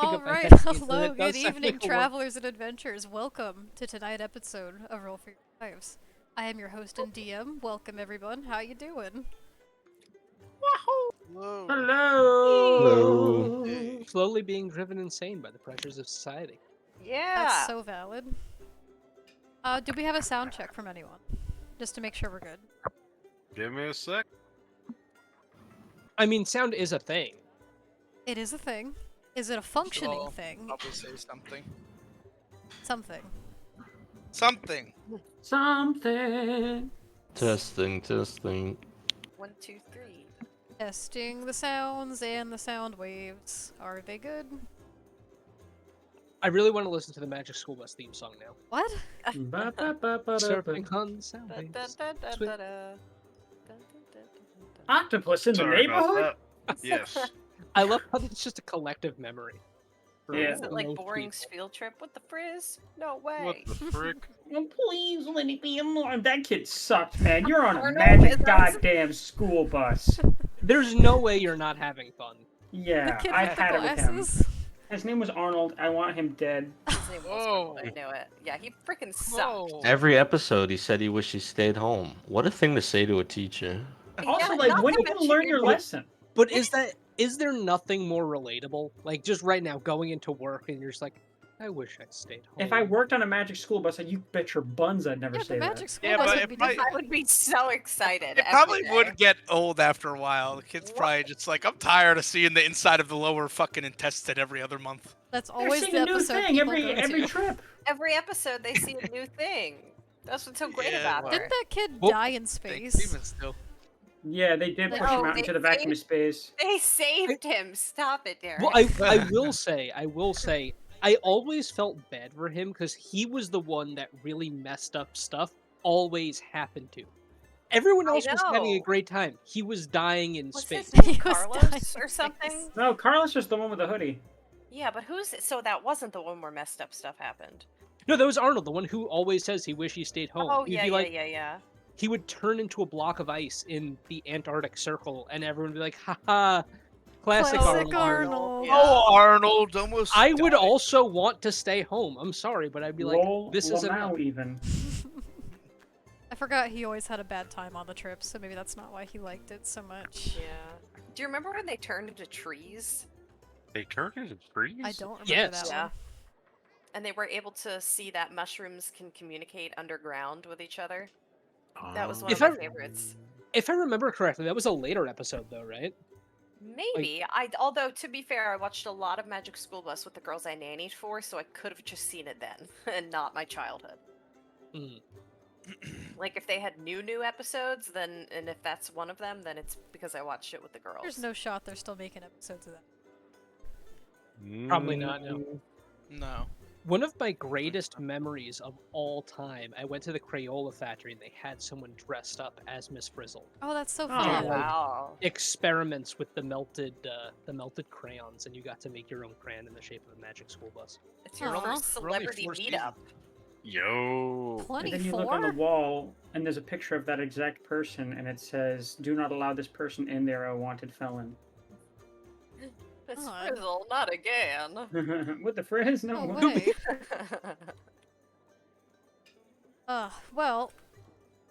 All of right, identities, and hello, it does good sound evening, like a travelers and adventurers. Welcome to tonight's episode of Roll for Your Lives. I am your host and DM. Welcome, everyone. How you doing? Whoa. Hello. Hey. slowly being driven insane by the pressures of society. Yeah. That's so valid. Do we have a sound check from anyone? Just to make sure we're good. Give me a sec. I mean, sound is a thing. It is a thing. Is it a functioning So, thing? probably say something. Something. Something. Something. Testing, testing. 1, 2, 3. Testing the sounds and the sound waves. Are they good? I really want to listen to the Magic School Bus theme song now. What? Surfing on the sound waves. Octopus in the Sorry about neighborhood? that. Yes. I love how it's just a collective memory. for Yeah. Is it like most Boring's people. field trip? What the frizz? No What way. the frick? Oh, please let it be alone. That kid sucked, man. You're on a Arnold magic is- goddamn school bus. There's no way you're not having fun. Yeah, The kid I with the had it with him. glasses? His name was Arnold. I want him dead. His name was Whoa. Arnold, I knew it. Yeah, he freaking sucked. Whoa. Every episode, he said he wished he stayed home. What a thing to say to a teacher. Also, Yeah, like, not when to are you gonna mention learn your your lesson? But is there nothing more relatable? Like just right now, going into work and you're just like, I wish I stayed home. If I worked on a magic school bus, you bet your buns I'd never Yeah, say the that. magic school Yeah, bus but would it be might- different. I would be so excited. It every probably day. would get old after a while. The kid's probably just like, I'm tired of seeing the inside of the lower fucking intestine every other month. That's They're always seeing the a new episode thing people every go every to. trip. Every episode they see a new thing. That's what's so great Yeah, about well- her. Didn't that kid Well, die in Thanks, space? even still. Yeah, they did Like, push him oh, out they into the vacuum of space. They saved him. Stop it, Derek. Well, I will say, I always felt bad for him because he was the one that really messed up stuff always happened to. Everyone I else was having a know. great time. He was dying in What's space. his name? He was dying Carlos in or something? space. No, Carlos was the one with the hoodie. Yeah, but who's so that wasn't the one where messed up stuff happened. No, that was Arnold, the one who always says he wish he stayed home. Oh He'd yeah, be yeah, like, yeah. he would turn into a block of ice in the Antarctic Circle, and everyone would be like, haha, classic Classic Arnold. Arnold. Yeah. Oh, Arnold almost. I would died. also want to stay home. I'm sorry, but I'd be like, Roll this is now enough. even. I forgot he always had a bad time on the trip, so maybe that's not why he liked it so much. Yeah. Do you remember when they turned into trees? They turned into trees? I don't remember Yes. that Yeah. one. And they were able to see that mushrooms can communicate underground with each other. That was one If of my I- favorites. If I remember correctly, that was a later episode, though, right? Maybe. Although to be fair, I watched a lot of Magic School Bus with the girls I nannied for, so I could have just seen it then and not my childhood. Mm. Like if they had new episodes, then and if that's one of them, then it's because I watched it with the girls. There's no shot they're still making episodes of that. Probably not, no. No. One of my greatest memories of all time, I went to the Crayola factory and they had someone dressed up as Miss Frizzle. Oh, that's so Oh, fun. Wow. Experiments with the melted crayons, and you got to make your own crayon in the shape of a magic school bus. It's your Aw. first We're only celebrity 4 meetup. Yo. And then you look on the 24? wall, and there's a picture of that exact person, and it says, "Do not allow this person in there, a wanted felon." It's Oh, Frizzle, not again. With the frizz? No. No way. Well,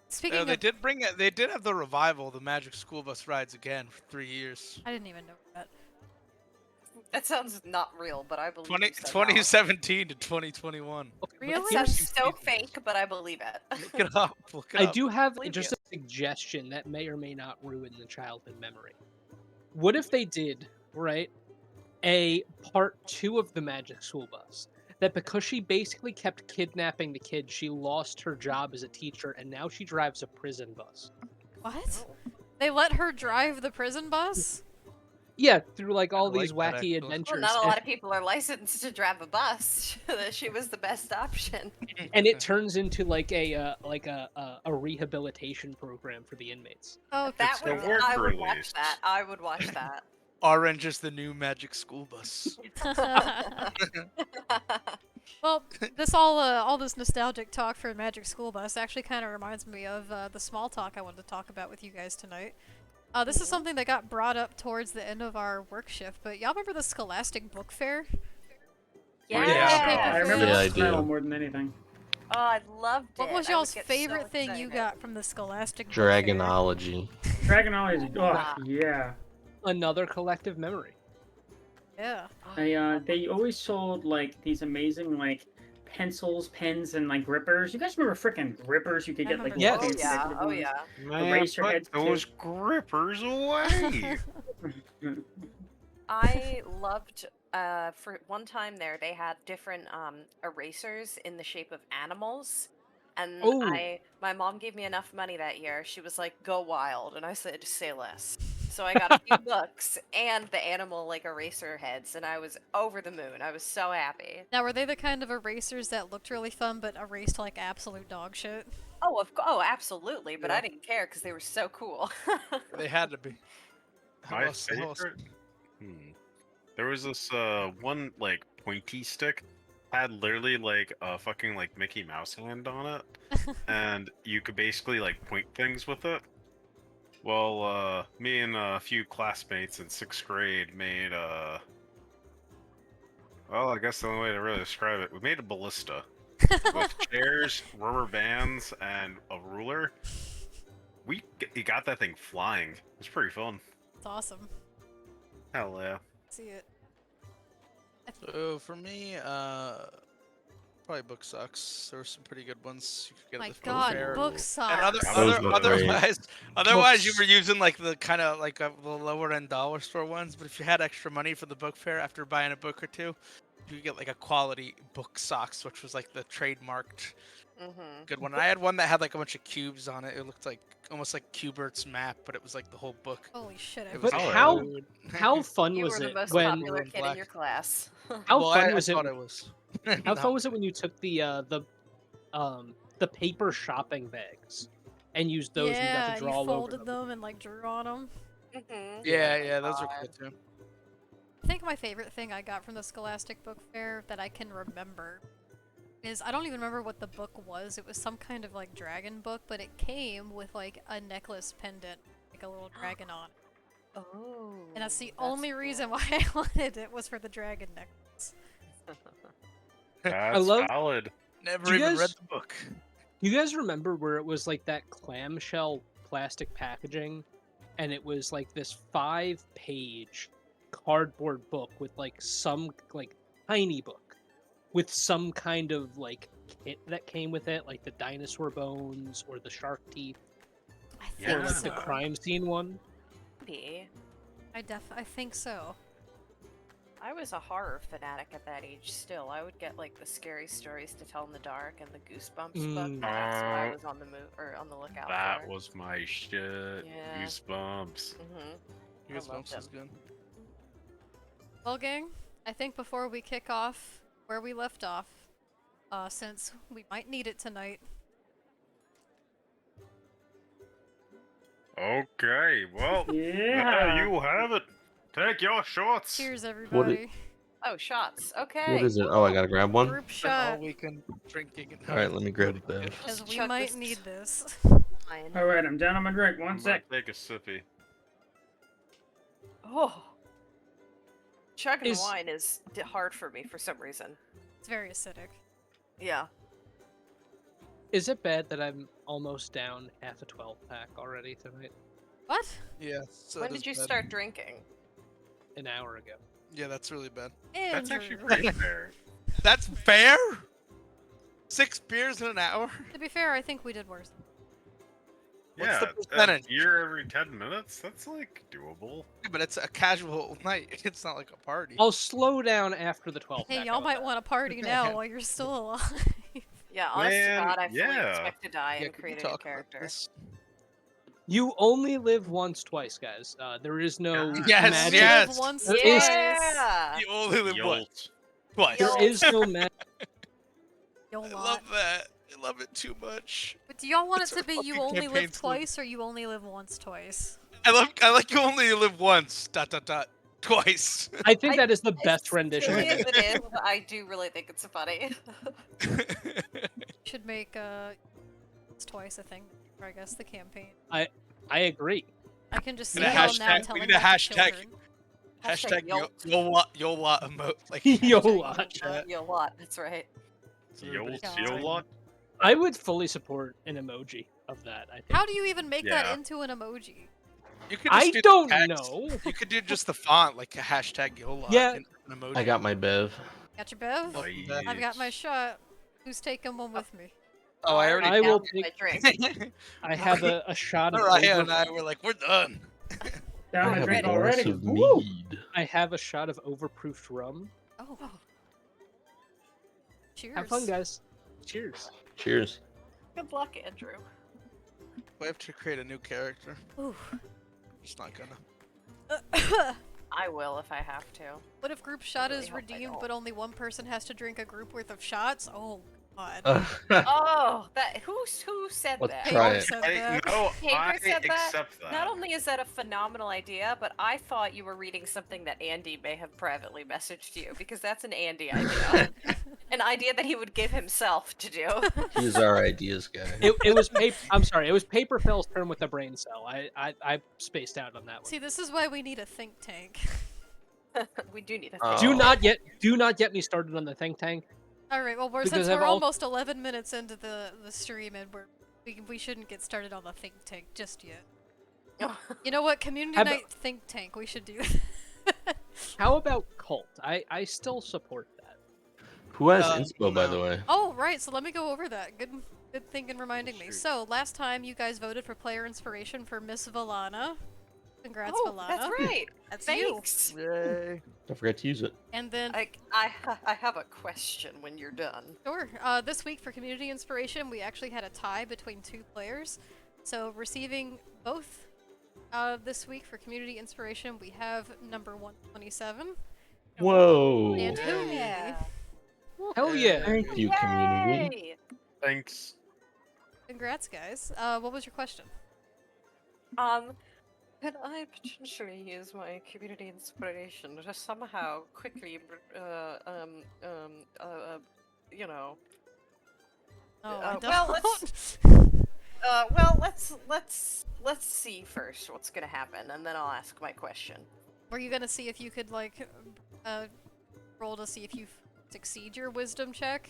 speaking Yeah, they of... did bring it. They did have the revival, the Magic School Bus rides again for 3 years. I didn't even know that. That sounds not real, but I believe 20, you somehow. 2017 to 2021. Okay, but Really? It here's- sounds so fake, but I believe it. Look it up. Look it I up. do have Believe just you. a suggestion that may or may not ruin the childhood memory. What if they did, right, a part 2 of the Magic School Bus? That because she basically kept kidnapping the kids, she lost her job as a teacher, and now she drives a prison bus. What? They let her drive the prison bus? Yeah, through like all I these like that, wacky actually. adventures. Well, not a lot of people are licensed to drive a bus. She was the best option. And it turns into like a rehabilitation program for the inmates. Oh, That It's the would work I would watch release. that. I would watch that. Orange is the new Magic School Bus. well, all this nostalgic talk for Magic School Bus actually kind of reminds me of the small talk I wanted to talk about with you guys tonight. This is something that got brought up towards the end of our work shift, but y'all remember the Scholastic Book Fair Yeah. I remember Yeah, the I do. smell more than anything. Oh, I loved it. What was I would y'all's get so favorite thing you excited. got from the Scholastic Book Fair? Dragonology. Dragonology. Oh, Ah. yeah. Another collective memory. Yeah. They always sold like these amazing like pencils, pens, and like grippers. You guys remember freaking grippers? You could I get like remember little Yes. Oh fancy yeah. decorative Oh ones. yeah. Man, Eraser put heads, those too. grippers away. I loved for one time there they had different erasers in the shape of animals. And Oh. my mom gave me enough money that year. She was like, "Go wild," and I said, "Say less." So I got a few books and the animal like eraser heads, and I was over the moon. I was so happy. Now, were they the kind of erasers that looked really fun but erased like absolute dog shit? Oh, absolutely. But Yeah. I didn't care because they were so cool. They had to be. How My else- how else- favorite. There was this one like pointy stick had literally like a fucking like Mickey Mouse hand on it, and you could basically like point things with it. Well, me and a few classmates in 6th grade made well, I guess the only way to really describe it, we made a ballista with chairs, rubber bands, and a ruler. We got that thing flying. It was pretty fun. It's awesome. Hell yeah. See it. So for me, probably book sucks. There were some pretty good ones you could get My at the book God, fair. book And sucks. Those were great. otherwise you were using like the kind of like the lower end dollar store ones. But if you had extra money for the book fair after buying a book or two, you could get like a quality book socks, which was like the trademarked Mm-hmm. good one. And I had one that had like a bunch of cubes on it. It looked like almost like Cubert's map, but it was like the whole book. Holy shit! I It was But Oh, how good. how fun You was were the it most when popular in kid in black. your class. how Well, fun I was it thought it was. how No. fun was it when you took the paper shopping bags and used those and you got yeah, to and draw you all over folded them? them and like drew on them. Mm-hmm. Yeah, those are cool too. I think my favorite thing I got from the Scholastic Book Fair that I can remember is I don't even remember what the book was. It was some kind of like dragon book, but it came with like a necklace pendant, like a little dragon on it. Oh. And that's the only reason why I wanted it was for the dragon necklace. That's love- valid. Never Do you even read guys- the book. You guys remember where it was like that clamshell plastic packaging and it was like this 5-page cardboard book with like some like tiny book with some kind of like kit that came with it, like the dinosaur bones or the shark teeth I or think Yeah. like so. the crime scene one. Maybe. I think so. I was a horror fanatic at that age still. I would get like the scary stories to tell in the dark and the Goosebumps book. Mm. That's what I was on the on the lookout That for. was my shit. Yeah. Goosebumps. Mm-hmm. Goosebumps loved is good. Well, gang, I think before we kick off where we left off, since we might need it tonight, Okay, well, Yeah. you have it. Take your shots. cheers everybody. Oh, shots. Okay. What is it? Oh, I gotta grab one. Group Spent all shot, weekend drinking. And All right, let me grab that. because we Chug might this need this. Fine. All right, I'm down on my drink. One I'm sec. gonna take a sippy. Oh. Chugging Is- wine is hard for me for some reason. It's very acidic. Yeah. Is it bad that I'm almost down half a 12-pack already tonight? What? Yeah. So When that did is you bad. start drinking? An hour ago. Yeah, that's really bad. That's actually Andrew. pretty fair. That's fair. 6 beers in an hour. To be fair, I think we did worse. What's Yeah, the percentage? a beer every 10 minutes? That's like doable. Yeah, but it's a casual night. It's not like a party. I'll slow down after the 12-pack. Hey, y'all might want to party now while you're still alive. Yeah, honest to Man, God, I fully yeah. expect to die Yeah, and can we create a new talk about character. this? You only live once twice, guys. There is no God. Yes, magic. You yes. live once, There is- Yeah. You only live once. Yolt. Twice. There is no magic. Yo I lot. love that. I love it too much. But do y'all want It's it to our be you fucking only campaign live slogan. twice or you only live once twice? I like you only live once. Dot dot dot. Twice. I think I- that is the As best rendition. silly as it is, I do really think it's funny. Should make it's twice a thing for I guess the campaign. I agree. I can just see We need a y'all now hashtag- we telling need a that to hashtag. children. Hashtag Yolt. Yola emote. Like Yola. hashtag chat. Yolot, that's right. So everybody's God. saying Yola? I would fully support an emoji of that. I think. How do you even make that Yeah. into an emoji? You could just I do the don't text. know. You could do just the font, like a hashtag Yola. Yeah. And an emoji. I got my bev. Got your bev? Oh, yeah. I've got my shot. Who's taking one with me? Oh, I already. I will downed take. my drink. I have a shot of Mariah and over. I were like, we're done. Down I the have a drink glass already. of Woo! mead. I have a shot of overproofed rum. Oh. Cheers. Have fun, guys. Cheers. Cheers. Good luck, Andrew. We have to create a new character. Ooh. Just not gonna. I will if I have to. What if group shot really is hope I redeemed, don't. but only one person has to drink a group worth of shots? Oh, God. Oh, that who said Let's that? try Paper it. said I, that. no, Paper I said that? accept that. Not only is that a phenomenal idea, but I thought you were reading something that Andy may have privately messaged you because that's an Andy idea. An idea that he would give himself to do. He's our ideas guy. It was paper. I'm sorry. It was Paper Fell's turn with a brain cell. I spaced out on that one. See, this is why we need a think tank. We do need a Oh. Do not get me started on the think tank. All right. Well, Because since I've we're al- almost 11 minutes into the stream, and we shouldn't get started on the think tank just yet. You know what? Community How about- night think tank. We should do. How about cult? I still support that. Who has Uh, inspo, by the no. way? Oh, right. So let me go over that. Good thing in reminding me. Shoot. So last time you guys voted for player inspiration for Miss Valana. Congrats, Oh, Valana. that's right. That's you. Thanks. Yay. Don't forget to use it. And then I have a question when you're done. sure. This week for community inspiration, we actually had a tie between two players. So receiving both this week for community inspiration, we have number 127 Whoa. and Yeah. Humi. Hell yeah. Thank you, community. Yay! Thanks. Congrats, guys. What was your question? Could I potentially use my community inspiration to somehow quickly, you know, Oh, I well, don't. well, let's see first what's gonna happen, and then I'll ask my question. Were you gonna see if you could roll to see if you succeed your wisdom check?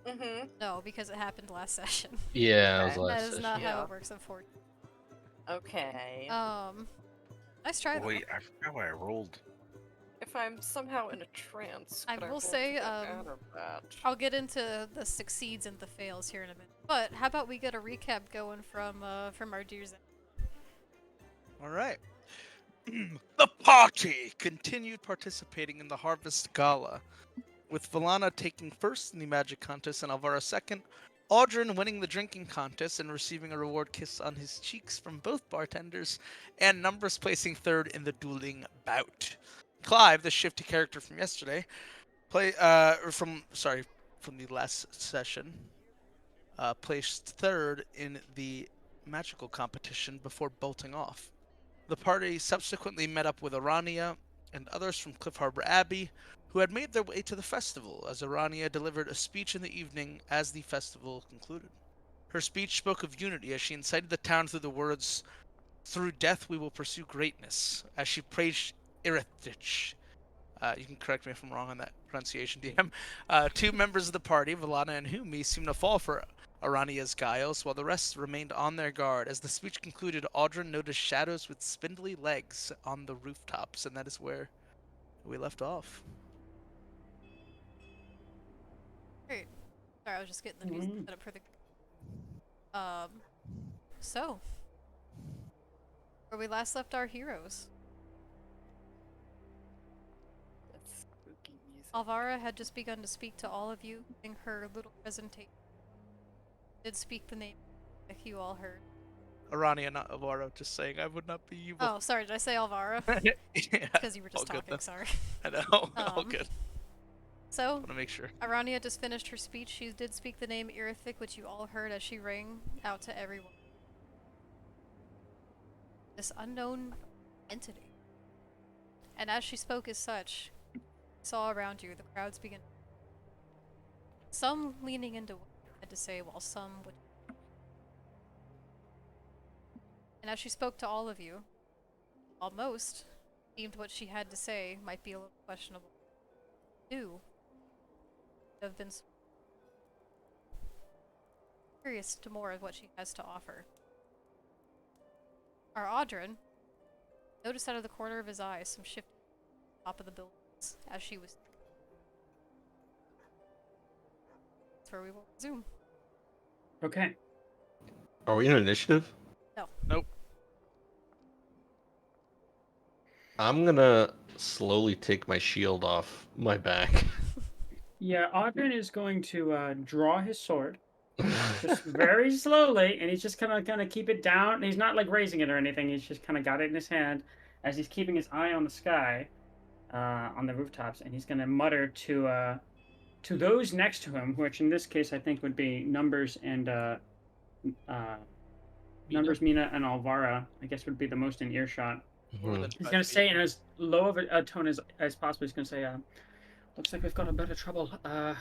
Mm-hmm. No, because it happened last session. Yeah, Okay. that was That last is session. not how Yeah. it works, unfortunately. Okay. Nice try though. Wait, I forgot what I rolled. If I'm somehow in a trance, I could will roll say, to get out of that? I'll get into the succeeds and the fails here in a minute. But how about we get a recap going from our dear Zen? All right. The party continued participating in the Harvest Gala, with Valana taking first in the Magic Contest and Alvaro second, Audrin winning the drinking contest and receiving a reward kiss on his cheeks from both bartenders, and Numbers placing third in the dueling bout. Clive, the shifty character from yesterday, from the last session, placed third in the magical competition before bolting off. The party subsequently met up with Arania and others from Cliff Harbor Abbey, who had made their way to the festival, as Arania delivered a speech in the evening as the festival concluded. Her speech spoke of unity as she incited the town through the words, "Through death we will pursue greatness," as she praised Irithich. You can correct me if I'm wrong on that pronunciation, DM. Two members of the party, Valana and Humi, seemed to fall for Arania's guiles, while the rest remained on their guard. As the speech concluded, Audrin noticed shadows with spindly legs on the rooftops, and that is where we left off. Great. Sorry, I was just getting the music set up for the. So, where we last left our heroes, That's spooky music. Alvara had just begun to speak to all of you in her little presentation. Did speak the name that you all heard. Arania, not Alvaro, just saying I would not be evil. Oh, sorry, did I say Alvara? Yeah, Because you were just all good talking, then. sorry. I know, all Um, good. So, Want to make sure. Arania just finished her speech. She did speak the name Irithic, which you all heard as she rang out to everyone. This unknown entity. And as she spoke as such, saw around you, the crowds began. Some leaning into what you had to say, while some would. And as she spoke to all of you, almost, deemed what she had to say might be a little questionable. Do have been curious to more of what she has to offer. Our Audrin noticed out of the corner of his eye some shifting at the top of the buildings as she was. That's where we will resume. Okay. Are we in initiative? No. Nope. I'm gonna slowly take my shield off my back. Yeah, Audrin is going to draw his sword, just very slowly, and he's just kind of gonna keep it down. And he's not like raising it or anything. He's just kind of got it in his hand as he's keeping his eye on the sky, on the rooftops, and he's gonna mutter to those next to him, which in this case I think would be Numbers and Numbers, Mina, and Alvara. I guess would be the most in earshot. More Mhm. than He's 5 gonna feet. say in as low of a tone as possible. He's gonna say, "Looks like we've got a bit of trouble on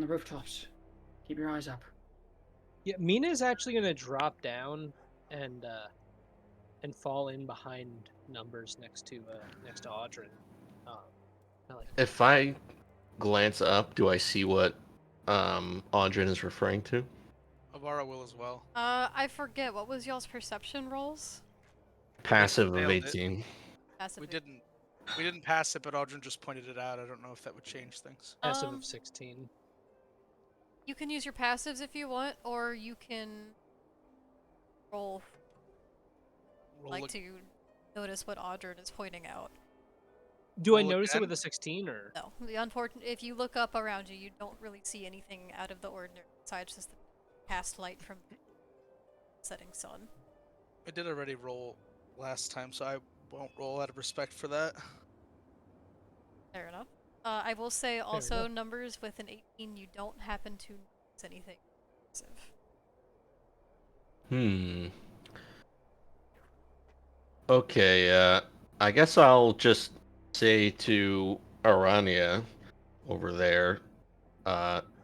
the rooftops. Keep your eyes up." Yeah, Mina's actually gonna drop down and fall in behind Numbers next to Audrin. Like, If I glance up, do I see what Audrin is referring to? Avara will as well. I forget, what was y'all's perception rolls? Passive of failed it. 18. Passive. We didn't pass it, but Aldrin just pointed it out. I don't know if that would change things. passive of 16. You can use your passives if you want, or you can roll Roll to notice what Audrin is pointing out. Do I Roll notice it again? with a 16 or? No, the unfortunate. If you look up around you, you don't really see anything out of the ordinary besides just the cast light from the setting sun. I did already roll last time, so I won't roll out of respect for that. Fair enough. I will say also enough. Numbers with an 18, you don't happen to notice anything impressive. Okay, I guess I'll just say to Arania over there,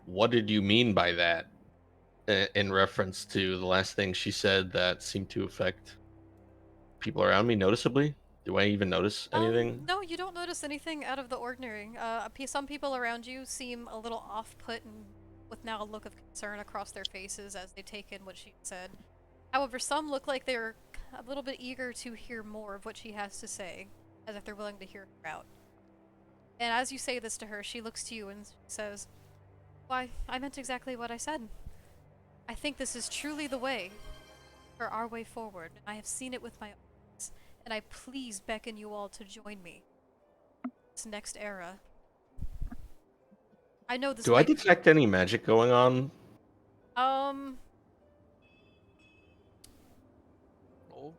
what did you mean by that? In reference to the last thing she said that seemed to affect people around me noticeably. Do I even notice anything? No, you don't notice anything out of the ordinary. Some people around you seem a little off-put and with now a look of concern across their faces as they take in what she said. However, some look like they're a little bit eager to hear more of what she has to say, as if they're willing to hear her out. And as you say this to her, she looks to you and says, "Why, I meant exactly what I said. I think this is truly the way for our way forward, and I have seen it with my eyes, and I please beckon you all to join me. This next era. I know this Do I might detect any magic going on? Roll,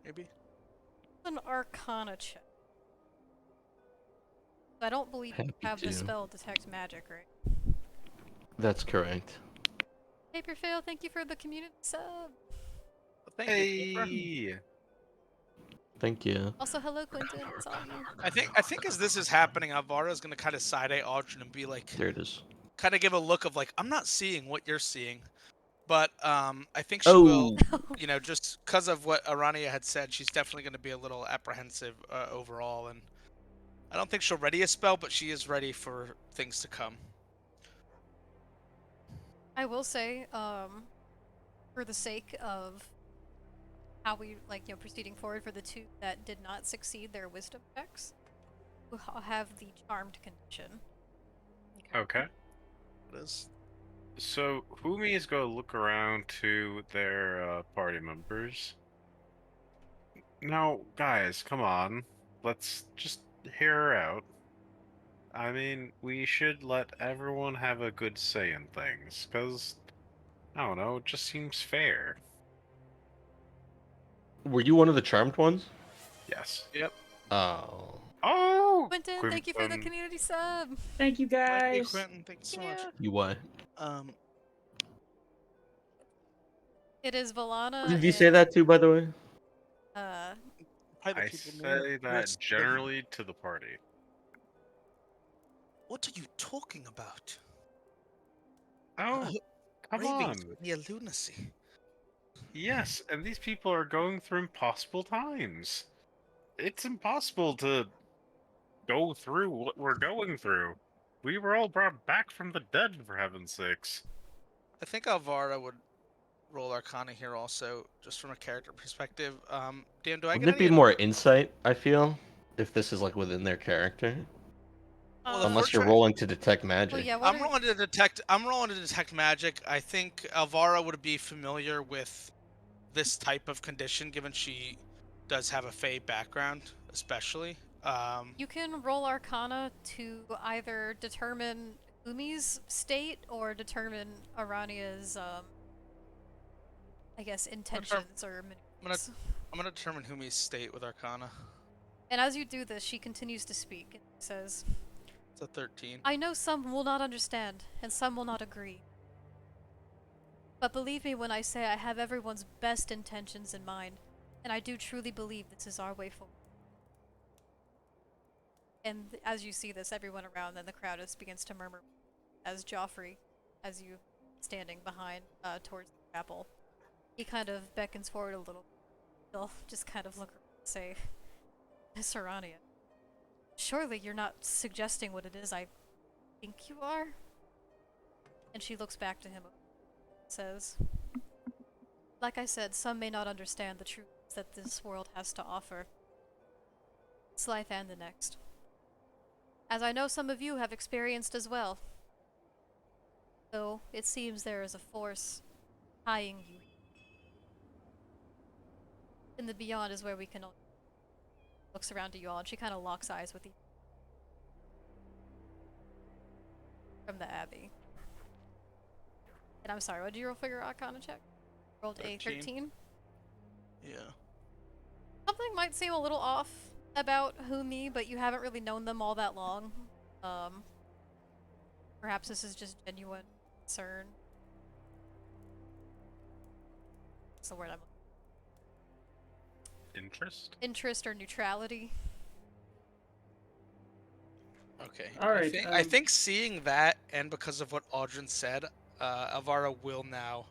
maybe. an Arcana check. I don't believe you Happy have the to. spell Detect Magic, right? That's correct. Paper Fail, thank you for the community sub. Well, thank you. Paper. Hey, Thank you. Also, hello Quentin, it's all you. I think as this is happening, Alvara is gonna kind of side eye Aldrin and be like, There it is. kind of give a look of like, I'm not seeing what you're seeing, but I think she will. You know, just because of what Arania had said, she's definitely going to be a little apprehensive overall, and I don't think she'll ready a spell, but she is ready for things to come. I will say, for the sake of how we, proceeding forward for the two that did not succeed their wisdom checks, we'll have the charmed condition. okay. It is. So, Humi is going to look around to their party members. Now, guys, come on. Let's just hear her out. I mean, we should let everyone have a good say in things, because, I don't know, it just seems fair. Were you one of the charmed ones? Yes. Yep. Oh. Oh! Quentin, thank you for the community sub! Thank you, guys. Thank you, Quentin. Thank you so much. You what? It is Valana. Who did you say that to, by the way? Probably the I people near say that nearest the- generally to the party. What are you talking about? Oh, come Ravings on. with near lunacy. Yes, and these people are going through impossible times. it's impossible to go through what we're going through. We were all brought back from the dead, for heaven's sakes. I think Alvara would roll Arcana here also, just from a character perspective. Dan, do I Wouldn't get it be any? more insight, I feel, if this is like within their character? Well, if we're Unless you're trying, rolling to detect well, magic. yeah. What I'm are rolling to detect. I'm rolling to detect magic. I think Alvara would be familiar with this type of condition, given she does have a Fey background, especially. you can roll Arcana to either determine Umi's state or determine Arania's, I guess, I'm intentions or gonna, maneuvers. I'm gonna determine Humi's state with Arcana. And as you do this, she continues to speak and says, It's a 13. I know some will not understand, and some will not agree. But believe me when I say I have everyone's best intentions in mind, and I do truly believe this is our way forward. And as you see this, everyone around and the crowd begins to murmur as Joffrey, as you standing behind, towards the chapel, he kind of beckons forward a little. He'll just kind of look around and say, Miss Arania, surely you're not suggesting what it is I think you are? And she looks back to him and says, like I said, some may not understand the truths that this world has to offer. This life and the next. As I know some of you have experienced as well. Though it seems there is a force tying you. In the beyond is where we can all looks around to you all, and she kind of locks eyes with you. From the Abbey. And I'm sorry, what did you roll for your Arcana check? Rolled a 13? Yeah. Something might seem a little off about Humi, but you haven't really known them all that long. Perhaps this is just genuine concern. What's the word I'm Interest? interest or neutrality. Okay. All right, I think seeing that, and because of what Audrin said, Alvara will now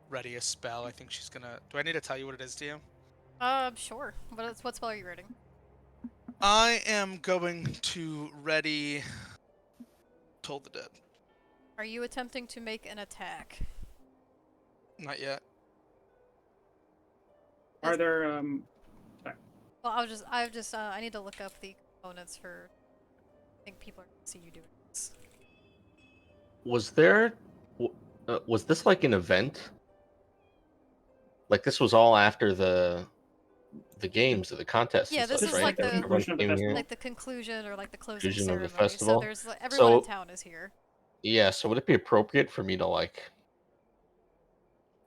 ready a spell. I think she's gonna. Do I need to tell you what it is, DM? Sure. What spell are you reading? I am going to ready. Toll the Dead. Are you attempting to make an attack? Not yet. Are there Well, I need to look up the components for. I think people are gonna see you doing this. Was there, was this like an event? Like this was all after the games or the contests Yeah, and this such, is right? like the the Everyone conclusion of the came here? festival? like the conclusion or like the closing Conclusion of the ceremony. So festival. there's everyone in So town is here. yeah, so would it be appropriate for me to like,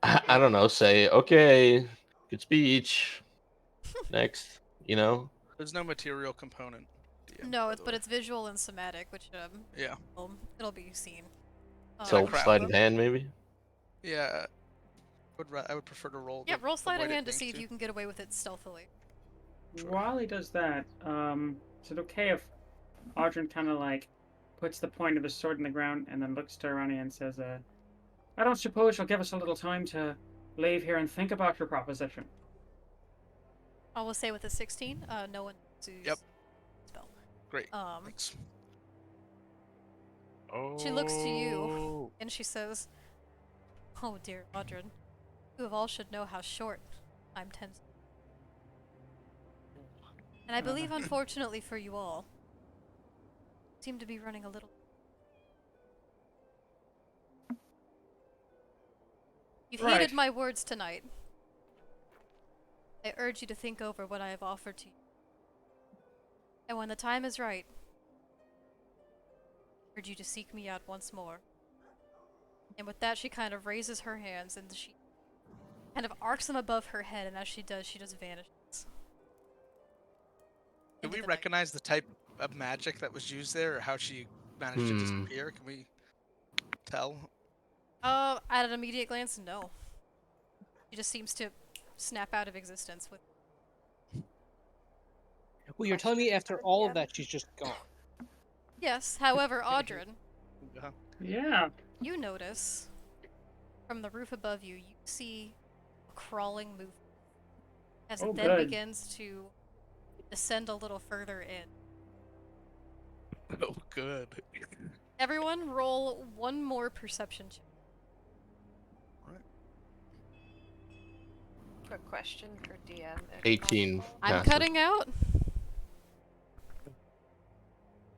I don't know, say, okay, good speech, next, you know? There's no material component. DM, No, by it's the but way. it's visual and somatic, which Yeah. it'll be seen. So crowd sleight them? of hand, maybe? Yeah. I would prefer to roll. Yeah, roll sleight of avoid it hand to being see if too- you can get away with it stealthily. Sure. while he does that, is it okay if Audrin kind of like puts the point of his sword in the ground and then looks to Arania and says, I don't suppose you'll give us a little time to leave here and think about your proposition. I will say with a 16, no one uses Yep. spell. Great. Um, Thanks. Oh. She looks to you and she says, "Oh dear, Audrin, you of all should know how short I'm tense. And I believe, unfortunately for you all, seem to be running a little. You've Right. heeded my words tonight. I urge you to think over what I have offered to you. And when the time is right, I urge you to seek me out once more." And with that, she kind of raises her hands and she kind of arcs them above her head, and as she does vanishes. Do into we the night. recognize the type of magic that was used there, or how she managed to disappear? Can we tell? At an immediate glance, no. She just seems to snap out of existence with. Well, you're telling me after all of that, she's just gone. Yes, however, Audrin, Yeah. you notice from the roof above you, you see a crawling movement as Oh, it then good. begins to descend a little further in. Oh, good. Everyone roll one more perception check. Quick question for DM. if 18 possible. I'm passive. cutting out.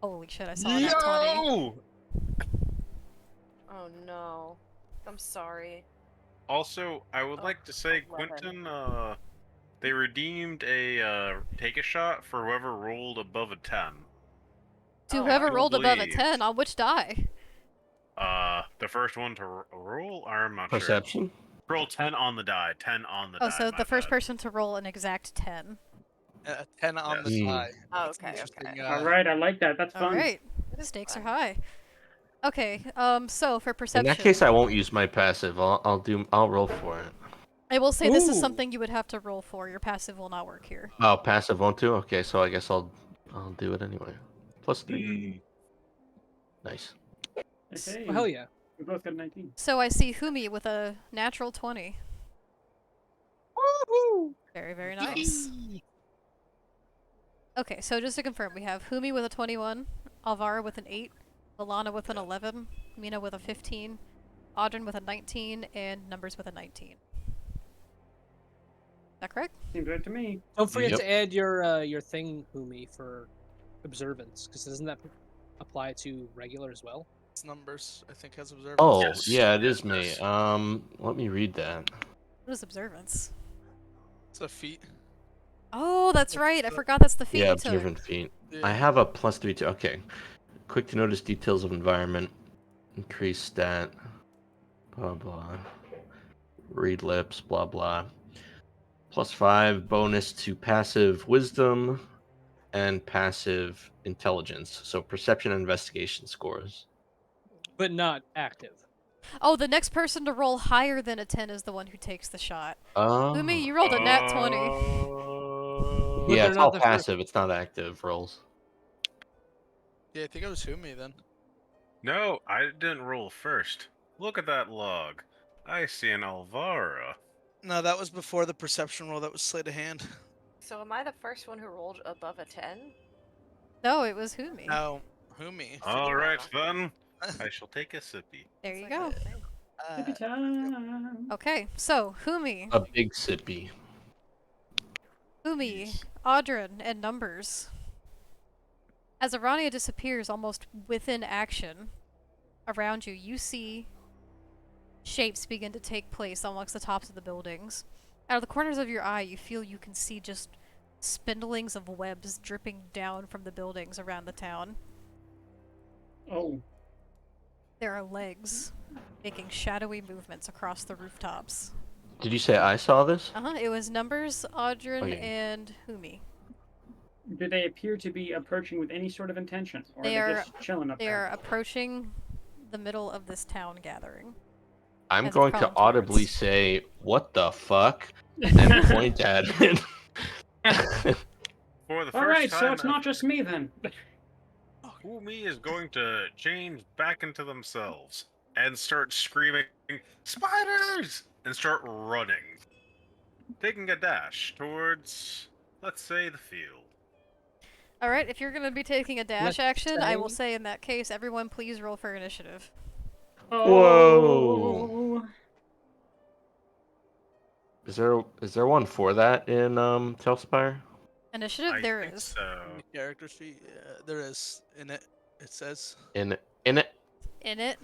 Holy shit, I saw that 20. Yo! Oh no. I'm sorry. Also, I would Oh, like to say, 11. Quentin, they redeemed a take a shot for whoever rolled above a 10. To Oh, whoever I rolled above a believe. 10, on which die? The first one to roll, I'm not sure. Perception? Roll 10 on the die. 10 on the Oh, die. so my the first bad. person to roll an exact 10. 10 on the Yes. die. Oh, That's an okay, interesting, okay. All right, I like that. That's fun. Alright, It is stakes are fun. high. Okay, so for In perception, that case, I won't use my passive. I'll roll for it. I will say this is Ooh. something you would have to roll for. Your passive will not work here. Oh, passive won't do? Okay, so I guess I'll do it anyway. Plus 3. Mm. Nice. Okay. Oh, hell yeah. We both got 19. So I see Humi with a natural 20. Woohoo! Very, very nice. Okay, so just to confirm, we have Humi with a 21, Alvara with an 8, Alana with an 11, Mina with a 15, Audrin with a 19, and Numbers with a 19. Is that correct? Seems right to me. Don't forget Yep. to add your thing, Humi, for observance, because doesn't that apply to regular as well? It's numbers, I think, has observance. Oh, Yes, yeah, it yes, is me. yes. Let me read that. What is observance? It's a feat. Oh, that's right. I forgot that's the feat Yeah, you took. observant feat. Yeah. I have a plus 3 too. Okay. Quick to notice details of environment. Increase stat. Blah, blah. Read lips, blah, blah. Plus 5 bonus to passive wisdom and passive intelligence. So perception and investigation scores. But not active. Oh, the next person to roll higher than a 10 is the one who takes the shot. Oh. Humi, you rolled a nat 20. But Yeah, they're it's not all the first- passive. It's not active rolls. Yeah, I think it was Humi then. No, I didn't roll first. Look at that log. I see an Alvara. No, that was before the perception roll. That was sleight of hand. So am I the first one who rolled above a 10? No, it was Humi. No, Humi. All right, then. I shall take a sippy. There you It's like go. a thing. Happy time. Okay, so Humi, A big sippy. Humi, Audrin, and Numbers. As Arania disappears almost within action, around you, you see shapes begin to take place amongst the tops of the buildings. Out of the corners of your eye, you feel you can see just spindlings of webs dripping down from the buildings around the town. Oh. There are legs making shadowy movements across the rooftops. Did you say I saw this? It was Numbers, Audrin, Okay. and Humi. Do they appear to be approaching with any sort of intention? Or They are they are- just chilling up They there? are approaching the middle of this town gathering. I'm As going to prompt audibly words. say, "What the fuck?" and point at it. For the first Alright, time, so it's not just me then. Humi is going to change back into themselves and start screaming, "Spiders!" and start running. Taking a dash towards, let's say, the field. Alright, if you're gonna be taking a dash Let's action, I will say- say in that case, everyone please roll for initiative. Oh. Is there one for that in Tailspire? Initiative, I there think is. so. Character sheet. Yeah, there is in it. It says In it? In it. In it.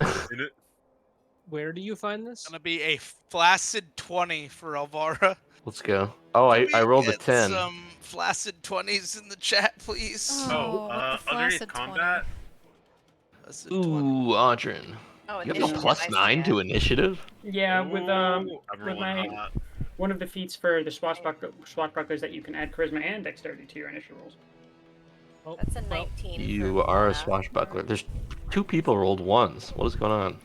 Where do you find this? gonna be a flaccid 20 for Alvara. Let's go. Oh, Can I we rolled a get 10. Some flaccid 20s in the chat, please. Oh, what the underneath flaccid combat. Flaccid 20. Ooh, Audrin. Oh, You have a initiative, plus I see 9 it. to initiative? Yeah, with Ooh, I'm with rolling my hot. one of the feats for the swashbucklers that you can add charisma and dexterity to your initial rolls. Oh, That's a well, 19. You for are a Mina. swashbuckler. There's 2 people rolled ones. What is going on?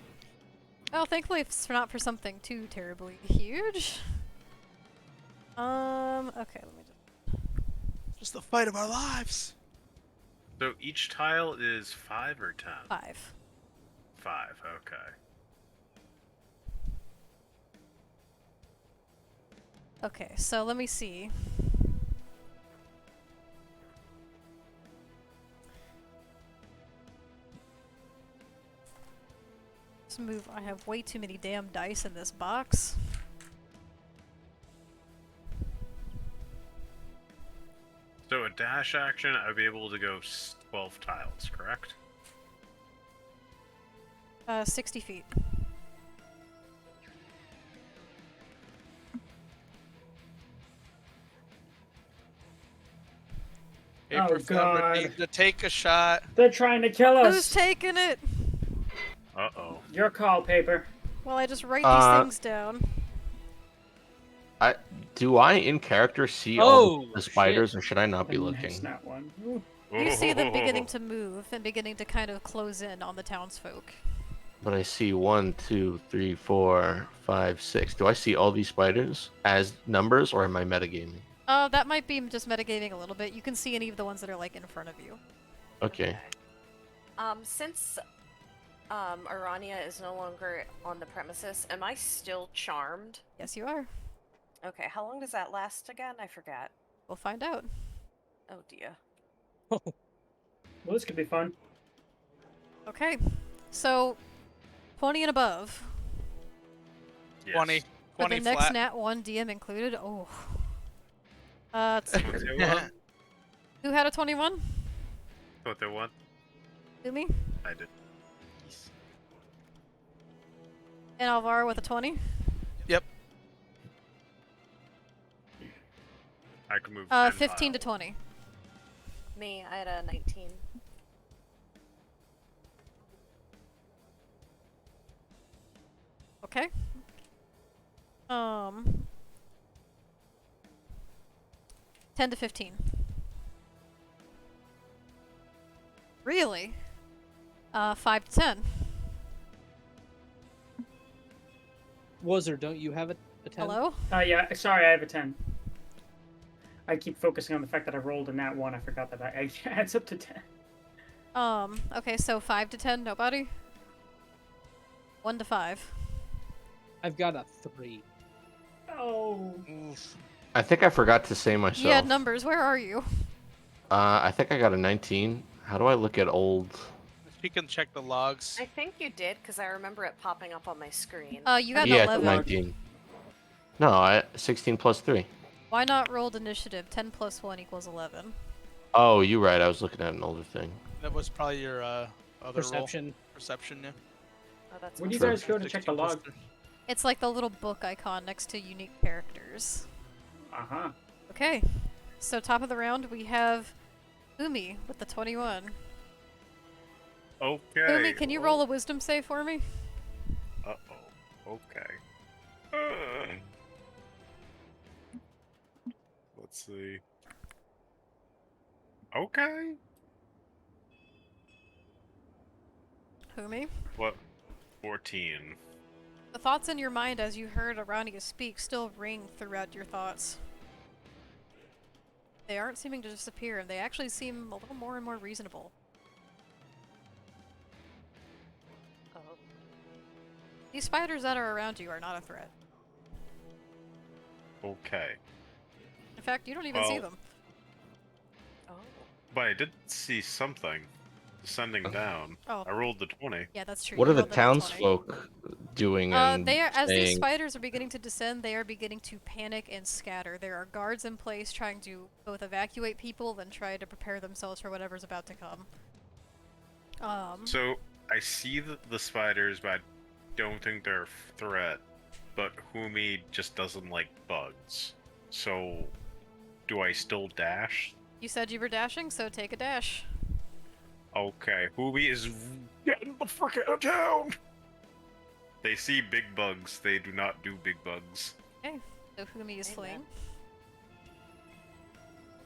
Well, thankfully it's not for something too terribly huge. Okay, let me just... Just the fight of our lives. So each tile is 5 or 10? 5. 5, okay. Okay, so let me see. Let's move. I have way too many damn dice in this box. So a dash action, I'd be able to go 12 tiles, correct? 60 feet. Paper Oh, Feather God. needs to take a shot. They're trying to kill us. Who's taking it? Uh-oh. Your call, Paper. Well, I just write these things down. Do I in character see all Oh, the spiders, shit. or should I not be And looking? It's not one. Ooh. You see them beginning to move and beginning to kind of close in on the townsfolk. But I see 1, 2, 3, 4, 5, 6. Do I see all these spiders as numbers, or am I metagaming? That might be just metagaming a little bit. You can see any of the ones that are like in front of you. Okay. Since Arania is no longer on the premises, am I still charmed? Yes, you are. Okay, how long does that last again? I forgot. We'll find out. Oh dear. Well, this could be fun. Okay, so 20 and above. Yes. 20. For 20 the next flat. nat 1 DM included. Oh. Let's see. What they want? Who had a 21? What they want? Umi? I did. And Alvaro with a 20? Yep. I can move 10 15 to tiles. 20. Me, I had a 19. Okay. 10 to 15. Really? 5 to 10. Wuzzer, don't you have a 10? Hello? Yeah, sorry, I have a 10. I keep focusing on the fact that I rolled a nat 1. I forgot that it adds up to 10. Okay, so 5 to 10, nobody? 1 to 5. I've got a 3. Oh. Oof. I think I forgot to say myself. Yeah, numbers, where are you? I think I got a 19. How do I look at old? If you can check the logs. I think you did, because I remember it popping up on my screen. You got an Yeah, it's 11. 19. No, 16 plus 3. Why not rolled initiative? 10 plus 1 equals 11. Oh, you're right. I was looking at an older thing. That was probably your other Perception. roll. Perception, yeah. Oh, that's Where do you True. guys go to check the 16 plus log? 3. It's like the little book icon next to unique characters. Uh-huh. Okay, so top of the round we have Umi with the 21. Okay. Umi, can you roll a wisdom save for me? Uh-oh. Okay. Let's see. Okay. Umi? What? 14. The thoughts in your mind as you heard Arania speak still ring throughout your thoughts. They aren't seeming to disappear, and they actually seem a little more and more reasonable. Oh. These spiders that are around you are not a threat. Okay. In fact, you don't even see Well- them. Oh. But I did see something descending down. Oh. I rolled the 20. Yeah, that's true. What you are the rolled the nat 20. townsfolk doing? They are, as these saying- spiders are beginning to descend, they are beginning to panic and scatter. There are guards in place trying to both evacuate people and try to prepare themselves for whatever's about to come. So I see the spiders, but I don't think they're a threat. But Humi just doesn't like bugs. So do I still dash? You said you were dashing, so take a dash. Okay, Humi is getting the fuck out of town. They see big bugs. They do not do big bugs. Okay, so Fumi is Amen. fleeing.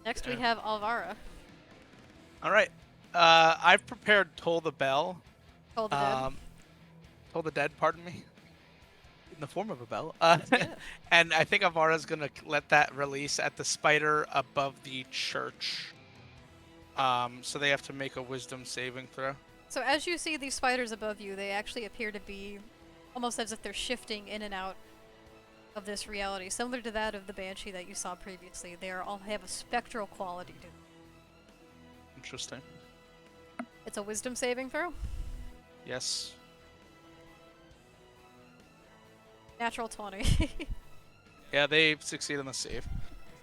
Next we Yeah. have Alvara. Alright. I've prepared Toll the Bell. Toll the dead. Toll the Dead, pardon me. In the form of a bell. Yeah. And I think Avara's gonna let that release at the spider above the church. So they have to make a wisdom saving throw. So as you see these spiders above you, they actually appear to be almost as if they're shifting in and out of this reality, similar to that of the Banshee that you saw previously. They all have a spectral quality to them. Interesting. It's a wisdom saving throw. Yes. Natural 20. Yeah, they succeed on the save,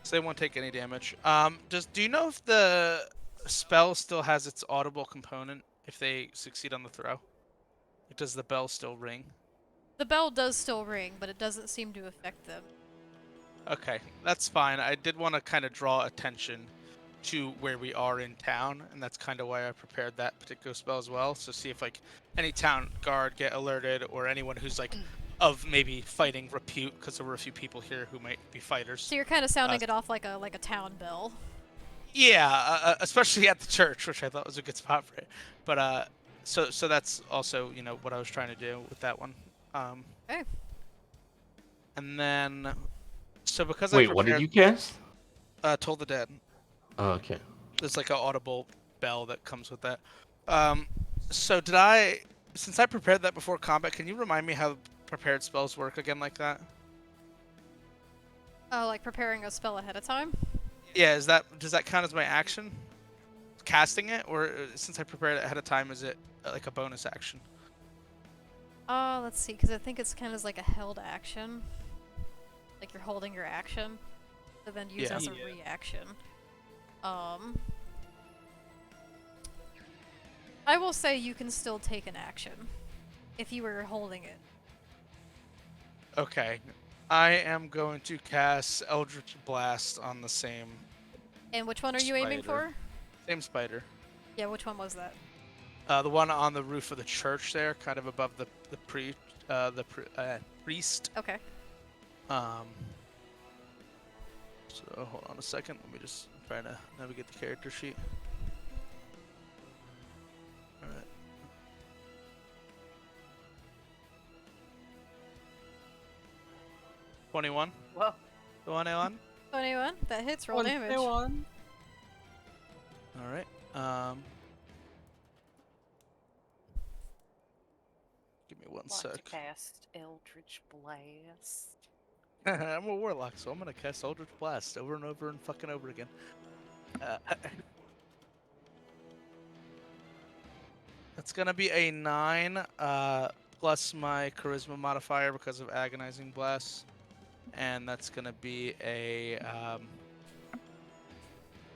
so they won't take any damage. Do you know if the spell still has its audible component if they succeed on the throw? Like, does the bell still ring? The bell does still ring, but it doesn't seem to affect them. Okay, that's fine. I did want to kind of draw attention to where we are in town, and that's kind of why I prepared that particular spell as well. So see if like any town guard get alerted, or anyone who's like of maybe fighting repute, because there were a few people here who might be fighters. So you're kind of sounding it off like a town bell. Yeah, especially at the church, which I thought was a good spot for it. But so that's also what I was trying to do with that one. Okay. And then, so because Wait, I what did prepared, you cast? Toll the Dead. Oh, okay. There's like an audible bell that comes with that. So since I prepared that before combat, can you remind me how prepared spells work again like that? Oh, like preparing a spell ahead of time? Yeah, does that count as my action? Casting it, or since I prepared it ahead of time, is it like a bonus action? Let's see, because I think it's kind of like a held action. Like you're holding your action, but then use as a reaction. I will say you can still take an action if you were holding it. Okay. I am going to cast Eldritch Blast on the same And which one are you aiming for? spider. Yeah, which one was that? The one on the roof of the church there, kind of above the priest. Okay. So hold on a second. Let me just try to navigate the character sheet. All right. $21. Whoa. 21. 21. That hits. Roll damage. 21. All right. Give me one Want to sec. cast Eldritch Blast. I'm a warlock, so I'm gonna cast Eldritch Blast over and over and fucking over again. That's gonna be a 9 plus my charisma modifier because of agonizing blast, and that's gonna be a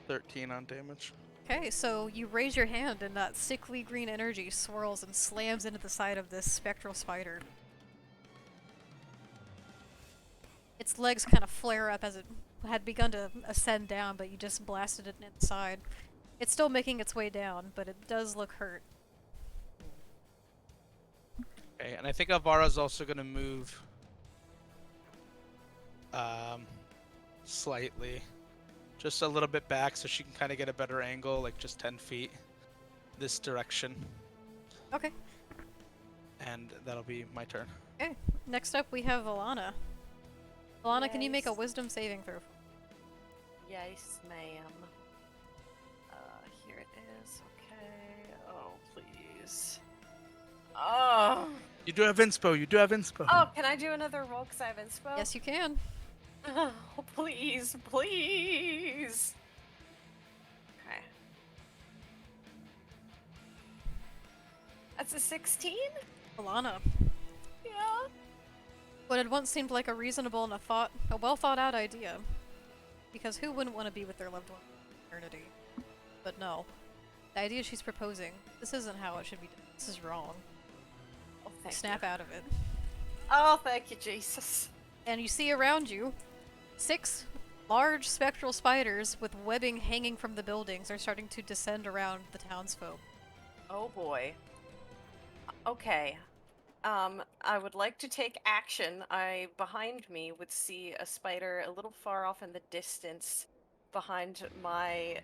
13 on damage. Okay, so you raise your hand and that sickly green energy swirls and slams into the side of this spectral spider. Its legs kind of flare up as it had begun to ascend down, but you just blasted it inside. It's still making its way down, but it does look hurt. Okay, and I think Alvara's also gonna move slightly. Just a little bit back so she can kind of get a better angle, like just 10 feet this direction. Okay. And that'll be my turn. Okay. Next up, we have Alana. Alana, can you make a Yes. wisdom saving throw? Yes, ma'am. Here it is. Okay. Oh, please. Oh. You do have inspo. You do have inspo. Oh, can I do another roll because I have inspo? Yes, you can. Oh, please, please. Okay. That's a 16? Alana. Yeah. What had once seemed like a reasonable and a well thought out idea. Because who wouldn't want to be with their loved one for eternity? But no. The idea she's proposing, this isn't how it should be done. This is wrong. Oh, thank Snap you. out of it. Oh, thank you, Jesus. And you see around you, 6 large spectral spiders with webbing hanging from the buildings are starting to descend around the townsfolk. Oh boy. Okay. I would like to take action. Behind me would see a spider a little far off in the distance behind my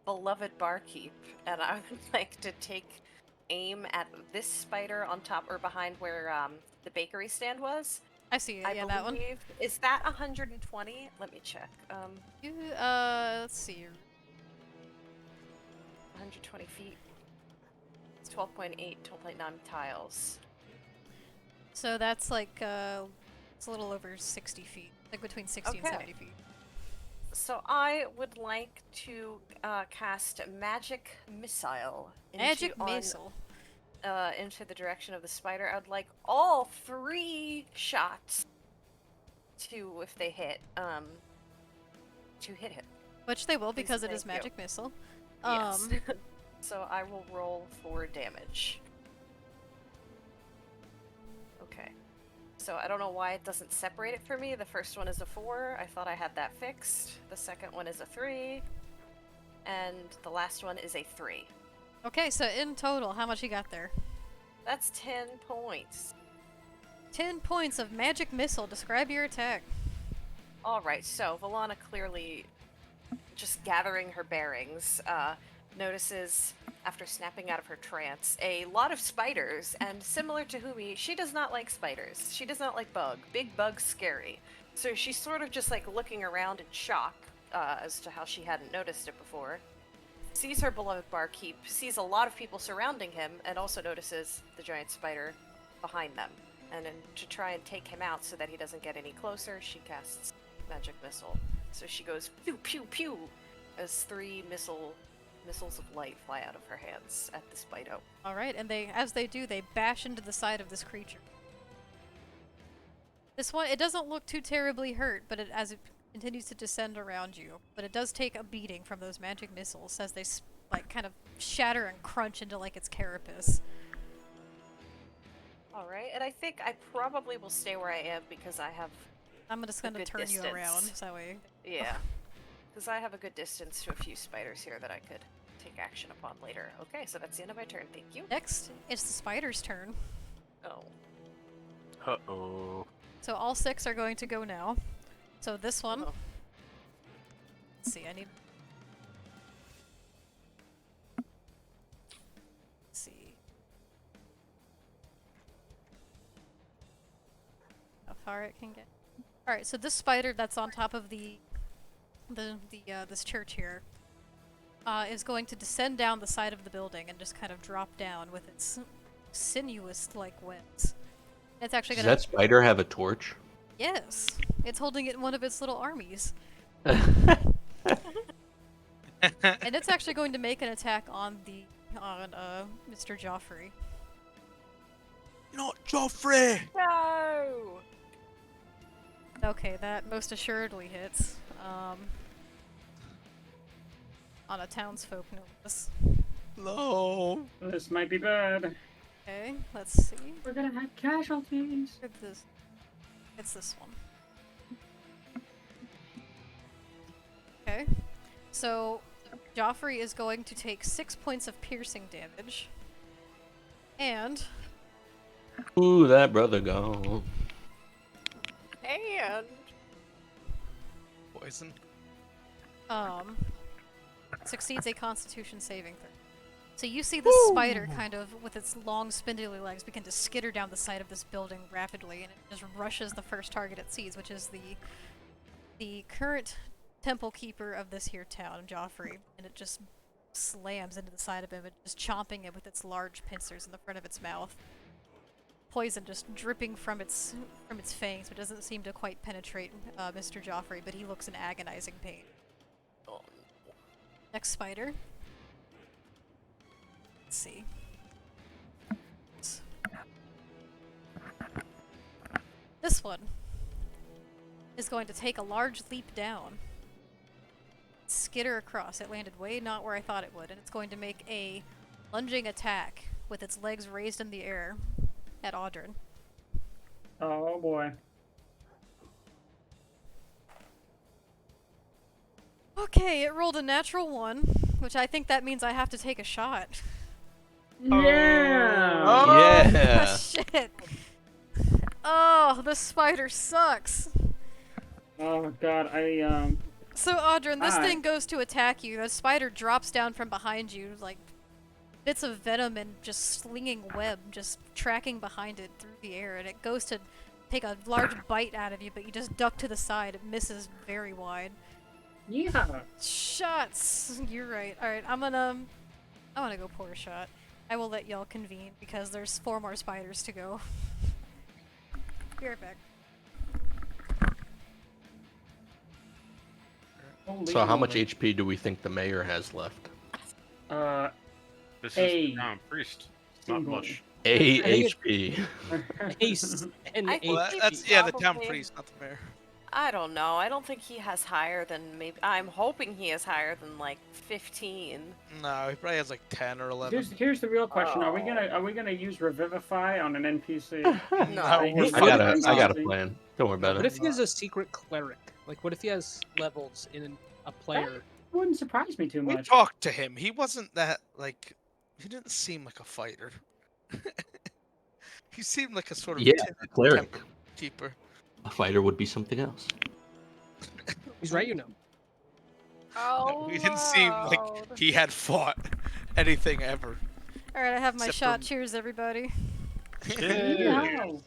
beloved barkeep, and I would like to take aim at this spider on top or behind where the bakery stand was. I see it, I yeah, that one. believe. Is that 120? Let me check. Let's see. 120 feet. It's 12.8, 12.9 tiles. So that's like, it's a little over 60 feet. Like between 60 and Okay. 70 feet. So I would like to cast Magic Missile. Magic missile. into the direction of the spider. I'd like all 3 shots to, if they hit, to hit him. Which they will Please because and it is thank you. magic missile. Yes. So I will roll for damage. Okay. So I don't know why it doesn't separate it for me. The first one is a 4. I thought I had that fixed. The second one is a 3. And the last one is a 3. Okay, so in total, how much you got there? That's 10 points. 10 points of magic missile. Describe your attack. Alright, so Valana, clearly just gathering her bearings, notices, after snapping out of her trance, a lot of spiders, and similar to Humi, she does not like spiders. She does not like bug. Big bug's scary. So she's sort of just like looking around in shock as to how she hadn't noticed it before. Sees her beloved barkeep, sees a lot of people surrounding him, and also notices the giant spider behind them. And then to try and take him out so that he doesn't get any closer, she casts magic missile. So she goes pew pew pew as 3 missiles of light fly out of her hands at the Spido. Alright, and as they do, they bash into the side of this creature. This one, it doesn't look too terribly hurt, but as it continues to descend around you. But it does take a beating from those magic missiles as they like kind of shatter and crunch into like its carapace. Alright, and I think I probably will stay where I am because I have I'm just gonna good turn distance. you around, so that way. Yeah. Because I have a good distance to a few spiders here that I could take action upon later. Okay, so that's the end of my turn. Thank you. Next, it's the spider's turn. Oh. Uh-oh. So all 6 are going to go now. So this one. Oh. Let's see, let's see. How far it can get. Alright, so this spider that's on top of this church here is going to descend down the side of the building and just kind of drop down with its sinuous-like webs. It's actually Does gonna. that spider have a torch? Yes, it's holding it in one of its little armies, Oh, and it's actually going to make an attack on Mr. Joffrey. Not Joffrey! No! Okay, that most assuredly hits. On a townsfolk, no less. No. This might be bad. Okay, let's see. We're gonna have casualties. Where's this? It's this one. Okay, so Joffrey is going to take 6 points of piercing damage, and ooh, that brother gone. And Poison. succeeds a Constitution saving throw. So you see this spider kind of, with its long spindly legs, begin to skitter down the side of this building rapidly, and it just rushes the first target it sees, which is the current temple keeper of this here town, Joffrey, and it just slams into the side of him, and just chomping it with its large pincers in the front of its mouth. Poison just dripping from its fangs, but doesn't seem to quite penetrate Mr. Joffrey, but he looks in agonizing pain. Next spider. Let's see. This one is going to take a large leap down, skitter across. It landed way not where I thought it would, and it's going to make a lunging attack with its legs raised in the air at Audrin. Oh boy. Okay, it rolled a natural 1, which I think that means I have to take a shot. Yeah. Oh! Yeah. Shit. Oh, the spider sucks. Oh god, So Audrin, this Hi. thing goes to attack you. The spider drops down from behind you, like bits of venom and just slinging web, just tracking behind it through the air, and it goes to take a large bite out of you, but you just duck to the side. It misses very wide. yeah. Shots. You're right. All right, I wanna go pour a shot. I will let y'all convene because there's 4 more spiders to go. Be right back. Holy So how much moly. HP do we think the mayor has left? This is Hey. the crown priest. Not Tingle. much. A think HP. Ace and I Well, think that's he yeah, the town probably- priest, not the mayor. I don't know. I don't think he has higher than maybe. I'm hoping he has higher than like 15. No, he probably has like 10 or 11. Here's the real question: Oh. Are we gonna use Revivify on an NPC? No, Like, What- his I what got if a he's I got a functionality? plan. Don't worry about What it. if he has a secret cleric? Like, what if he has levels in a player? Wouldn't surprise me too we much. talked to him. He wasn't that like. He didn't seem like a fighter. He seemed like a sort of Yeah, timid a cleric. temper keeper. A fighter would be something else. He's right, you know. Oh, He didn't seem like he had fought anything ever. Alright, I have my Except shot. for- Cheers, everybody. No.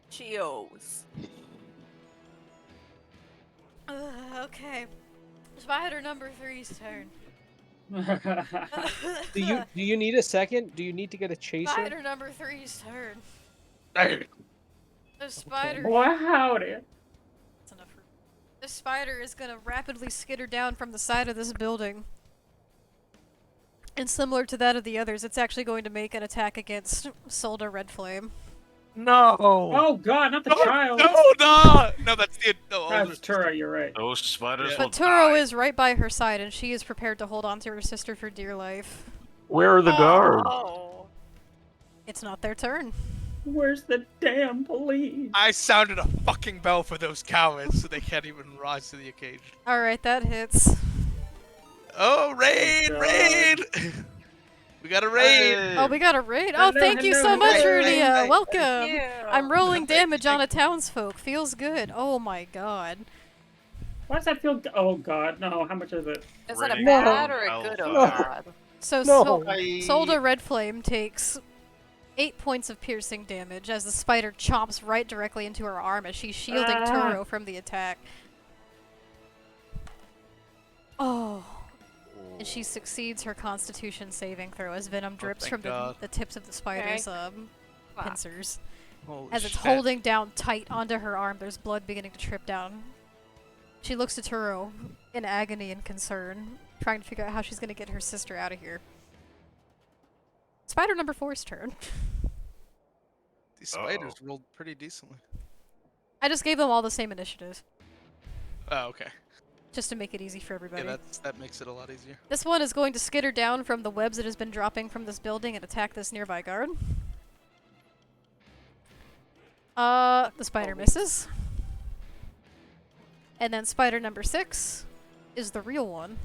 Cheos. Okay. Spider number 3's turn. Do you need a second? Do you need to get a chaser? Spider number 3's turn. The spider. Wow. That's enough for... This spider is gonna rapidly skitter down from the side of this building. And similar to that of the others, it's actually going to make an attack against Solda Red Flame. No. Oh God, not the child. No, that's the That's Tura. You're right. Those spiders Yeah. will But Turo die. is right by her side, and she is prepared to hold on to her sister for dear life. Where are the guards? Oh. It's not their turn. Where's the damn police? I sounded a fucking bell for those cowards, so they can't even rise to the occasion. Alright, that hits. Oh, raid, God. raid! We got a raid. Oh, we got a raid? Hello, Oh, thank you so hello, much, hello. Rudia. Hey, Welcome. Yeah. I'm rolling damage on a townsfolk. Feels good. Oh my god. Why does that feel? Oh God, no. How much is it? Is that a Raid bad from or a good Alpha. oh god? So, No. Solda Red Flame takes 8 points of piercing damage as the spider chomps right directly into her arm as she's shielding Ah. Turo from the attack. Oh. And she succeeds her constitution saving throw as venom drips thank from God. the tips of the spider's Fuck. pincers. Holy As it's shit. holding down tight onto her arm, there's blood beginning to trip down. She looks to Turo in agony and concern, trying to figure out how she's going to get her sister out of here. Spider number 4's turn. These spiders rolled pretty decently. I just gave them all the same initiative, Oh, okay. just to make it easy for everybody. Yeah, that makes it a lot easier. This one is going to skitter down from the webs it has been dropping from this building and attack this nearby guard. The spider misses. And then spider number 6 is the real one.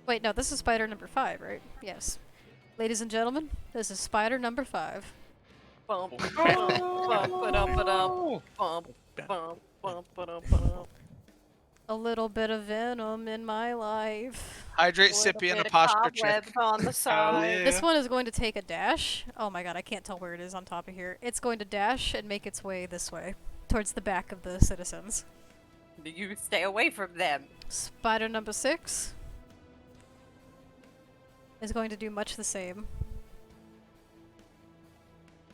Wait, no, this is spider number 5, right? Yes. Ladies and gentlemen, this is spider number 5. Bump, bump, bump, ba-dum, ba-dum, bump, bump, bump, ba-dum, ba-dum. A little bit of venom in my life. Hydrate Little Sippy and a bit of posture check. cobweb on the side. This one is going to take a dash. Oh my god, I can't tell where it is on top of here. It's going to dash and make its way this way, towards the back of the citizens. You stay away from them. Spider number 6 is going to do much the same.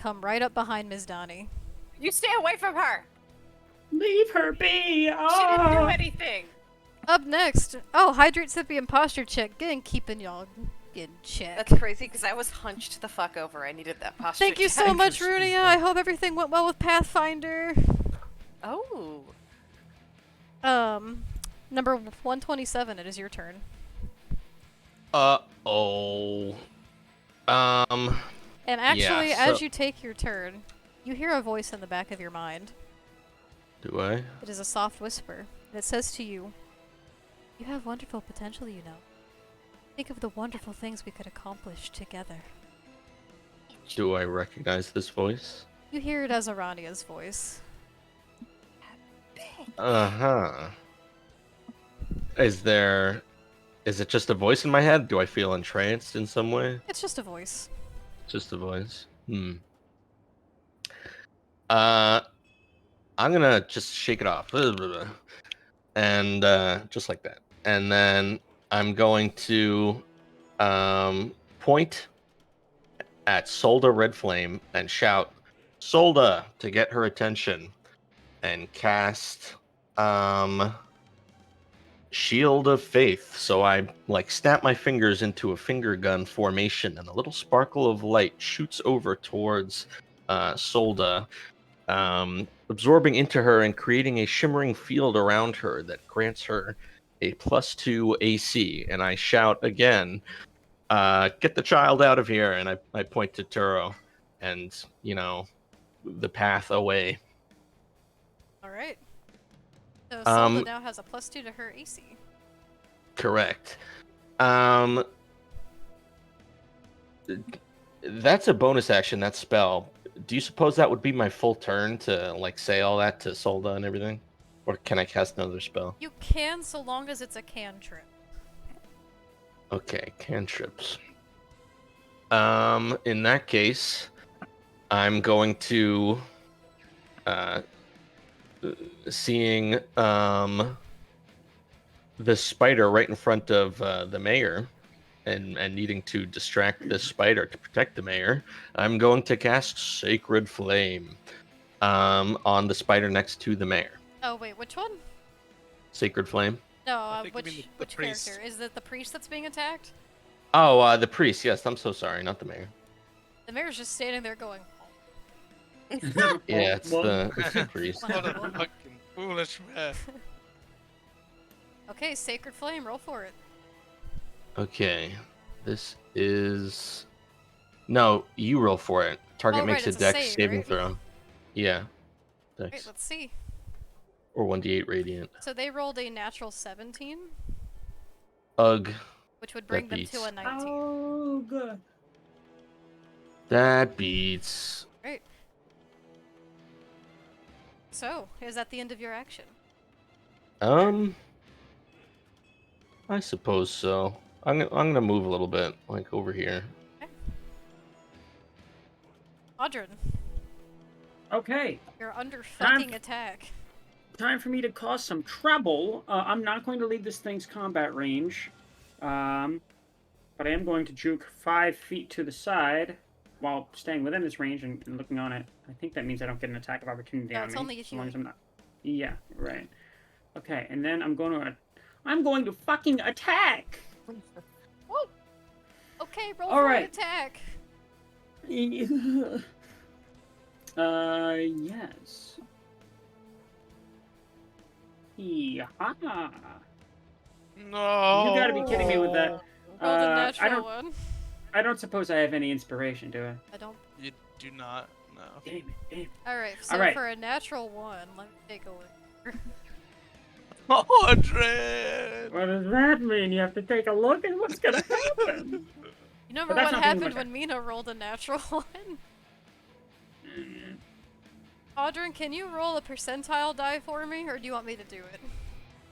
Come right up behind Ms. Donnie. You stay away from her. Leave her be. She didn't do Oh. anything. Up next, oh, hydrate sippy and posture check. Getting keeping y'all in check. That's crazy because I was hunched the fuck over. I needed that posture. Thank you so check. much, Runia. I hope everything went well with Pathfinder. Oh. Number 127, it is your turn. Oh. And actually, Yeah, as so- you take your turn, you hear a voice in the back of your mind. Do I? It is a soft whisper. And it says to you, "You have wonderful potential, you know. Think of the wonderful things we could accomplish together." Do I recognize this voice? You hear it as Arania's voice. Uh-huh. Is it just a voice in my head? Do I feel entranced in some way? It's just a voice. Just a voice. I'm gonna just shake it off. And just like that. And then I'm going to point at Solda Red Flame and shout Solda to get her attention and cast Shield of Faith. So I like snap my fingers into a finger gun formation, and a little sparkle of light shoots over towards Solda, absorbing into her and creating a shimmering field around her that grants her a +2 AC. And I shout again, "Get the child out of here!" And I point to Turo, and the path away. All right. So Solda Um, now has a +2 to her AC. Correct. That's a bonus action, that spell. Do you suppose that would be my full turn to like say all that to Solda and everything? Or can I cast another spell? You can, so long as it's a cantrip. Okay, cantrips. In that case, I'm going to seeing the spider right in front of the mayor and needing to distract this spider to protect the mayor, I'm going to cast Sacred Flame on the spider next to the mayor. Oh wait, which one? Sacred Flame. No, I think you mean the which priest. character? Is it the priest that's being attacked? Oh, the priest. Yes, I'm so sorry, not the mayor. The mayor's just standing there going, Yeah, it's Well, the priest. What a fucking foolish man. okay, Sacred Flame, roll for it. Okay, this is no. You roll for it. Target Oh, makes right, a it's a dex save, saving right? throw. Yeah, Wait, dex let's see. or 1d8 radiant. So they rolled a natural 17, Ugh, which would bring them beats. to a 19. Oh, good. that beats. Great. So, is that the end of your action? I suppose so. I'm gonna move a little bit, like over here. Audrin, Okay, you're under Time fucking attack. time for me to cause some trouble. I'm not going to leave this thing's combat range, but I am going to juke 5 feet to the side while staying within this range and looking on it. I think that means I don't get an attack of opportunity No, on it's me. only if as you long as leave. I'm not. Yeah, right. Okay, and then I'm going to fucking attack. Whoa! Okay, roll All for right. an attack. Yes. Yeehaw. No. You gotta be kidding me with that. Rolled a I natural don't. one. I don't suppose I have any inspiration, do I? I don't. You do not. No. Damn it! Damn it! Alright, so Alright. for a natural one, let me take a look. Audrin! What does that mean? You have to take a look at what's gonna happen. You remember that's what not being happened much- when Mina rolled a natural one? Audrin, can you roll a percentile die for me, or do you want me to do it?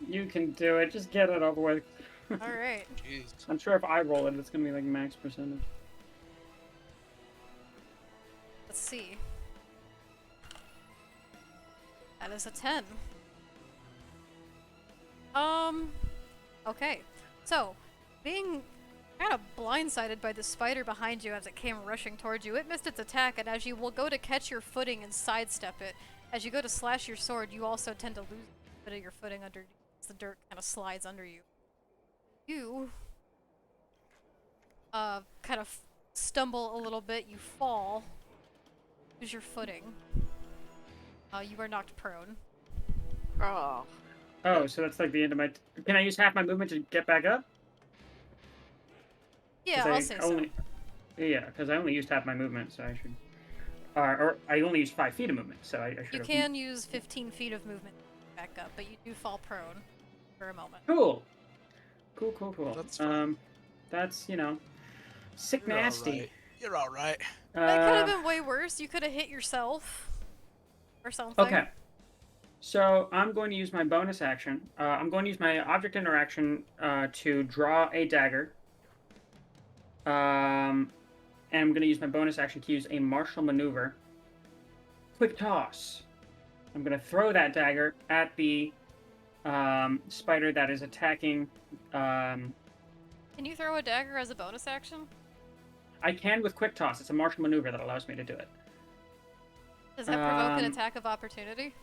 You can do it. Just get it over with. Alright. Jeez. I'm sure if I roll it, it's gonna be like max percentage. Let's see. That is a 10. Okay. So, being kind of blindsided by the spider behind you as it came rushing towards you, it missed its attack, and as you will go to catch your footing and sidestep it, as you go to slash your sword, you also tend to lose a bit of your footing under as the dirt kind of slides under you. You kind of stumble a little bit, you fall, lose your footing. You are knocked prone. Oh. Oh, so that's like the end of my. Can I use half my movement to get back up? Yeah, 'Cause I'll I say only, so. Yeah, because I only used half my movement, so I should. Or I only used 5 feet of movement, so I should. You have... can use 15 feet of movement to back up, but you do fall prone for a moment. Cool. Cool. That's fine. That's sick You're nasty. alright. You're alright. That could have been way worse. You could have hit yourself or something. Okay. So I'm going to use my bonus action. I'm going to use my object interaction to draw a dagger. And I'm going to use my bonus action to use a martial maneuver. Quick toss. I'm going to throw that dagger at the spider that is attacking. Can you throw a dagger as a bonus action? I can with quick toss. It's a martial maneuver that allows me to do it. Does that provoke an Um, attack of opportunity?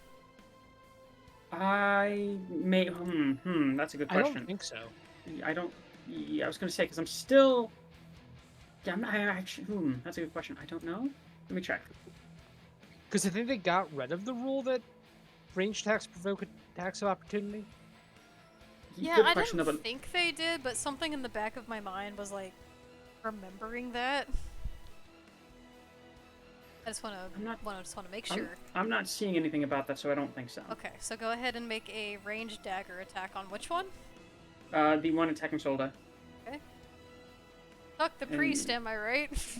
I may. That's a good I question. don't think so. I don't. Yeah, I was gonna say because I'm still. Yeah, I'm not. I actually. That's a good question. I don't know. Let me check. Because I think they got rid of the rule that range attacks provoke attacks of opportunity. Yeah, Good I question, didn't though, but think they did, but something in the back of my mind was like remembering that. I just I'm not. want to make sure. I'm not seeing anything about that, so I don't think so. Okay, so go ahead and make a ranged dagger attack on which one? The one attacking Solda. Okay. Fuck the priest, am I right?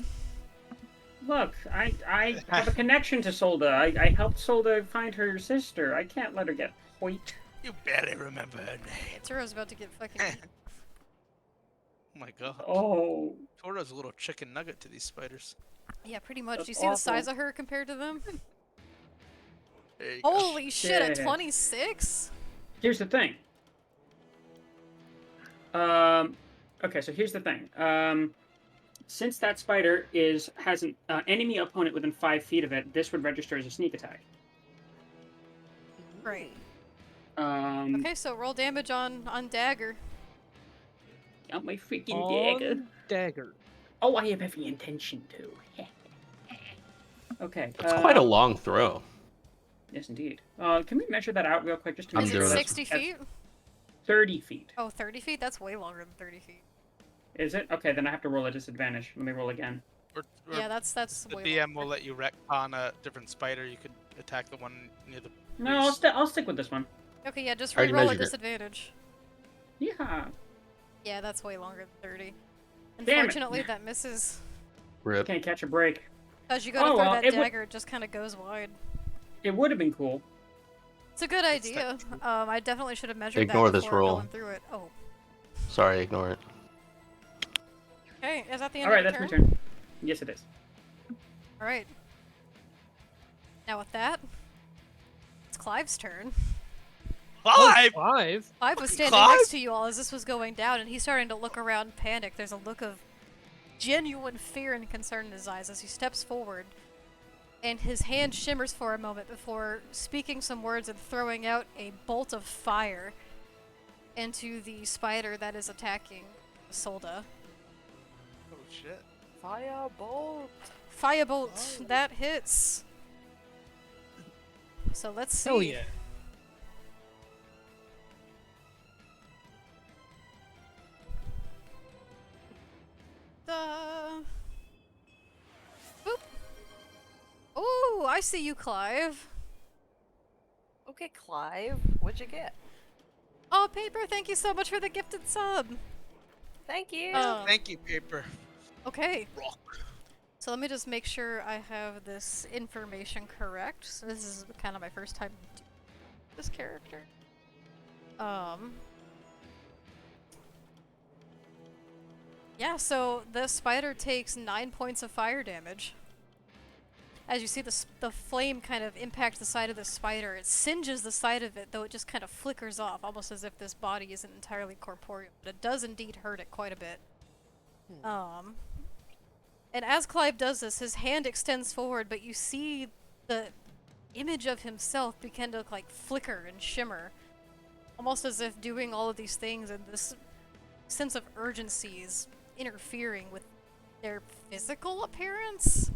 Look, I have a connection to Solda. I helped Solda find her sister. I can't let her get hoit. You barely remember her name. Turo's about to get fucking eaten. Oh my god. Oh, Toro's a little chicken nugget to these spiders. Yeah, pretty much. That's Do you see the size awful. of her compared to them? There you go. Holy shit, at Shit. 26? here's the thing. Okay, so here's the thing. Since that spider has an enemy opponent within 5 feet of it, this would register as a sneak attack. Great. Um, Okay, so roll damage on dagger. Got my freaking On dagger. dagger. Oh, I have every intention to. Okay. It's quite a long throw. Yes, indeed. Can we measure that out real quick just to I'm make Is sure it doing that's it. 60 that's feet? 30 feet. Oh, 30 feet? That's way longer than 30 feet. Is it? Okay, then I have to roll a disadvantage. Let me roll again. Or Yeah, that's the way DM longer. will let you retcon a different spider. You could attack the one near the. No, I'll stick with this one. Okay, yeah, just I already re-roll a measured it. disadvantage. Yeah. Yeah, that's way longer than 30. Damn it. Unfortunately, that misses. Rip. Can't catch a break. As you go to Oh, throw well, that it would- dagger, it just kind of goes wide. It would have been cool. It's a good idea. I definitely should have measured Ignore that this before roll. going through it. Oh. Sorry, ignore it. Okay, is that the end All right, of that's your my turn? turn. Yes, it is. Alright. Now with that, it's Clive's turn. Five. Clive? Clive was standing Clive? next to you all as this was going down, and he's starting to look around panicked. There's a look of genuine fear and concern in his eyes as he steps forward, and his hand shimmers for a moment before speaking some words and throwing out a bolt of fire into the spider that is attacking Solda. Oh shit. Firebolt. Firebolt, that hits. So let's see. Hell yeah. Boop. Ooh, I see you, Clive. Okay, Clive, what'd you get? Oh, Paper, thank you so much for the gifted sub. Thank you. Thank you, paper. Okay. Rock. So let me just make sure I have this information correct. So this is kind of my first time doing this character. Yeah, so the spider takes 9 points of fire damage. As you see the flame kind of impact the side of the spider, it singes the side of it, though it just kind of flickers off, almost as if this body isn't entirely corporeal. But it does indeed hurt it quite a bit. And as Clive does this, his hand extends forward, but you see the image of himself begin to like flicker and shimmer. Almost as if doing all of these things and this sense of urgency is interfering with their physical appearance.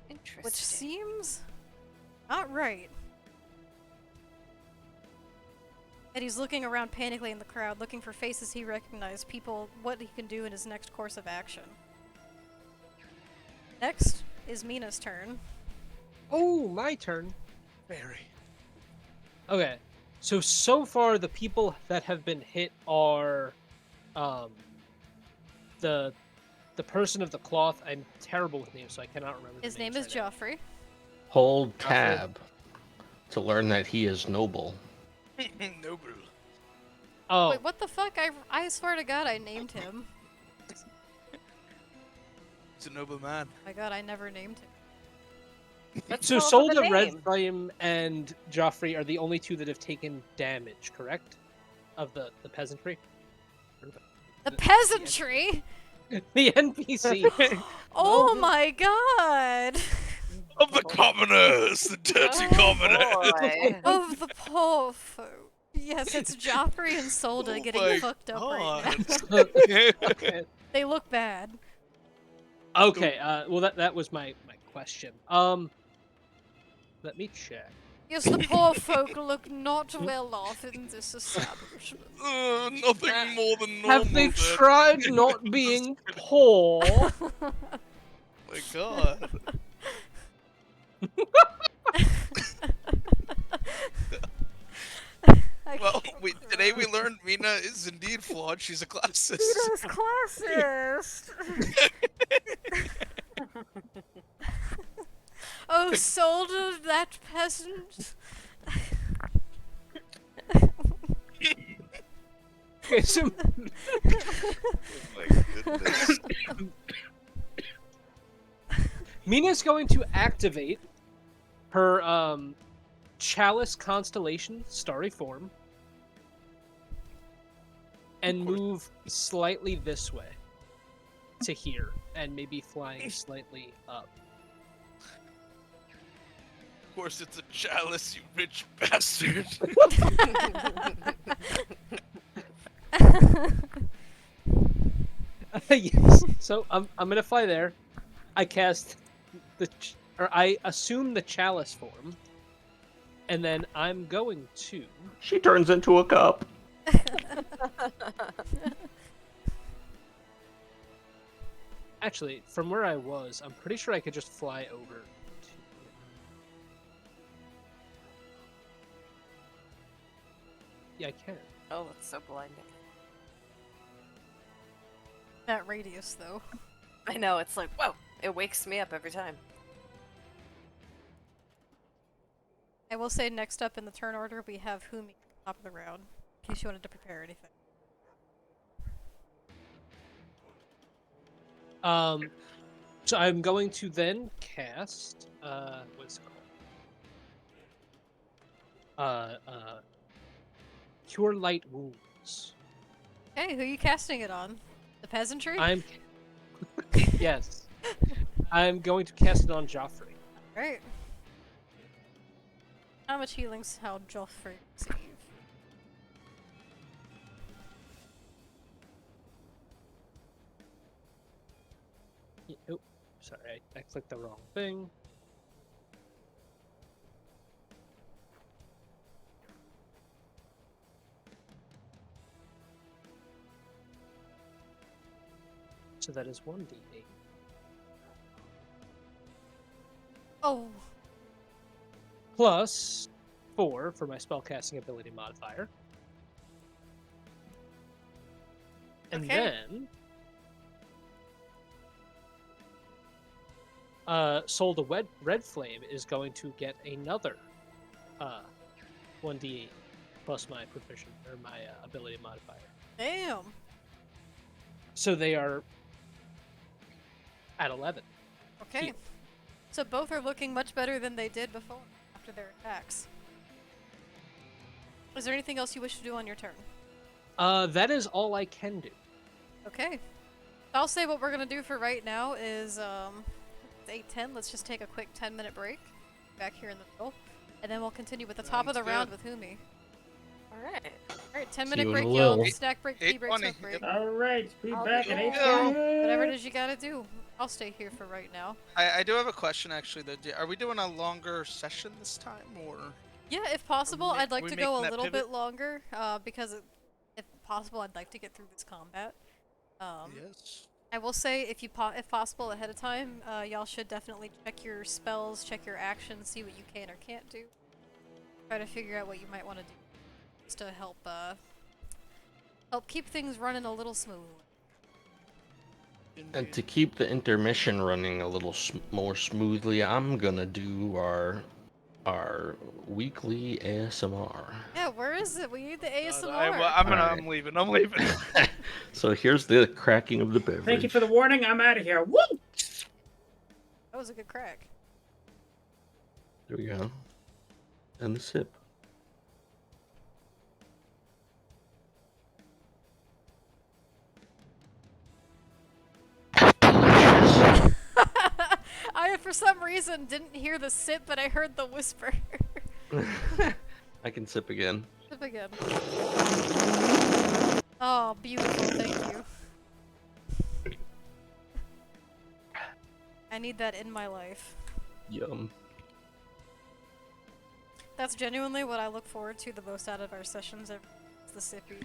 Interesting. Which seems not right. And he's looking around panically in the crowd, looking for faces he recognizes, people, what he can do in his next course of action. Next is Mina's turn. Oh, my turn. Very. Okay. So far, the people that have been hit are the person of the cloth. I'm terrible with names, so I cannot remember His the name names is right now. Joffrey. Hold tab to learn that he is noble. Noble. Oh, Wait, what the fuck? I swear to God I named him. He's a noble man. My God, I never named him. Let's so call up the Solda, Red name. Flame, and Joffrey are the only two that have taken damage, correct? Of the peasantry? The peasantry? The NPC. Oh my God! Of the commoners, the dirty commoners. Boy. Of the poor folk. Yes, it's Joffrey and Solda Oh getting my fucked up right God. now. Okay. They look bad. Okay. Well, that was my question. Let me check. Yes, the poor folk look not well off in this establishment. Nothing more than normal. Have they then. tried not being poor? My God. Well, today we learned Mina is indeed flawed. She's a classist. Mina's classist. Oh, Solda, that peasant. Okay, so My goodness. Mina's going to activate her Chalice Constellation Starry Form and move slightly this way to here, and maybe flying slightly up. Of course, it's a chalice, you rich bastard. Yes. So I'm gonna fly there. I cast I assume the Chalice form, and then I'm going to. She turns into a cup. Actually, from where I was, I'm pretty sure I could just fly over. Yeah, I can. Oh, that's so blinding. That radius, though. I know, it's like, whoa! It wakes me up every time. I will say next up in the turn order, we have Humi at the top of the round, in case you wanted to prepare anything. So I'm going to then cast, what's it called? Cure Light Wounds. Hey, who are you casting it on? The peasantry? Yes. I'm going to cast it on Joffrey. Right. How much healing's how Joffrey receive? Oh, sorry, I clicked the wrong thing. So that is 1d8. Oh, Plus 4 for my spellcasting ability modifier. And Okay. then Solda Red Flame is going to get another 1d8 plus my proficient or my ability modifier. damn. So they are at 11. Okay. Heal. So both are looking much better than they did before after their attacks. Is there anything else you wish to do on your turn? That is all I can do. Okay. I'll say what we're gonna do for right now is it's 8:10. Let's just take a quick 10-minute break back here in the middle, and then we'll continue with the top of the Sounds round good. with Humi. Alright. All right, See 10-minute you in break, a y'all. little. Snack break, tea break, 8:20. smoke break. All right, be I'll back be at back. 8:20. Whatever it is you gotta do. I'll stay here for right now. I do have a question actually. Though. Are we doing a longer session this time, or? Yeah, if possible, ma- I'd like we to go making a that little pivot? bit longer, because if possible, I'd like to get through this combat. Yes. I will say, if possible, ahead of time, y'all should definitely check your spells, check your actions, see what you can or can't do. Try to figure out what you might want to do, just to help keep things running a little smooth. And to keep the intermission running a little more smoothly, I'm gonna do our weekly ASMR. Yeah, where is it? We need the ASMR. I'm Alright. leaving. I'm leaving. So here's the cracking of the beverage. Thank you for the warning. I'm out of here. Woo! That was a good crack. There we go. And the sip. For some reason, eyes and didn't hear the sip, but I heard the whisper. I can sip again. Sip again. Oh, beautiful, thank you. I need that in my life. Yum. That's genuinely what I look forward to the most out of our sessions. Is the sippy.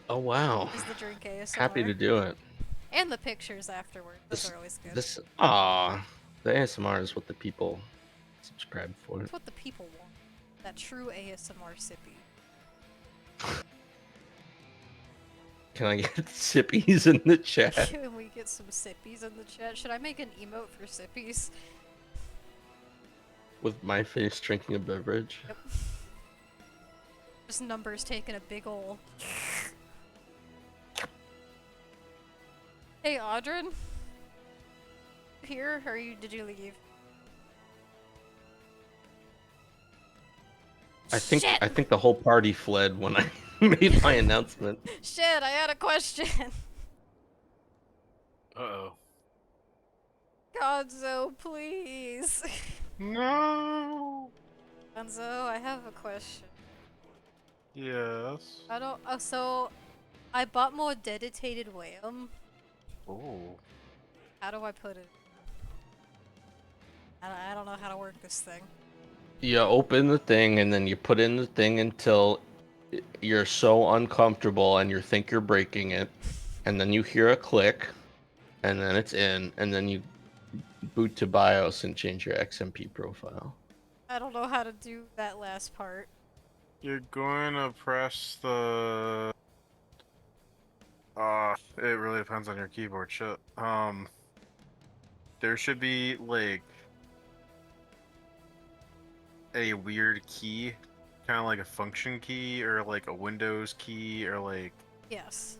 Oh wow. Is the drink ASMR. Happy to do it. And the pictures afterward. Those are always good. The ASMR is what the people subscribe for. That's what the people want. That true ASMR sippy. Can I get sippies in the chat? Can we get some sippies in the chat? Should I make an emote for sippies? With my face drinking a beverage? Yep. Just numbers taking a big ol'. Hey, Audrin? You here, or did you leave? I think Shit! I think the whole party fled when I made my announcement. Shit, I had a question. Uh-oh. Gonzo, please. No! Gonzo, I have a question. Yes. I don't. So, I bought more dedicated wham. Oh. How do I put it? I don't know how to work this thing. You open the thing and then you put in the thing until you're so uncomfortable and you think you're breaking it, and then you hear a click, and then it's in, and then you boot to BIOS and change your XMP profile. I don't know how to do that last part. You're going to press the... it really depends on your keyboard, shit. There should be, like, a weird key, kind of like a function key, or like a Windows key, or like... Yes.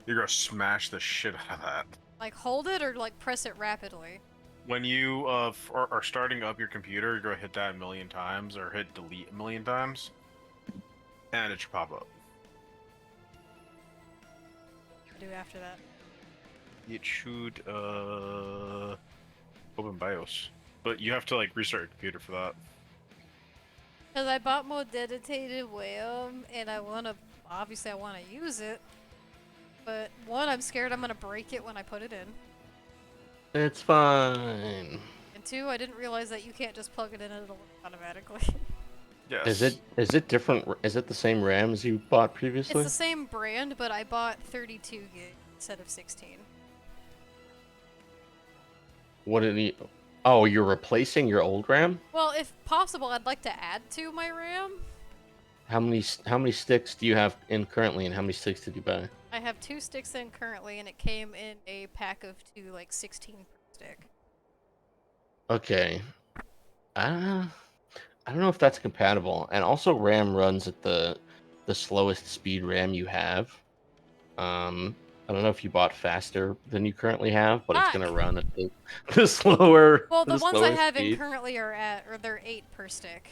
You're gonna smash the shit out of that. Like hold it or like press it rapidly? When you are starting up your computer, you're gonna hit that a million times, or hit delete a million times, and it should pop up. What do after that? It should open BIOS, but you have to like restart your computer for that. Cause I bought more dedicated wham and obviously I wanna use it. But one, I'm scared I'm gonna break it when I put it in. It's fine. And two, I didn't realize that you can't just plug it in and it'll work automatically. Yes. Is it different? Is it the same RAM as you bought previously? It's the same brand, but I bought 32 gig instead of 16. What did he? Oh, you're replacing your old RAM? Well, if possible, I'd like to add to my RAM. How many sticks do you have in currently, and how many sticks did you buy? I have 2 sticks in currently, and it came in a pack of 2, like 16 per stick. Okay. I don't know if that's compatible. And also RAM runs at the slowest speed RAM you have. I don't know if you bought faster than you currently have, but it's gonna run at the slower. Well, the ones I have speed. in currently they're 8 per stick.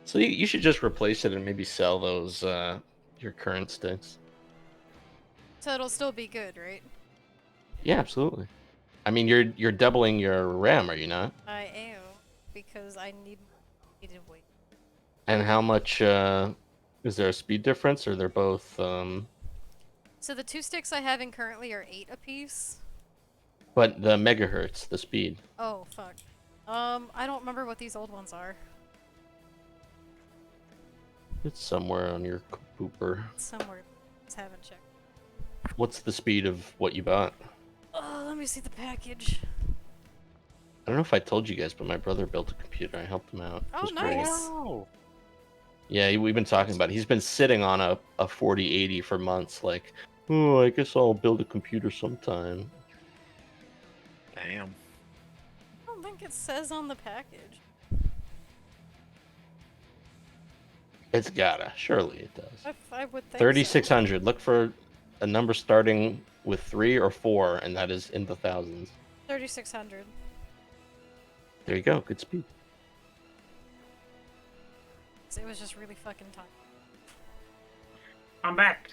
So you should just replace it and maybe sell those your current sticks. So it'll still be good, right? Yeah, absolutely. I mean, you're doubling your RAM, are you not? I am, because I need weight. And how much is there a speed difference, or they're both? So the 2 sticks I have in currently are 8 apiece. But the megahertz, the speed. Oh fuck. I don't remember what these old ones are. It's somewhere on your pooper. Somewhere. Just haven't checked. What's the speed of what you bought? Let me see the package. I don't know if I told you guys, but my brother built a computer. I helped him out. It Oh, was great. nice. Wow. Yeah, we've been talking about it. He's been sitting on a 4080 for months, like, oh, I guess I'll build a computer sometime. Damn. I don't think it says on the package. It's gotta. Surely it does. I would think 3600. Look for a number starting with 3 or 4, and that is in the thousands. 3600. There you go. Good speed. It was just really fucking tight. I'm back.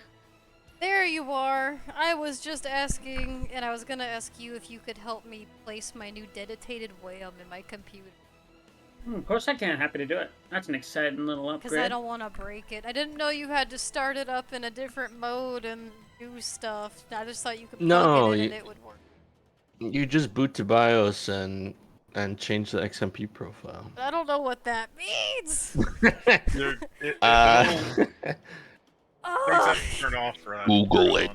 There you are. I was just asking, and I was gonna ask you if you could help me place my new dedicated whale in my computer. Of course I can. Happy to do it. That's an exciting little Because upgrade. I don't want to break it. I didn't know you had to start it up in a different mode and do stuff. I just thought you could plug No, it in you- and it would work. You just boot to BIOS and change the XMP profile. I don't know what that means! Things Ugh. have to turn off for that. Google it.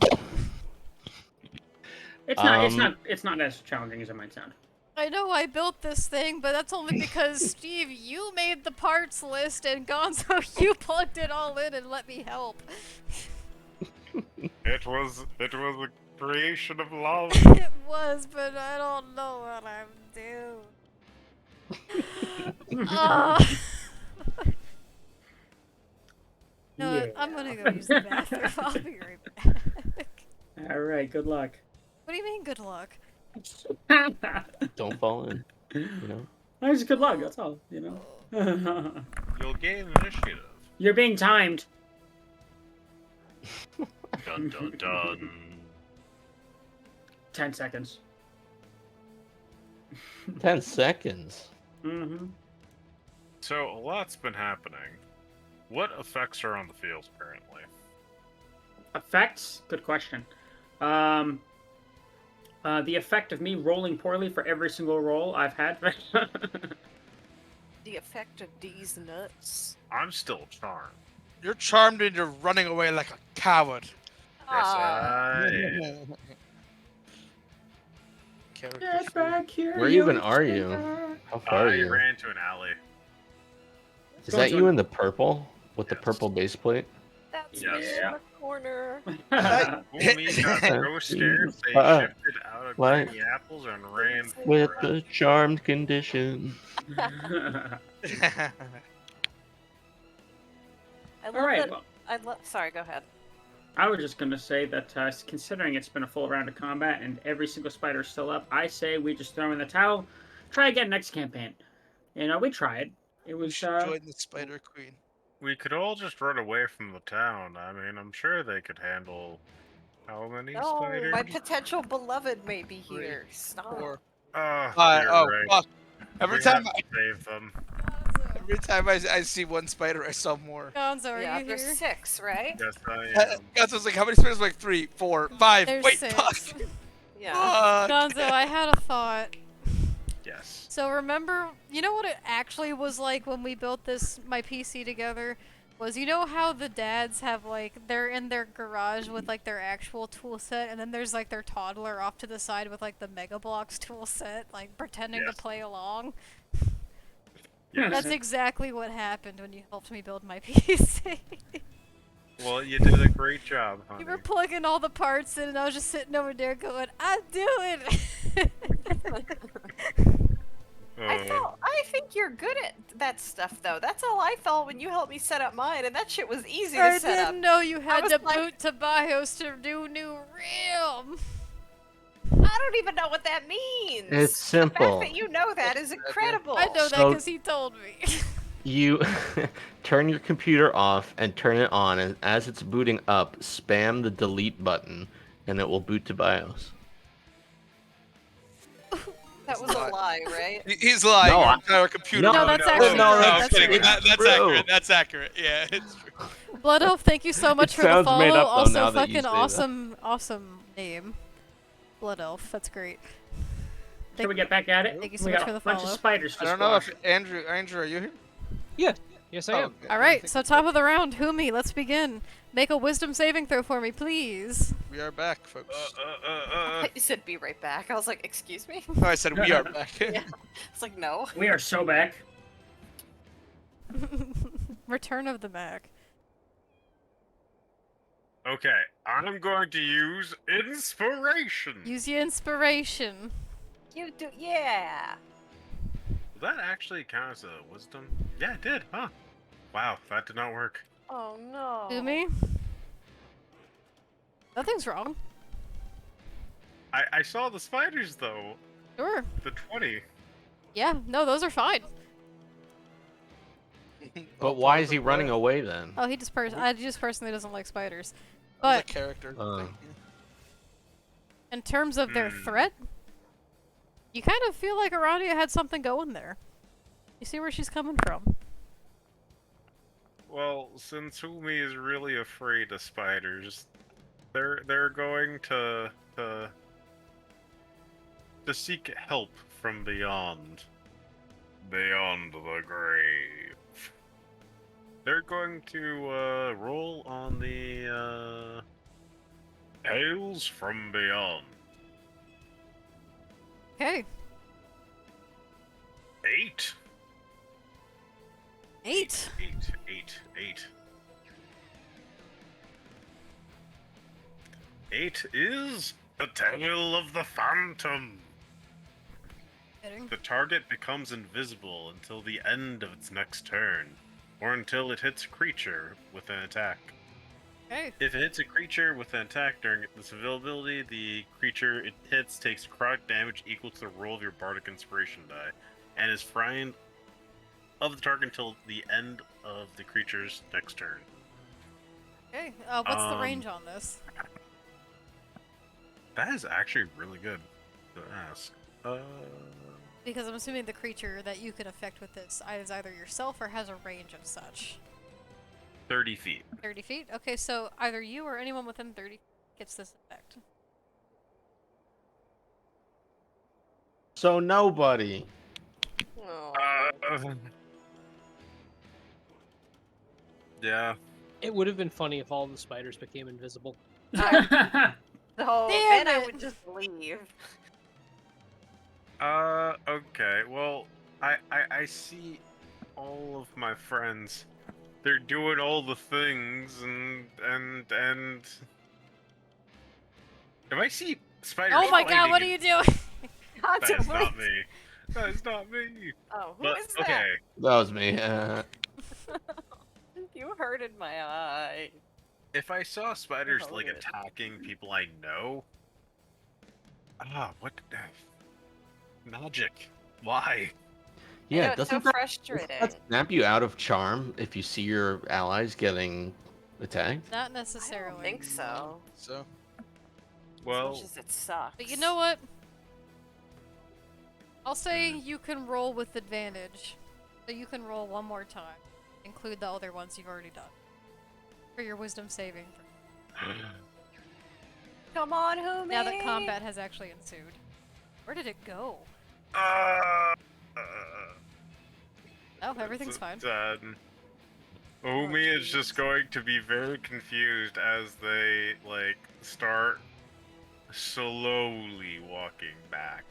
It's not. It's not as challenging as it might sound. I know I built this thing, but that's only because, Steve, you made the parts list, and Gonzo, you plugged it all in and let me help. It was a creation of love. It was, but I don't know what I'm doing. No, Yeah. I'm gonna go use the bathroom. I'll be right back. All right. Good luck. What do you mean, good luck? Don't fall in. You know. Just good luck. That's all. You know. You'll gain initiative. You're being timed. Dun dun dun. 10 seconds. 10 seconds. Mm-hmm. So a lot's been happening. What effects are on the field currently? Effects? Good question. The effect of me rolling poorly for every single roll I've had. The effect of these nuts. I'm still charmed. You're charmed and you're running away like a coward. Yes, Ah. Get back here. Where even are you? How far are I you? ran to an alley. Is that you in the purple with the Yes. purple base plate? That's Yes. me in the corner. Homie got so scared they shifted out of Like- granny apples and ran With for it. the charmed condition. I love All right. that. Well, Sorry, go ahead. I was just gonna say that considering it's been a full round of combat and every single spider is still up, I say we just throw in the towel. Try again next campaign. You know, we tried. It We was. should join the Spider Queen. We could all just run away from the town. I mean, I'm sure they could handle how many No, spiders? my potential beloved may be here. Stop. Or Oh, you're oh right. fuck! Every We time have to save them. I see one spider, I saw more. Gonzo, are Yeah, you there's here? 6, right? Yes, I am. Guys, I was like, how many spiders? Like 3, 4, 5. There's Wait, 6. fuck! Yeah. Gonzo, I had a thought. Yes. So remember, you know what it actually was like when we built my PC together? Was, you know how the dads have, like, they're in their garage with, like, their actual tool set, and then there's, like, their toddler off to the side with, like, the Mega Bloks tool set, like, pretending Yes. to play along? Yes. That's exactly what happened when you helped me build my PC. Well, you did a great job, honey. You were plugging all the parts in, and I was just sitting over there going, I'm doing it! I think you're good at that stuff, though. That's all I felt when you helped me set up mine, and that shit was easy I to set up. didn't know you had was to like- boot to BIOS to do new RAM! I don't even know what that means. It's The simple. fact that you know that is incredible. I know that So- because he told me. You turn your computer off and turn it on, and as it's booting up, spam the delete button, and it will boot to BIOS. That was a lie, right? He's lying. No, Your I- entire computer. No, that's accurate. no, I'm that's kidding. accurate. That's True. accurate. That's accurate. Yeah, it's true. Blood Elf, thank you so much It for the sounds follow. made up, though, Also, now that you fucking say that. awesome name. Blood Elf, that's great. Can we get back at it? Thank you so we much got for the a bunch follow. of spiders to I don't know squash. if Andrew, are you here? Yeah. Yes, I am. okay. Alright, so top of the round, Humi, let's begin. Make a wisdom saving throw for me, please. We are back, folks. You said be right back. I was like, excuse me? No, I said we are back. It's like, no. We are so back. Return of the Mac. Okay, I'm going to use inspiration. Use your inspiration. You do, yeah. Will that actually count as a wisdom? Yeah, it did, huh? Wow, that did not work. Oh no. Humi? Nothing's wrong. I saw the spiders though. Sure. The 20. Yeah, no, those are fine. But why is he running away then? Oh, he just personally doesn't like spiders. was a But character thing. in terms of their threat, you kind of feel like Aradia had something going there. You see where she's coming from. Well, since Umi is really afraid of spiders, they're going to seek help from beyond the grave. They're going to roll on the Tales from Beyond. Okay. 8. 8. 8. 8 is the Tale of the Phantom. Kidding. The target becomes invisible until the end of its next turn, or until it hits a creature with an attack. Okay. If it hits a creature with an attack during this availability, the creature it hits takes necrotic damage equal to the roll of your Bardic Inspiration die, and is frightened of the target until the end of the creature's next turn. Okay. What's the range on this? That is actually really good to ask. Because I'm assuming the creature that you can affect with this is either yourself or has a range of such. 30 feet. 30 feet? Okay, so either you or anyone within 30 feet gets this effect. So nobody. Oh. Yeah. It would have been funny if all the spiders became invisible. So Damn then I it. would just leave. Okay. Well, I see all of my friends. They're doing all the things, and if I see spiders Oh my god, fighting what are you doing? that is not me. That is not me. Oh, who But is that? okay, That was me. You hurted my eye. if I saw spiders Oh, like good. attacking people I know, what magic? Why? I know, Yeah, it's doesn't so that frustrating. snap you out of charm if you see your allies getting attacked? Not I necessarily. don't think so. So As Well, much as it sucks. But you know what? I'll say you can roll with advantage. So you can roll one more time. Include the other ones you've already done. For your wisdom saving. Come on, Humi! Now that combat has actually ensued. Where did it go? Oh, everything's fine. Umi is jeez. just going to be very confused as they start slowly walking back.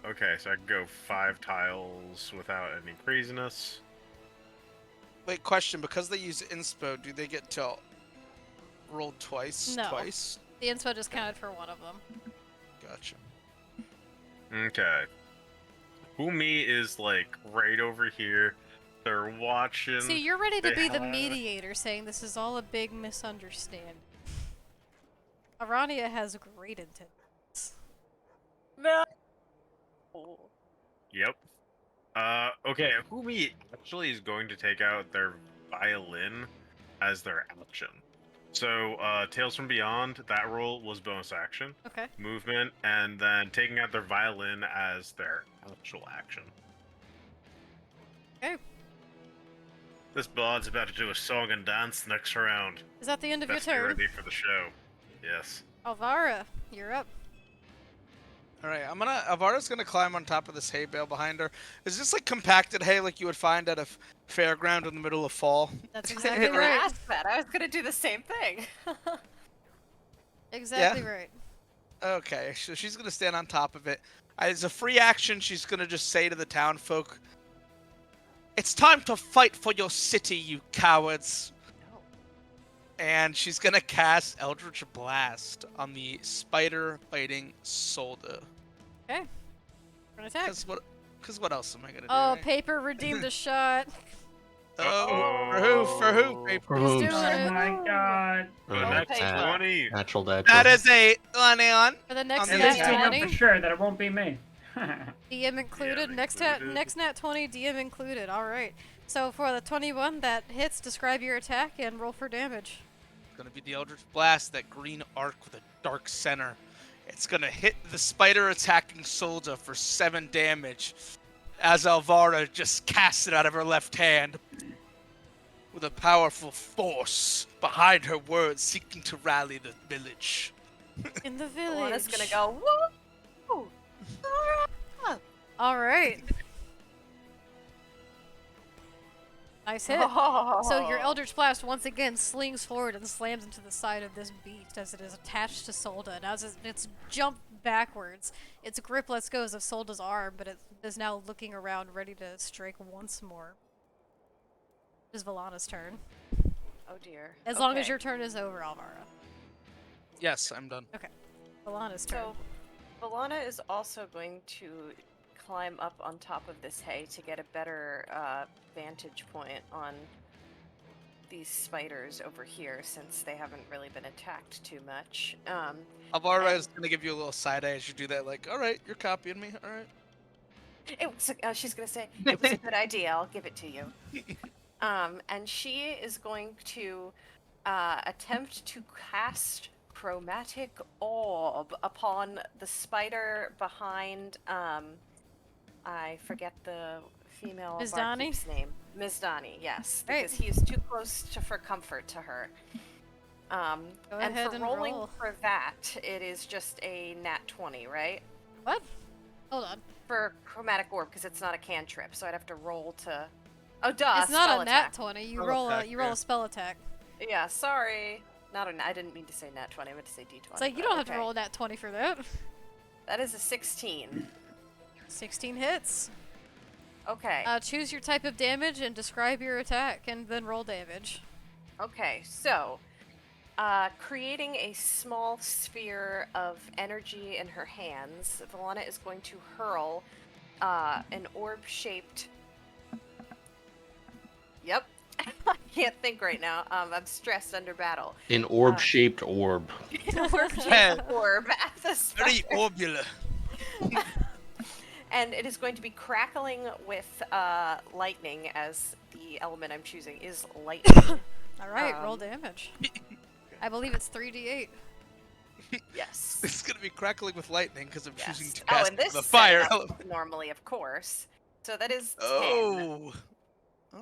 Okay, so I can go 5 tiles without any craziness. wait, question: because they use inspo, do they get to roll twice? No. Twice? The inspo just counted for one of them. Gotcha. Okay. Umi is right over here. They're watching. See, you're ready to they be the have- mediator, saying this is all a big misunderstanding. Arania has great intentions. No! Yep. Okay, Umi actually is going to take out their violin as their action. So, Tales from Beyond, that roll was bonus action, Okay. movement, and then taking out their violin as their actual action. Okay. This bard's about to do a song and dance next round. Is that the end of Best your be turn? ready for the show. Yes. Alvara, you're up. Alright, Avara's gonna climb on top of this hay bale behind her. Is this like compacted hay like you would find at a fairground in the middle of fall? That's I exactly never right. asked that. I was gonna do the same thing. Exactly right. Okay, so she's gonna stand on top of it. As a free action, she's gonna just say to the town folk, "It's time to fight for your city, you cowards!" And she's gonna cast Eldritch Blast on the spider-fighting soldier. Okay. For an attack. Cause what else am I gonna do? Oh, right? paper redeemed a shot. Oh, for who? For who? Paper? For He's whom? doing Oh it. my god. For the Roll next paper. 20. Natural deck. That is a on. For the next On the At least nat we attack. know 20, for sure that it won't be me. DM included. DM next included. next nat 20, DM included. All right. So for the 21 that hits, describe your attack and roll for damage. going to be the Eldritch Blast, that green arc with a dark center. It's going to hit the spider attacking soldier for 7 damage as Alvara just casts it out of her left hand with a powerful force behind her words, seeking to rally the village. In the village. Alana's gonna go, woo! All right. Nice hit. So your Eldritch Blast once again slings forward and slams into the side of this beast as it is attached to Solda. And as it's jumped backwards, its grip lets go of Solda's arm, but it is now looking around, ready to strike once more. It is Valana's turn. Oh dear. As long as your turn is over, Alvara. Yes, I'm done. Valana's turn. So, Valana is also going to climb up on top of this hay to get a better vantage point on these spiders over here, since they haven't really been attacked too much. Alvara is going to give you a little side eye as you do that, like, alright, you're copying me, alright. It was, she's gonna say, it was a good idea, I'll give it to you. And she is going to attempt to cast Chromatic Orb upon the spider behind, I forget the female Ms. barkeep's name. Ms. Donnie, yes. Right. Because he is too close for comfort to her. Go and ahead for and rolling roll. for that, it is just a nat 20, right? What? Hold on. For Chromatic Orb, because it's not a cantrip, so I'd have to roll to... Oh, duh, It's not spell a attack. nat 20. You Spell roll attack, a spell attack. Yeah, sorry. I didn't mean to say nat 20, I meant to say d20. It's like you but don't have to okay. roll a nat 20 for that. That is a 16. 16 hits. Okay. Choose your type of damage and describe your attack, and then roll damage. Okay, so creating a small sphere of energy in her hands, Valana is going to hurl an orb-shaped... Yep. I can't think right now. I'm stressed under battle. An orb-shaped orb. Orb-shaped orb at the Very spider. orbular. And it is going to be crackling with lightning, as the element I'm choosing is lightning. Alright, roll damage. I believe it's 3d8. Yes. It's going to be crackling with lightning because I'm choosing Yes. to Oh, cast and this the fire setup element. normally, of course. So that is 10. Oh.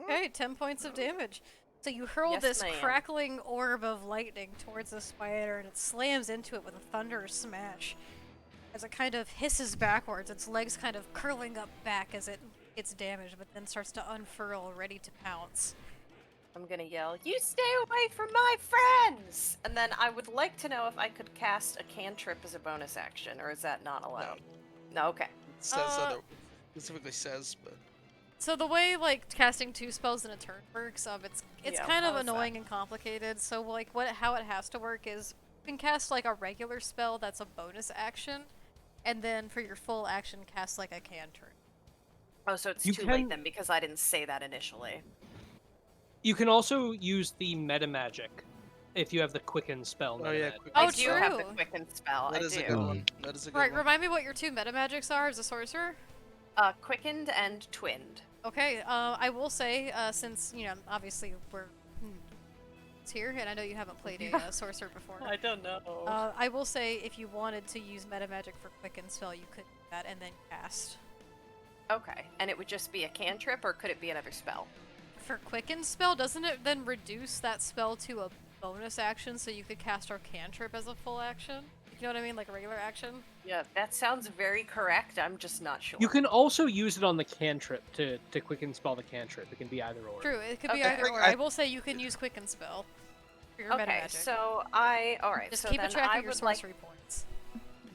Okay, 10 points of damage. So you hurl Yes, this ma'am. crackling orb of lightning towards the spider, and it slams into it with a thunderous smash. As it kind of hisses backwards, its legs kind of curling up back as it gets damaged, but then starts to unfurl, ready to pounce. I'm gonna yell, "You stay away from my friends!" And then I would like to know if I could cast a cantrip as a bonus action, or is that not allowed? No, okay. It says specifically says, but So the way like casting 2 spells in a turn works, it's Yeah, kind of how is that? annoying and complicated. So like how it has to work is you can cast like a regular spell that's a bonus action, and then for your full action cast like a cantrip. Oh, so it's You too can- late then, because I didn't say that initially. You can also use the meta magic if you have the quicken spell. Oh, meta yeah, magic. quick- Oh, I do have the true. quicken spell. that I is a do. good one. That is a good Right, one. remind me what your 2 meta magics are as a sorcerer. Quickened and twinned. Okay, I will say, since, you know, obviously it's here, and I know you haven't played a sorcerer before. I don't know. I will say, if you wanted to use meta magic for quicken spell, you could do that and then cast. Okay, and it would just be a cantrip, or could it be another spell? For quicken spell, doesn't it then reduce that spell to a bonus action, so you could cast our cantrip as a full action? You know what I mean, like a regular action? Yeah, that sounds very correct. I'm just not sure. You can also use it on the cantrip to quicken spell the cantrip. It can be either or. True, it could be Okay. either or. I will say you can use quicken spell for your meta Okay, magic. so alright, Just so keep a then track I of your would like... sorcery points.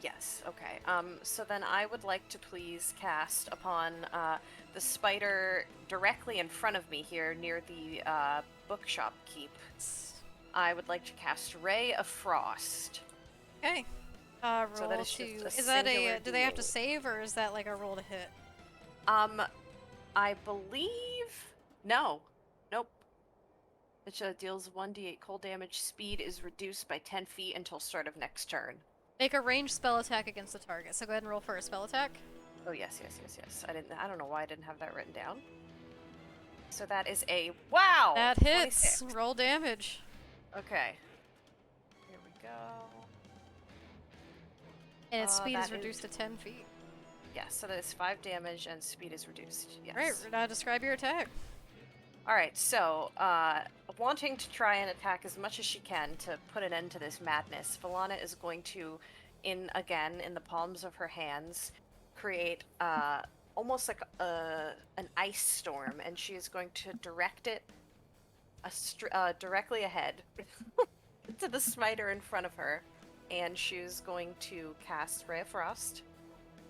Yes, okay. So then I would like to please cast upon the spider directly in front of me here near the bookshop keep. I would like to cast Ray of Frost. Okay. Roll So that is to. just a Is that singular do they have to D8. save, or is that like a roll to hit? I believe... No. Nope. It deals 1d8 cold damage. Speed is reduced by 10 feet until start of next turn. Make a ranged spell attack against the target. So go ahead and roll for a spell attack. Oh, yes. I don't know why I didn't have that written down. So that is a... Wow! That hits. 26. Roll damage. Okay. go. And its speed is that reduced to 10 feet. Yeah, so that is 5 damage and speed is reduced. Yes. Right, now describe your attack. Alright, so, wanting to try and attack as much as she can to put an end to this madness, Valana is going to, in the palms of her hands, create, almost like an ice storm, and she is going to direct it directly ahead to the spider in front of her, and she's going to cast Ray of Frost.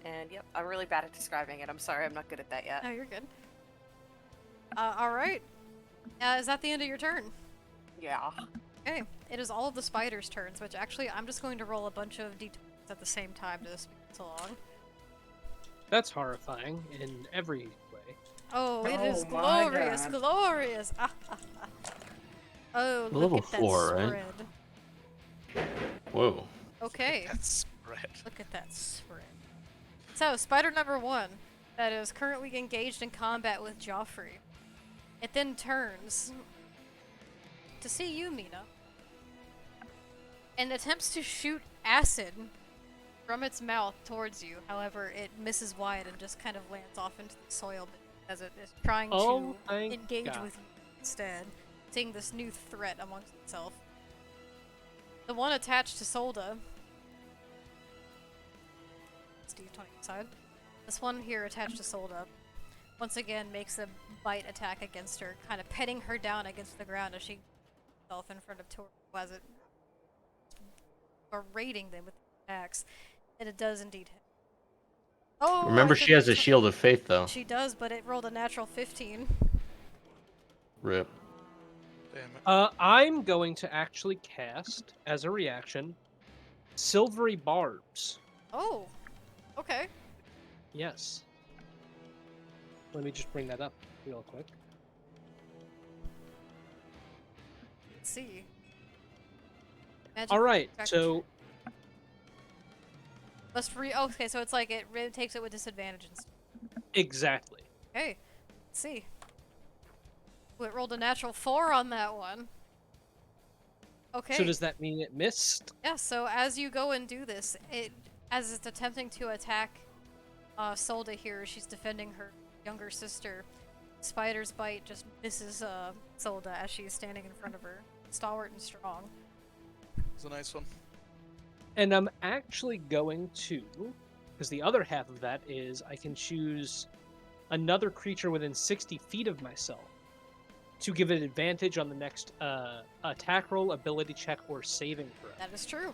And yep, I'm really bad at describing it. I'm sorry, I'm not good at that yet. Oh, you're good. Alright. Is that the end of your turn? Yeah. Okay. It is all of the spiders' turns, which actually I'm just going to roll a bunch of d20s at the same time to speed this along. That's horrifying in every way. Oh, it Oh is my glorious, God. glorious! Ah, ah, ah. Oh, look Level at that 4, right? spread. Whoa. Okay, That's spread. look at that spread. So, spider number 1, that is currently engaged in combat with Joffrey. It then turns to see you, Mina, and attempts to shoot acid from its mouth towards you. However, it misses wide and just kind of lands off into the soil as it is trying Oh, to thank engage God. with you instead, seeing this new threat amongst itself. The one attached to Solda, Steve 20 side. This one here attached to Solda, once again makes a bite attack against her, kind of petting her down against the ground as she herself in front of Tor as it berating them with attacks. And it does indeed hit. Oh, Remember, I she think has a shield of faith, though. She does, but it rolled a natural 15. Rip. Damn it. I'm going to actually cast, as a reaction, Silvery Barbs. Oh, okay. Yes. Let me just bring that up real quick. Let's see. Magic Alright, effect. so okay, so it's like it takes it with disadvantage and stuff. exactly. Okay, let's see. Ooh, it rolled a natural 4 on that one. Okay. So does that mean it missed? Yeah, so as you go and do this, as it's attempting to attack Solda here, she's defending her younger sister. Spider's bite just misses Solda as she is standing in front of her, stalwart and strong. It's a nice one. And I'm actually going to, because the other half of that is I can choose another creature within 60 feet of myself to give it advantage on the next attack roll, ability check, or saving throw. That is true.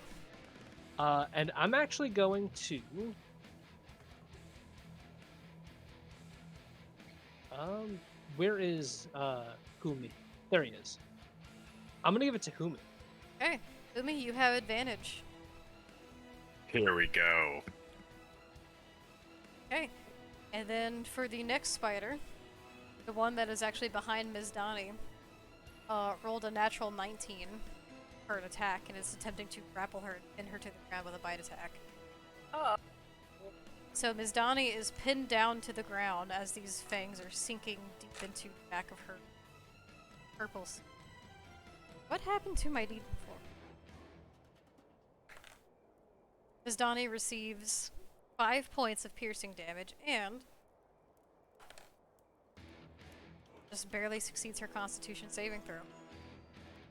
And I'm actually going to... where is Humi? There he is. I'm gonna give it to Humi. Okay, Umi, you have advantage. Here we go. Okay, and then for the next spider, the one that is actually behind Ms. Donnie, rolled a natural 19 for an attack and is attempting to grapple her and pin her to the ground with a bite attack. Oh. So Ms. Donnie is pinned down to the ground as these fangs are sinking deep into the back of her purples. What happened to my D4? Ms. Donnie receives 5 points of piercing damage and just barely succeeds her Constitution saving throw.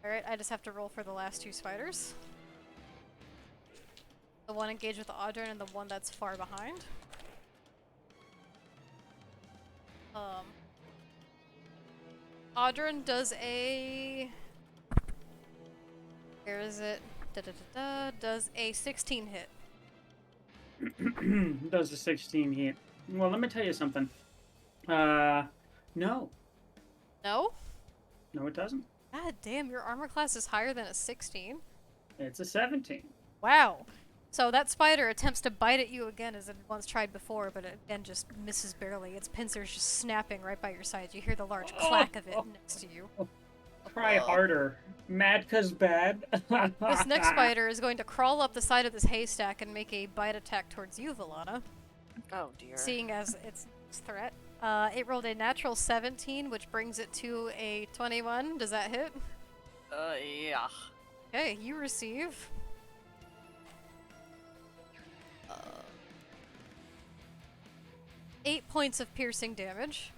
Alright, I just have to roll for the last 2 spiders. The one engaged with Audrin and the one that's far behind. Audrin does a... Where is it? Does a 16 hit. Does a 16 hit? Well, let me tell you something. No. No? No, it doesn't. God damn, your armor class is higher than a 16? It's a 17. Wow. So that spider attempts to bite at you again as it once tried before, but it again just misses barely. Its pincers just snapping right by your side. You hear the large clack of it next to you. Try harder. Mad 'cause bad. This next spider is going to crawl up the side of this haystack and make a bite attack towards you, Valana. Oh dear. Seeing as its threat. It rolled a natural 17, which brings it to a 21. Does that hit? Yeah. Okay, you receive 8 points of piercing damage,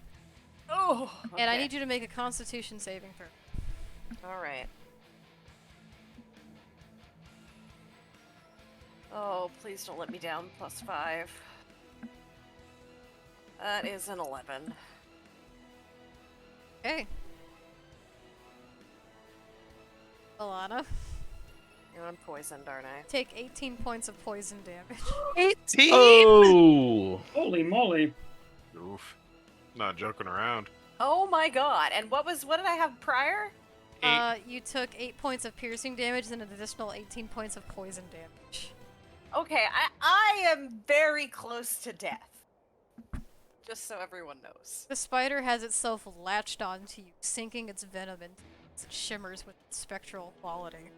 Oh. and I okay. need you to make a Constitution saving throw. All right. Oh, please don't let me down. +5. That is an 11. Okay. Alana, And I'm poisoned, aren't I? take 18 points of poison damage. 18. Oh, Holy moly! Oof. Not joking around. Oh my god! And what did I have prior? You took 8 points of piercing damage and an additional 18 points of poison damage. Okay, I am very close to death. Just so everyone knows. The spider has itself latched onto you, sinking its venom into you as it shimmers with spectral quality.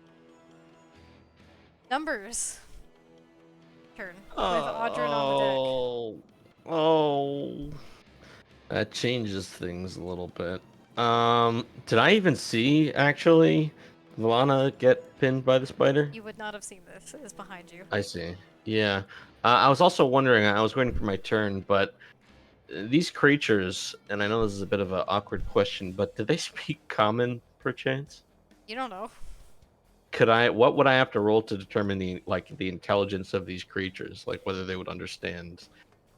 Numbers. Turn. With Audrun on the deck. oh, that changes things a little bit. Did I even see actually Valana get pinned by the spider? You would not have seen this. It is behind you. I see. Yeah. I was also wondering. I was waiting for my turn, but these creatures, and I know this is a bit of an awkward question, but do they speak common perchance? You don't know. What would I have to roll to determine the intelligence of these creatures, like whether they would understand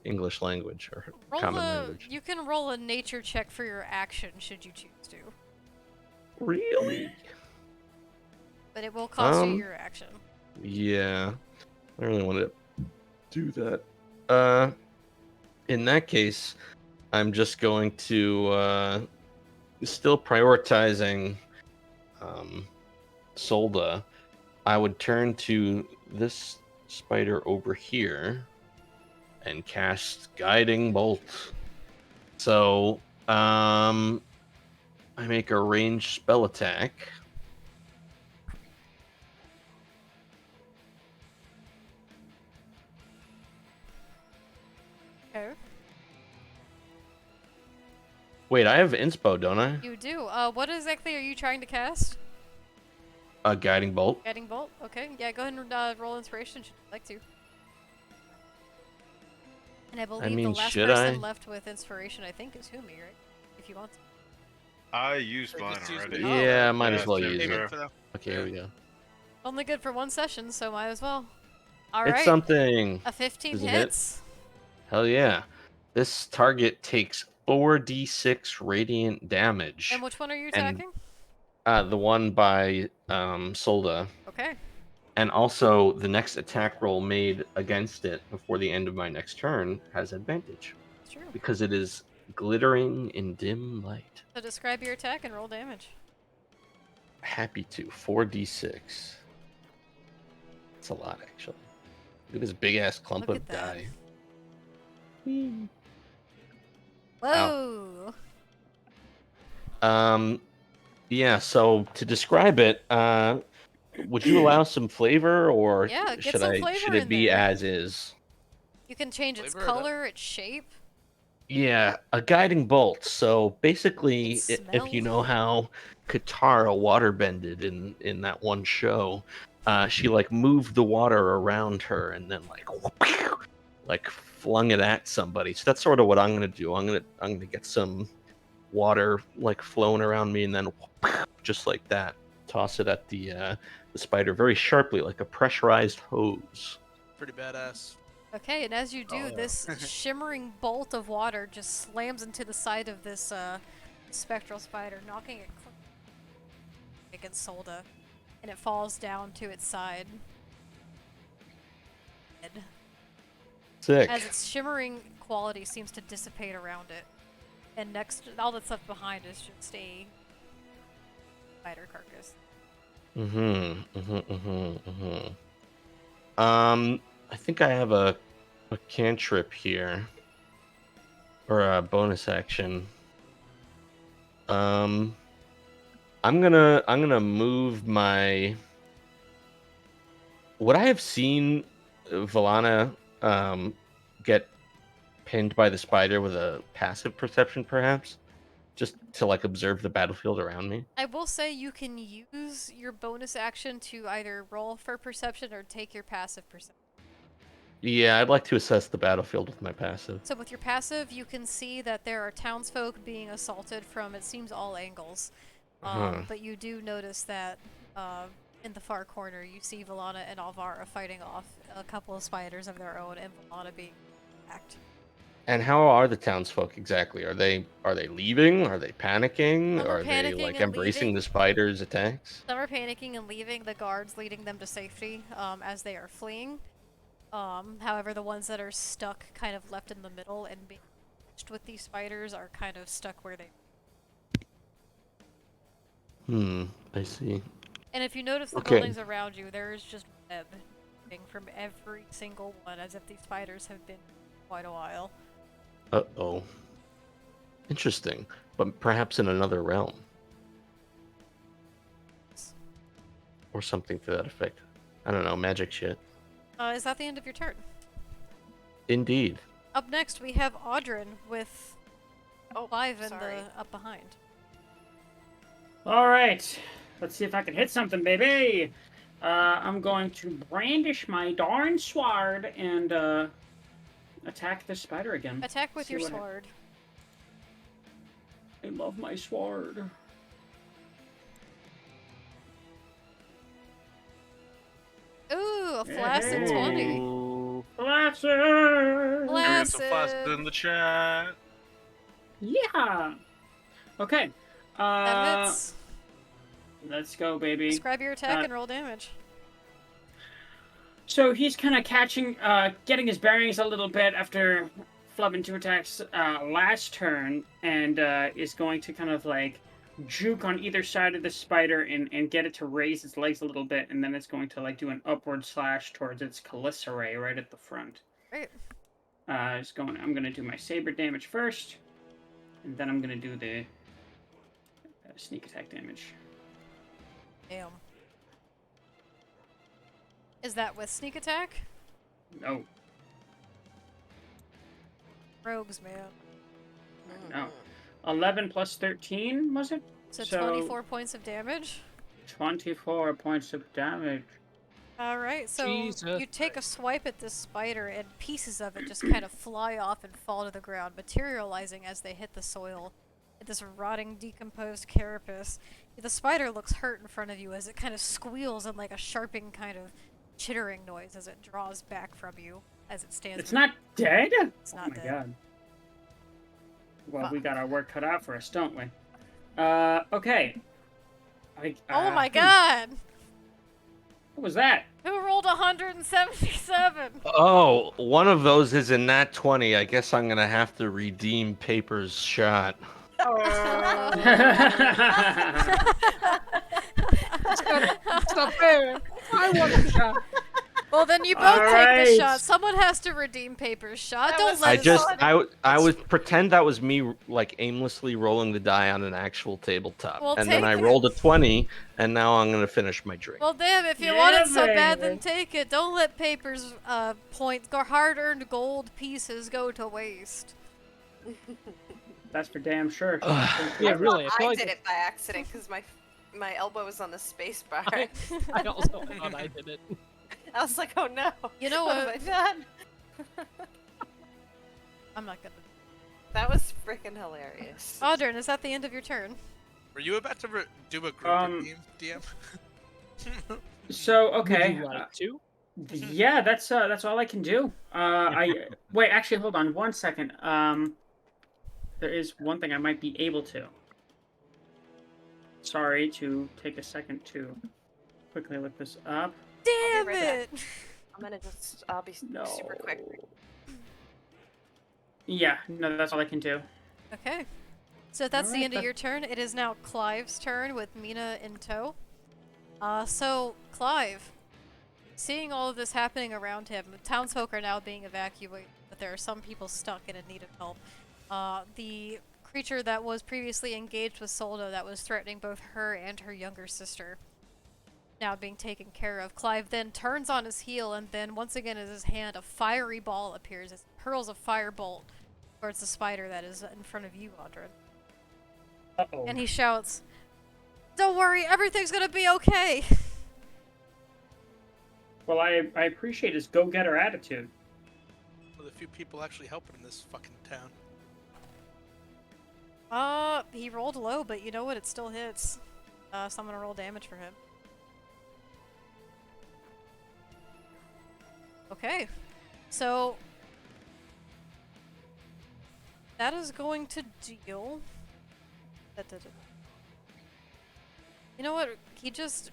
English language or common language? You can roll a nature check for your action should you choose to. Really? But it will cost you your action. Yeah. I really want to do that. In that case, I'm just going to still prioritizing Solda. I would turn to this spider over here and cast Guiding Bolt. So, I make a ranged spell attack. Okay. Wait, I have inspo, don't I? You do. What exactly are you trying to cast? A Guiding Bolt. Guiding Bolt? Okay. Yeah, go ahead and roll inspiration should you like to. And I believe mean, the last should person I? left with inspiration, I think, is Humi, right? If you want to. I used They mine just used already. it. Yeah, might Yeah, as well same use here. it. For them. Okay, here we go. Only good for one session, so might as well. It's Alright. something. A 15 Does it hit? hits. Hell yeah. This target takes 4d6 radiant damage. And which one are you And- attacking? The one by Solda. Okay. And also, the next attack roll made against it before the end of my next turn has advantage. It's true. Because it is glittering in dim light. So describe your attack and roll damage. Happy to. 4d6. That's a lot, actually. Look at this big ass clump Look of at that. dye. Whoa! Yeah, so to describe it, would you allow some flavor, or Yeah, get should some I flavor should it in be there. as is? You can change its Flavor it up. color, its shape. Yeah, a guiding bolt. So basically, Its if you smell. know how Katara waterbended in that one show, she like moved the water around her and then like flung it at somebody. So that's sort of what I'm gonna do. I'm gonna get some water like flowing around me and then just like that, toss it at the spider very sharply like a pressurized hose. Pretty badass. Okay, and as you do, Oh. this shimmering bolt of water just slams into the side of this spectral spider, knocking it against Solda, and it falls down to its side. Dead. Sick. As its shimmering quality seems to dissipate around it, and next, all that's left behind is just a spider carcass. I think I have a cantrip here, or a bonus action. I'm gonna move my. Would I have seen Valana get pinned by the spider with a passive perception, perhaps, just to like observe the battlefield around me? I will say you can use your bonus action to either roll for perception or take your passive perception. Yeah, I'd like to assess the battlefield with my passive. So with your passive, you can see that there are townsfolk being assaulted from, it seems, all angles. Huh. But you do notice that in the far corner, you see Valana and Alvara fighting off a couple of spiders of their own, and Valana being attacked. And how are the townsfolk exactly? Are they leaving? Are they panicking? Some are Are they panicking like and embracing leaving. the spiders' attacks? Some are panicking and leaving, the guards leading them to safety as they are fleeing. However, the ones that are stuck, kind of left in the middle and being pushed with these spiders, are kind of stuck where they. I see. And if you notice the Okay. buildings around you, there is just web from every single one, as if these spiders have been quite a while. Uh-oh. Interesting. But perhaps in another realm. Or something to that effect. I don't know, magic shit. Is that the end of your turn? Indeed. Up next, we have Audrin with Oh, Clive in sorry. the up behind. All right, let's see if I can hit something, baby. I'm going to brandish my darn sword and attack the spider again. Attack with See your what sword. I love my sword. Ooh, a flaccid Hey. 20. Ooh. Flaccid! Everyone's so fast Flaccid. in the chat. Yeah. Okay. That hits. Let's go, baby. Describe your attack uh, and roll damage. So he's kind of getting his bearings a little bit after flubbing 2 attacks last turn, and is going to kind of like juke on either side of the spider and get it to raise its legs a little bit, and then it's going to like do an upward slash towards its Calicerae right at the front. Great. I'm going to do my saber damage first, and then I'm going to do the sneak attack damage. Damn. Is that with sneak attack? No, Rogues, man. no. 11 plus 13, was it? So So- 24 points of damage. 24 points of damage. Alright, so Jesus you take a swipe at this spider and pieces of it just kind of fly off and fall to the ground, materializing as they hit the soil. This rotting, decomposed carapace. The spider looks hurt in front of you as it kind of squeals in like a sharping kind of chittering noise as it draws back from you as it stands. It's not dead? It's not Oh my dead. god. Well, Fuck. we got our work cut out for us, don't we? Okay. Oh my god! What was that? Who rolled 177? Oh, one of those is in nat 20. I guess I'm gonna have to redeem Paper's shot. It's not fair. I want a shot. Well, then you both take the Alright. shot. Someone has to redeem Paper's shot. That Don't was- let I it just slip. I would pretend that was me like aimlessly rolling the die on an actual tabletop, Well, and then I take it. rolled a 20, and now I'm gonna finish my drink. Well, damn, if you Yeah, want it so bad, then baby. take it. Don't let Paper's points, hard-earned gold pieces go to waste. That's for damn sure. Yeah, really. I I feel like did it by accident because my elbow was on the space bar. I also thought I did it. I was like, oh no. You know What what? have I done? I'm not gonna. That was freaking hilarious. Audrin, is that the end of your turn? Were you about to do a group redeem, DM? So, Would okay. you like to? Yeah, that's all I can do. Wait, actually, hold on 1 second. There is one thing I might be able to. Sorry to take a second to quickly look this up. Damn right back. it! I'll be No. super quick. Yeah, no, that's all I can do. Okay. So if that's the Alright, end of that- your turn. It is now Clive's turn with Mina in tow. So, Clive, seeing all of this happening around him, townsfolk are now being evacuated, but there are some people stuck and in need of help. The creature that was previously engaged with Soldo that was threatening both her and her younger sister, now being taken care of. Clive then turns on his heel, and then once again in his hand, a fiery ball appears as it hurls a firebolt towards the spider that is in front of you, Audrin. Uh-oh. And he shouts, "Don't worry, everything's gonna be okay!" Well, I appreciate his go-getter attitude. with a few people actually helping in this fucking town. He rolled low, but you know what? It still hits. So I'm gonna roll damage for him. Okay. So that is going to deal. You know what? He just.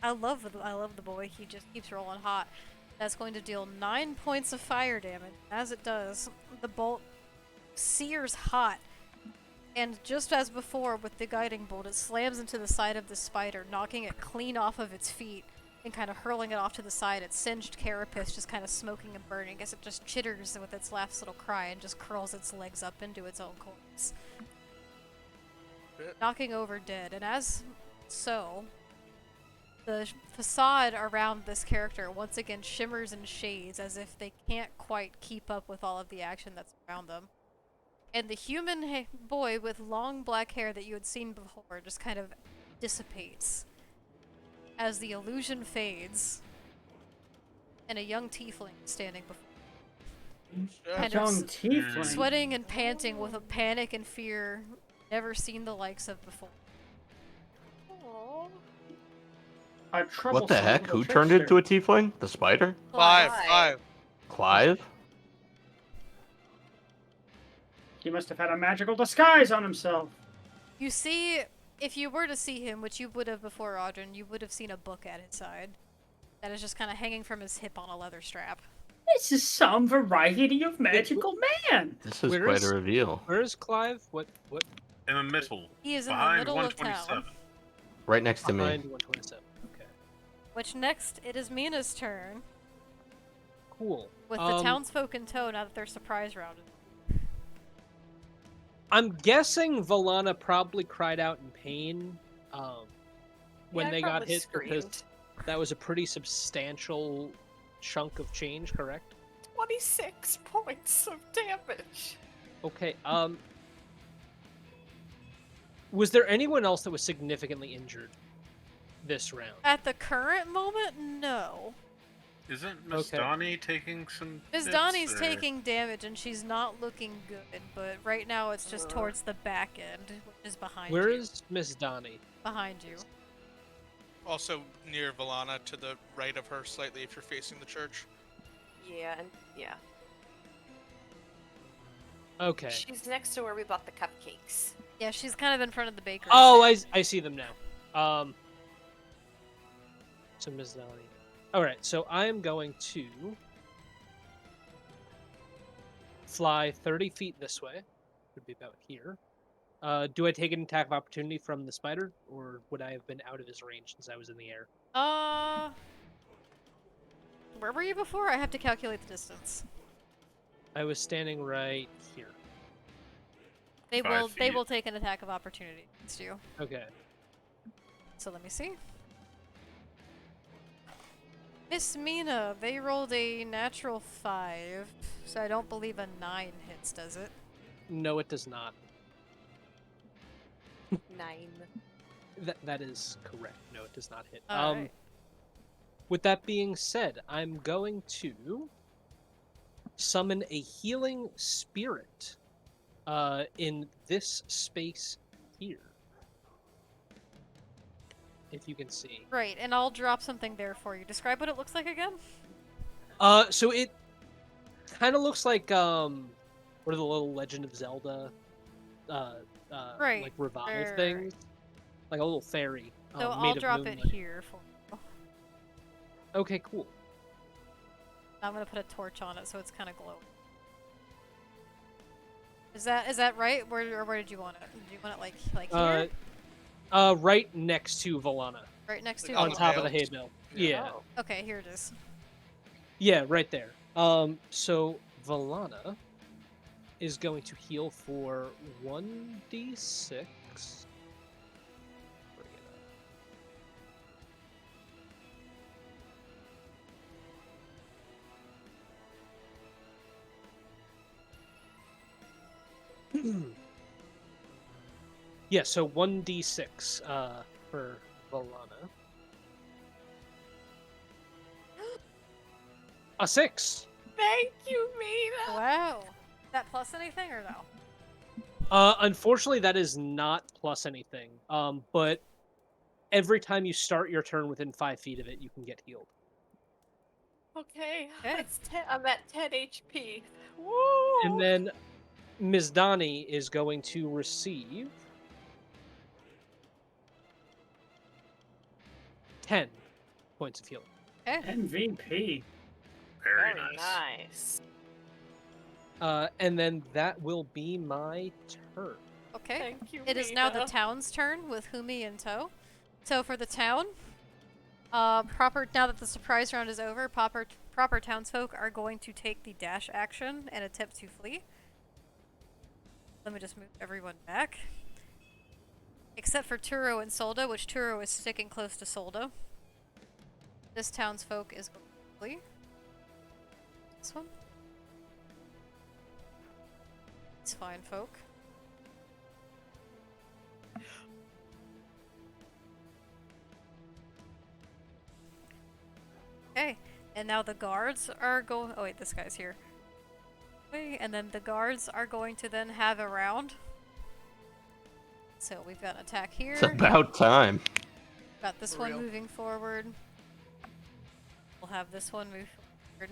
I love the boy. He just keeps rolling hot. That's going to deal 9 points of fire damage. As it does, the bolt sears hot. And just as before with the guiding bolt, it slams into the side of the spider, knocking it clean off of its feet and kind of hurling it off to the side. Its singed carapace just kind of smoking and burning as it just chitters with its last little cry and just curls its legs up into its own corpse. Knocking over dead. And as so, the facade around this character once again shimmers and shades as if they can't quite keep up with all of the action that's around them. And the human boy with long black hair that you had seen before just kind of dissipates as the illusion fades and a young tiefling standing before. Kind Young of tiefling. sweating and panting with a panic and fear never seen the likes of before. A What the heck? troublesome Who turned trickster. into a tiefling? The spider? Five. Clive? He must have had a magical disguise on himself. You see, if you were to see him, which you would have before, Audrin, you would have seen a book at his side. That is just kind of hanging from his hip on a leather strap. This is some variety of magical man. This is Where quite is- a reveal. Where is Clive? What? In the middle. He is in the Behind middle of 127. town. Right next to me. Behind 127. Okay. Which next, it is Mina's turn. Cool. With the townsfolk in tow now that they're surprise rounded. I'm guessing Valana probably cried out in pain when Yeah, I they got probably hit because screamed. that was a pretty substantial chunk of change, correct? 26 points of damage. Okay, was there anyone else that was significantly injured this round? At the current moment, no. Isn't Miss Okay. Donnie taking some Miss hits, Donnie's or- taking damage and she's not looking good, but right now it's just towards the back end, which is behind Where you. is Miss Donnie? Behind you. Also near Valana, to the right of her slightly if you're facing the church. Yeah, and yeah. Okay. She's next to where we bought the cupcakes. Yeah, she's kind of in front of the bakery. Oh, stand. I see them now. So Miss Donnie. Alright, so I am going to fly 30 feet this way. Would be about here. Do I take an attack of opportunity from the spider, or would I have been out of his range since I was in the air? Where were you before? I have to calculate the distance. I was standing right here. They 5 will feet. take an attack of opportunity against you. Okay. So let me see. Miss Mina, they rolled a natural 5, so I don't believe a 9 hits, does it? No, it does not. 9. That is correct. No, it does not hit. Alright. With that being said, I'm going to summon a healing spirit in this space here. If you can see. Right, and I'll drop something there for you. Describe what it looks like again? So it kind of looks like what are the little Legend of Zelda Right, like revive right. things, like a little fairy. So made I'll of drop it moonlight. here for you. Okay, cool. I'm gonna put a torch on it so it's kind of glowing. Is that right? Where did you want it? Did you want it like here? Right next to Valana, Right next to like on it? top of the bale? hay bale. Yeah. Oh. Okay, here it is. Yeah, right there. So Valana is going to heal for 1d6. Bring it up. Yeah, so 1d6 for Valana. A 6. Thank you, Mina. Wow. That plus anything or no? Unfortunately, that is not plus anything. But every time you start your turn within 5 feet of it, you can get healed. Okay, Okay. that's 10. I'm at 10 HP. Woo! And then Ms. Donnie is going to receive 10 points of healing. Okay. MVP. Very Very nice. nice. And then that will be my turn. Okay. Thank you, It is now the Mina. town's turn with Humi in tow. So for the town, now that the surprise round is over, proper townsfolk are going to take the dash action and attempt to flee. Let me just move everyone back. Except for Turo and Solda, which Turo is sticking close to Solda. This townsfolk is going to flee. This one. It's fine, folk. Okay, and now the guards are going. Oh wait, this guy's here. Okay, and then the guards are going to then have a round. So we've got an attack here. It's about time. Got this For one real. moving forward. We'll have this one move forward.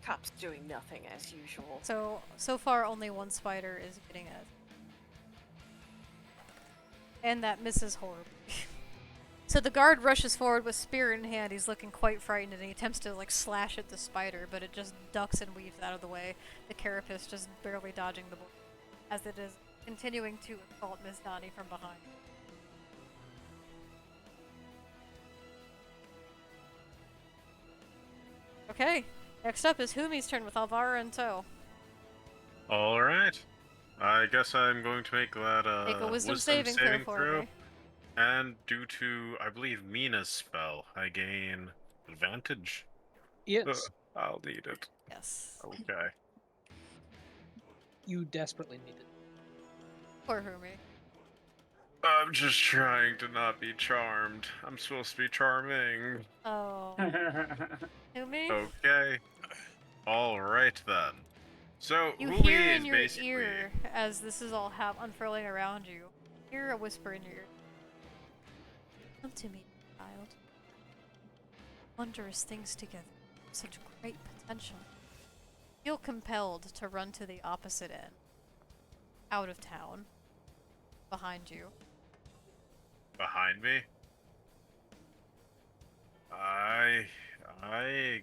Cop's doing nothing as usual. So far only one spider is getting it. And that misses horribly. So the guard rushes forward with spear in hand. He's looking quite frightened and he attempts to like slash at the spider, but it just ducks and weaves out of the way. The carapace just barely dodging the bullet as it is continuing to assault Miss Donnie from behind. Okay, next up is Humi's turn with Alvara in tow. All right. I guess I'm going to make that Make a wisdom saving throw for me. And due to, I believe, Mina's spell, I gain advantage. Yes, I'll need it. Yes. Okay. you desperately need it. Poor Humi. I'm just trying to not be charmed. I'm supposed to be charming. Oh. Humi? Okay. All right then. So You Humi hear is in your basically ear, as this is all unfurling around you, hear a whisper in your ear. Come to me, child. Wondrous things together. Such great potential. Feel compelled to run to the opposite end. Out of town. Behind you. behind me. I'm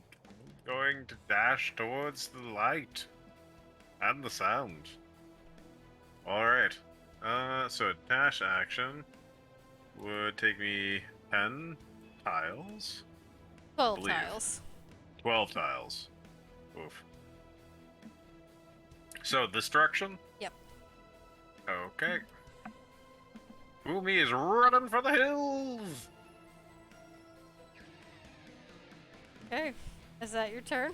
going to dash towards the light and the sound. All right. So a dash action would take me 10 tiles. 12 Believe. tiles. 12 tiles. Oof. So this direction? Yep. Okay. Umi is running for the hills! Okay. Is that your turn?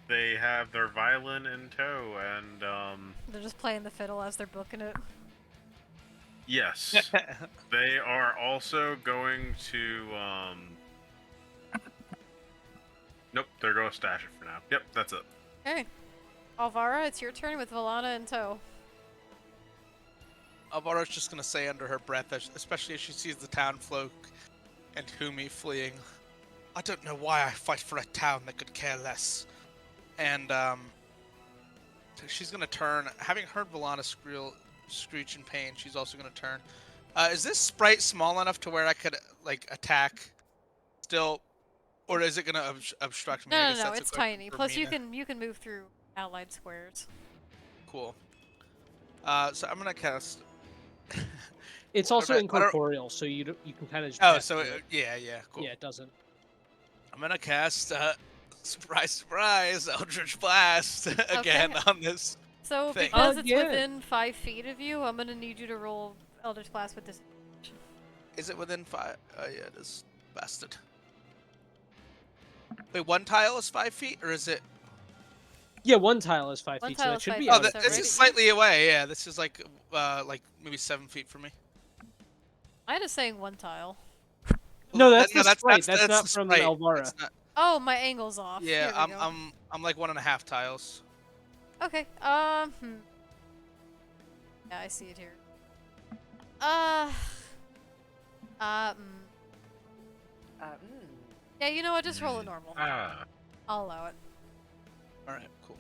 They have their violin in tow, and, They're just playing the fiddle as they're booking it. yes. They are also going to, Nope, they're going to stash it for now. Yep, that's it. Okay. Alvara, it's your turn with Valana in tow. Alvara's just gonna say under her breath, especially as she sees the town folk and Humi fleeing, I don't know why I fight for a town that could care less. And she's gonna turn, having heard Valana screech in pain, she's also gonna turn. Is this sprite small enough to where I could like attack still, or is it gonna obstruct me? I No, guess no, that's a it's question tiny. for Plus, Mina. you can move through allied squares. Cool. So I'm gonna cast. It's also I don't- incorporeal, so you can kind of. Oh, so yeah, cool. Yeah, it doesn't. I'm gonna cast surprise, surprise, Eldritch Blast again Okay. on this. So, Thing. because Oh, it's yeah. within 5 feet of you, I'm gonna need you to roll Eldritch Blast with this. Is it within 5? Oh yeah, it is. Bastard. Wait, one tile is 5 feet, or is it? Yeah, one tile is 5 One feet, so tile that is should 5 be. feet, Oh, able is to that this right? is slightly away. Yeah, this is like maybe 7 feet from me. Mine is saying one tile. No, that's No, the sprite. That's the not from sprite. Elvira. That's not- Oh, my angle's off. Yeah, Here we go. I'm like 1.5 tiles. Okay. Yeah, I see it here. Uh. Uh. Yeah, you know what? Just roll it normal. Ah. I'll allow it. All right, cool.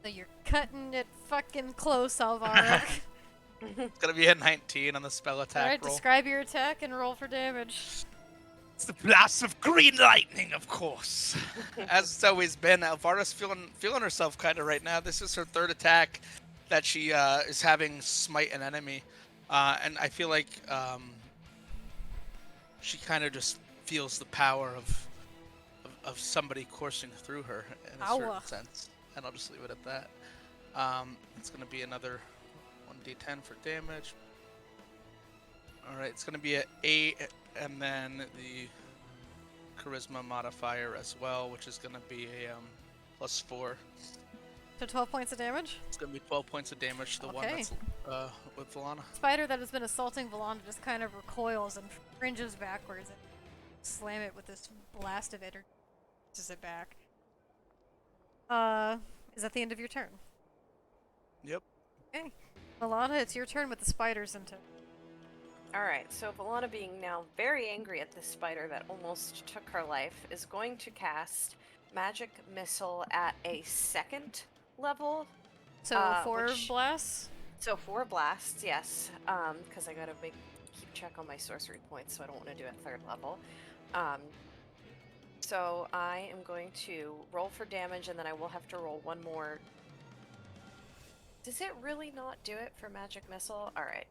So you're cutting it fucking close, Alvaro. It's gonna be a 19 on the spell attack Alright, roll. describe your attack and roll for damage. It's the blast of green lightning, of course. As it's always been, Alvara's feeling herself kind of right now. This is her third attack that she is having smite an enemy, and I feel like she kind of just feels the power of somebody coursing through her in a certain Ow. sense, and I'll just leave it at that. It's gonna be another 1d10 for damage. All right, it's gonna be an 8, and then the charisma modifier as well, which is gonna be a +4. So 12 points of damage. It's gonna be 12 points of damage to the one Okay. that's with Valana. Spider that has been assaulting Valana just kind of recoils and cringes backwards and slam it with this blast of energy. Pushes it back. Is that the end of your turn? Yep. Okay. Valana, it's your turn with the spiders in tow. Alright, so Valana, being now very angry at this spider that almost took her life, is going to cast Magic Missile at a 2nd level. So 4 which- blasts? So 4 blasts, yes. Because I gotta keep check on my sorcery points, so I don't want to do it 3rd level. So I am going to roll for damage, and then I will have to roll one more. Does it really not do it for Magic Missile? Alright.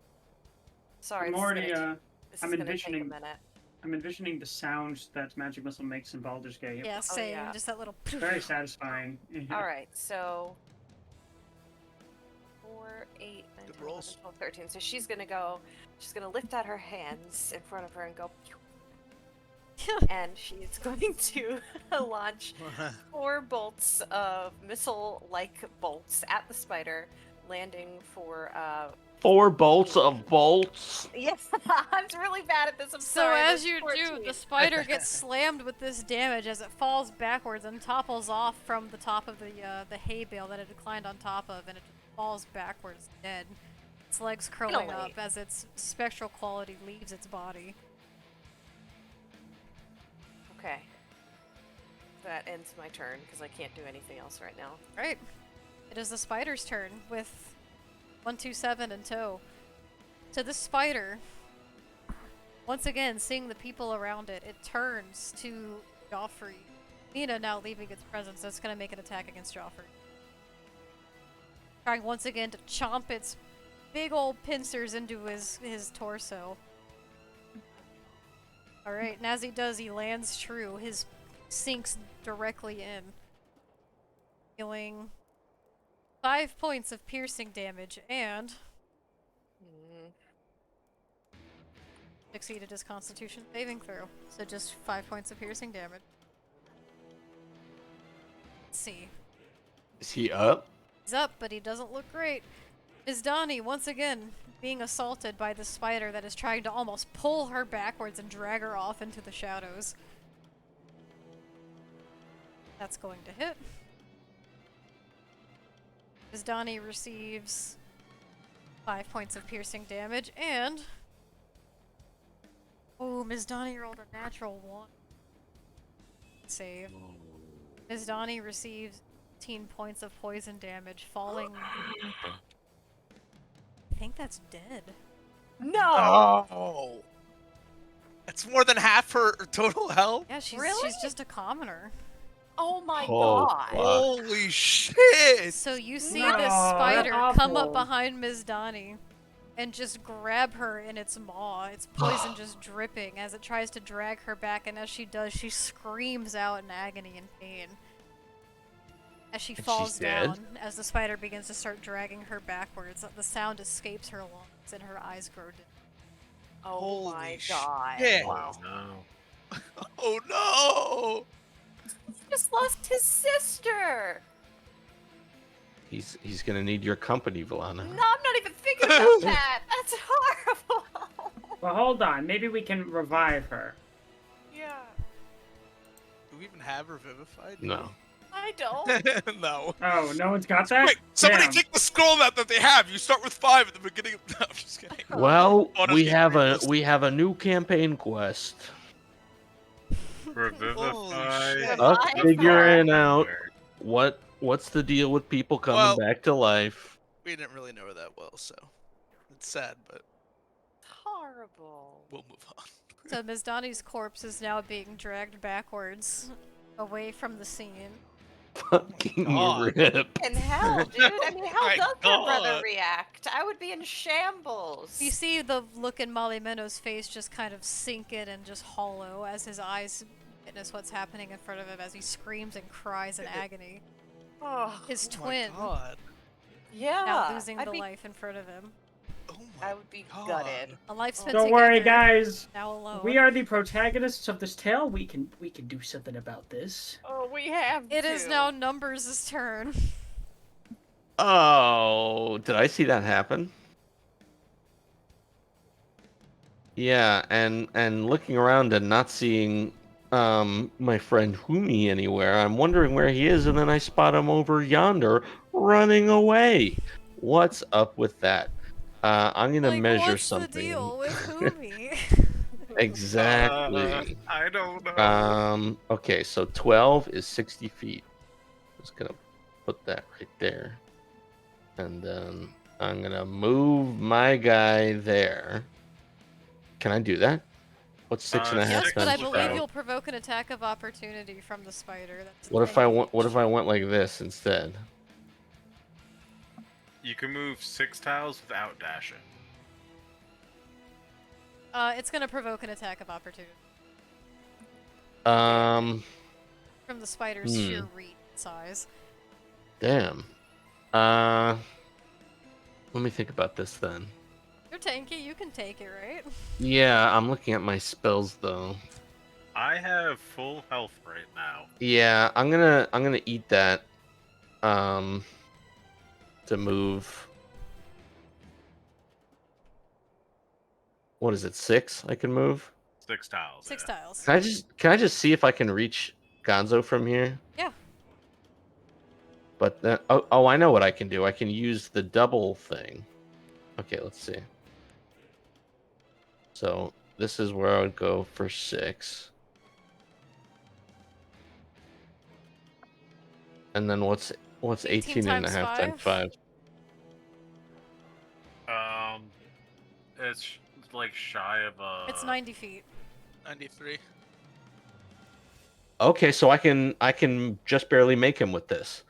Sorry, I'm this already, is gonna, this I'm is gonna take a envisioning- minute. I'm envisioning the sounds that Magic Missile makes in Baldur's Gate. Yeah, same. yeah. Just that little. It's very satisfying. Alright, so 4, 8, 9, Good 10, 11, rolls. 12, 13. So she's gonna lift out her hands in front of her and go, and she's going to launch 4 bolts of missile-like bolts at the spider, landing for 4 bolts of bolts. Yes, I'm really bad at this. I'm So sorry. as that's you do, 14. the spider gets slammed with this damage as it falls backwards and topples off from the top of the hay bale that it had climbed on top of, and it falls backwards dead. Its legs curling up Really? as its spectral quality leaves its body. Okay. That ends my turn because I can't do anything else right now. Right. It is the spider's turn with 127 in tow. So this spider, once again, seeing the people around it, it turns to Joffrey. Nina now leaving its presence, so it's going to make an attack against Joffrey. Trying once again to chomp its big old pincers into his torso. Alright, and as he does, he lands true. His sinks directly in. Dealing 5 points of piercing damage and succeeded his constitution saving throw. So just 5 points of piercing damage. Let's see. Is he up? He's up, but he doesn't look great. Is Donnie once again being assaulted by the spider that is trying to almost pull her backwards and drag her off into the shadows. That's going to hit. As Donnie receives 5 points of piercing damage, and oh, Ms. Donnie rolled a natural 1. Save. Ms. Donnie receives 15 points of poison damage, falling. I think that's dead. No! Oh. That's more than half her total health. Yeah, she's Really? just a commoner. Oh my Oh, god! fuck. Holy shit! So you see No, this that's spider come up awful. behind Ms. Donnie and just grab her in its maw, its poison just dripping as it tries to drag her back, and as she does, she screams out in agony and pain. As she And falls she's dead? down, as the spider begins to start dragging her backwards, the sound escapes her lungs and her eyes grow dim. Oh Holy my god! shit. Wow. No. Oh no! Just lost his sister. He's gonna need your company, Valana. No, I'm not even thinking about that. That's horrible. Well, hold on. Maybe we can revive her. Yeah. Do we even have Revivify? No. I don't. No. Oh, no one's got that? Wait, somebody Damn. take the scroll map that they have. You start with 5 at the beginning of... No, I'm just kidding. Well, Honestly, we have a useless. we have a new campaign quest. Revivify. shit. Us Revive figuring her. out what's the deal with people coming Well- back to life. We didn't really know her that well, so it's sad, but Horrible. we'll move on. So Ms. Donnie's corpse is now being dragged backwards away from the scene. Fucking God. rip. And hell, dude. I mean, how My does her brother God. react? I would be in shambles. You see the look in Molly Menno's face just kind of sink in and just hollow as his eyes witness what's happening in front of him as he screams and cries in agony. Oh, His Oh twin my God. yeah. now losing I'd the be, life in front of him. Oh my I would be God. gutted. A life spent Don't worry, together, guys. now alone. We are the protagonists of this tale. We can do something about this. Oh, we have It to. is now Numbers' turn. Oh, did I see that happen? Yeah, and looking around and not seeing my friend Humi anywhere. I'm wondering where he is, and then I spot him over yonder running away. What's up with that? I'm gonna Like, measure what's something. the deal with Humi? Exactly. I don't know. Okay, so 12 is 60 feet. Just gonna put that right there. And then I'm gonna move my guy there. Can I do that? What's six and a half Yes, but I times believe 5? you'll provoke an attack of opportunity from the spider. That's What if I went? What engaged. if I went like this instead? You can move 6 tiles without dashing. It's gonna provoke an attack of opportunity Um, from the spider's sheer reach size. damn. Let me think about this then. You're tanky, you can take it, right? Yeah, I'm looking at my spells though. I have full health right now. Yeah, I'm gonna eat that. To move. What is it? 6? I can move. 6 tiles. 6 yeah. tiles. Can I just see if I can reach Gonzo from here? Yeah. But then, oh, I know what I can do. I can use the double thing. Okay, let's see. So this is where I would go for 6. And then what's 18 and a times half times 5? It's like shy of It's 90 feet. 93. Okay, so I can just barely make him with this.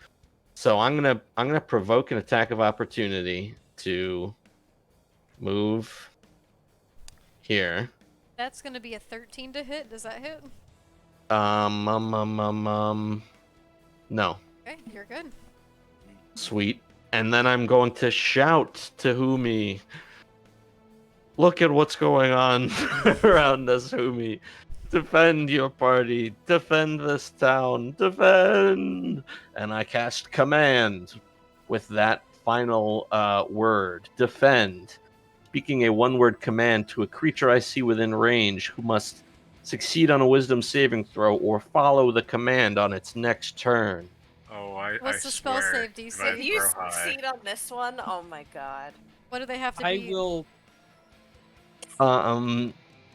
So I'm gonna provoke an attack of opportunity to move here. That's gonna be a 13 to hit. Does that hit? No. Okay, you're good. Sweet. And then I'm going to shout to Humi. Look at what's going on around us, Humi. Defend your party. Defend this town. Defend. And I cast command with that final word. Defend. Speaking a one-word command to a creature I see within range who must succeed on a wisdom saving throw or follow the command on its next turn. Oh, I What's the spell swear, save DC? if I If you throw high- succeed on this one, oh my god. What do they have to I be? will.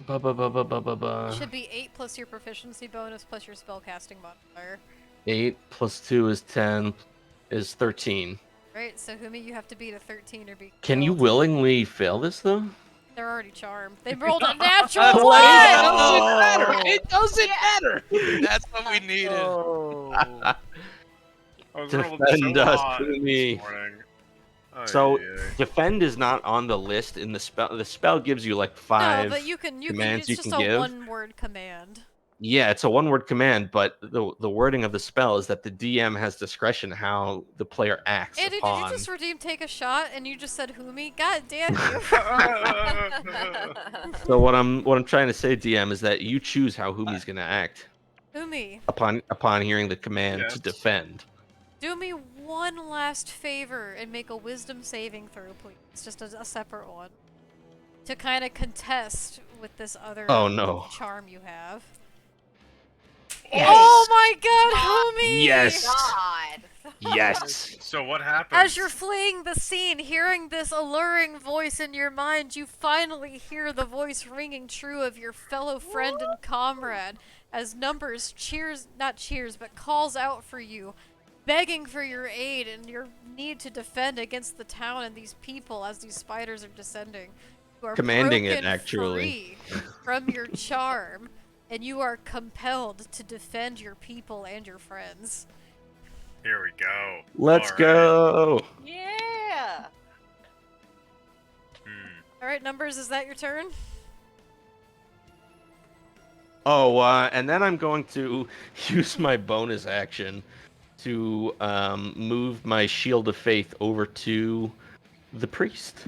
Should be 8 plus your proficiency bonus plus your spellcasting modifier. 8 plus 2 is 10 is 13. Right, so Humi, you have to beat a 13 or be Can you killed. willingly fail this though? They're already charmed. They rolled a natural It one! doesn't matter. It doesn't matter. That's what we needed. I was rolling Defend so us, hot Humi. this morning. Oh, So yeah. defend is not on the list in the spell. The spell gives you like 5. No, but you can commands it's you just can a give. one-word command. Yeah, it's a one-word command, but the wording of the spell is that the DM has discretion how the player acts Hey, did upon. you just redeem take a shot and you just said Humi? God damn you. So what I'm trying to say, DM, is that you choose how Humi's gonna act Humi, upon hearing the command to Yes. defend. do me one last favor and make a wisdom saving throw, please. Just a separate one. to kind of contest with this other Oh, no. charm you have. Yes. Oh my god, homie! Yes. God. Yes. So what happens? As you're fleeing the scene, hearing this alluring voice in your mind, you finally hear the voice ringing true of your fellow friend and comrade as Numbers not cheers, but calls out for you, begging for your aid and your need to defend against the town and these people as these spiders are descending. You are Commanding it, broken actually. free from your charm, and you are compelled to defend your people and your friends. Here we go. Let's All right. go. Yeah. Alright, Numbers, is that your turn? Oh, and then I'm going to use my bonus action to move my Shield of Faith over to the priest.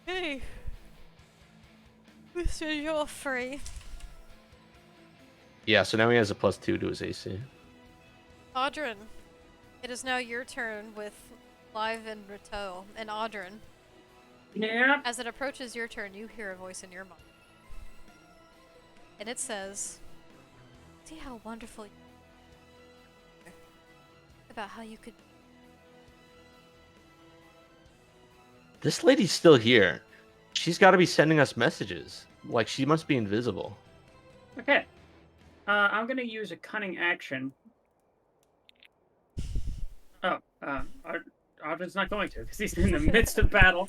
Hey. So you're free. Yeah, so now he has a +2 to his AC. Audrin, it is now your turn with Live and Rateau. And Audrin, Yeah. as it approaches your turn, you hear a voice in your mind. And it says, see how wonderful you are. About how you could... This lady's still here. She's got to be sending us messages. Like, she must be invisible. Okay. I'm gonna use a cunning action. Oh, Audrin's not going to because he's in the midst of battle.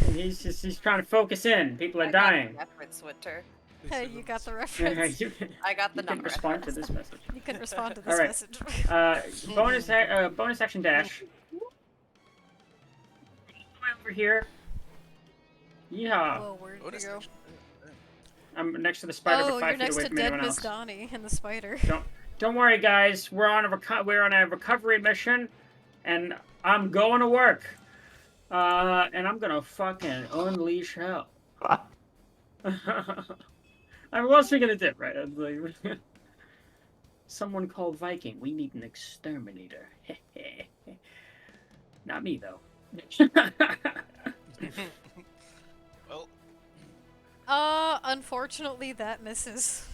And he's trying to focus in. People are dying. Reference, Winter. Hey, you got the Yeah, reference. I got the you can number. respond to this message. You can respond to this Alright. message. Bonus action dash. Over here. Yeehaw. Whoa, where'd you go? I'm next to the spider, Oh, but you're 5 feet next away to from dead anyone Miss else. Donnie and the spider. Don't worry, guys. We're on a recovery mission, and I'm going to work. And I'm gonna fucking unleash hell. I mean, what else are we gonna do, right? I'm like, someone called Viking. We need an exterminator. Not me though. Well, Unfortunately, that misses.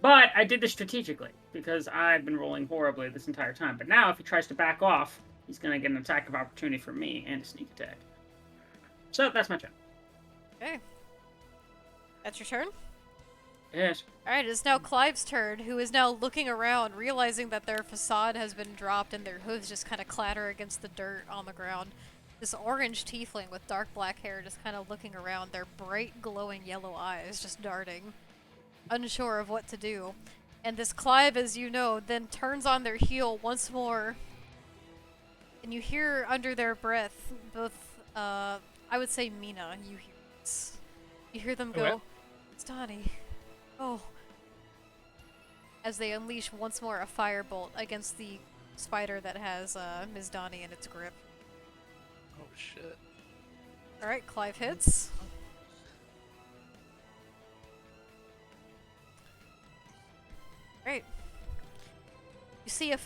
But I did this strategically because I've been rolling horribly this entire time. But now, if he tries to back off, he's gonna get an attack of opportunity from me and a sneak attack. So that's my turn. Okay. That's your turn? Yes. Alright, it is now Clive's turn, who is now looking around, realizing that their facade has been dropped and their hooves just kind of clatter against the dirt on the ground. This orange tiefling with dark black hair just kind of looking around, their bright glowing yellow eyes just darting, unsure of what to do. And this Clive, as you know, then turns on their heel once more, and you hear under their breath both, I would say Mina, you hear this. You hear them go, What? "It's Donnie. Oh." As they unleash once more a firebolt against the spider that has Ms. Donnie in its grip. oh shit. Alright, Clive hits. Great. You see a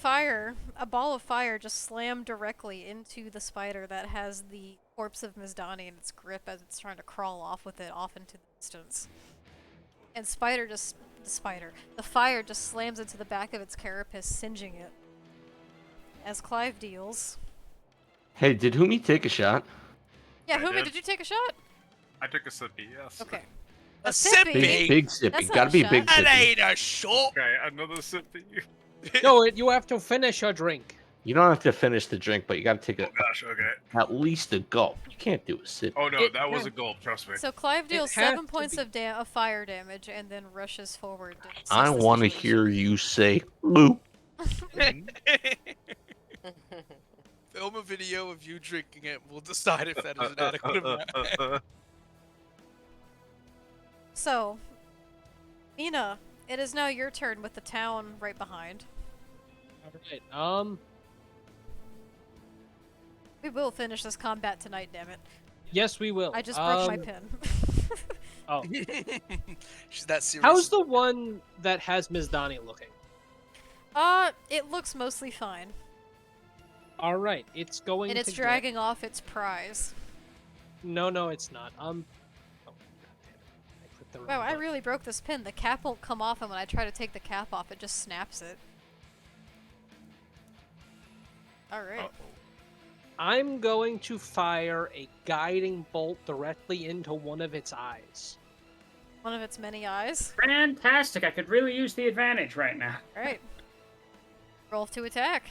ball of fire just slam directly into the spider that has the corpse of Ms. Donnie in its grip as it's trying to crawl off with it off into the distance. And the fire just slams into the back of its carapace, singeing it. As Clive deals. Hey, did Humi take a shot? Yeah, I Humi, did. did you take a shot? I took a sippy, yes. Okay. A sippy? sippy? Big sippy. That's not Gotta a be shot. big That sippy. ain't a shot. Okay, another sippy. No, you have to finish your drink. You don't have to finish the drink, but you gotta take Oh gosh, okay. at least a gulp. You can't do a sip. Oh no, It- that was yeah. a gulp, trust me. So Clive deals has 7 to points be- of fire damage and then rushes forward to assess I the want to situation. hear you say "boop." Film a video of you drinking it. We'll decide if that is an adequate amount. So, Mina, it is now your turn with the town right behind. Alright, We will finish this combat tonight, damn it. yes we will. I just broke my pen. Oh. She's that serious. How's the one that has Ms. Donnie looking? It looks mostly fine. Alright, it's going And it's to dragging off its prize. No, it's not. Oh, God damn it. the wrong Wow, I button. really broke this pin. The cap won't come off, and when I try to take the cap off, it just snaps it. Alright. Uh-oh. I'm going to fire a guiding bolt directly into one of its eyes. One of its many eyes. Fantastic! I could really use the advantage right now. Alright. Roll to attack.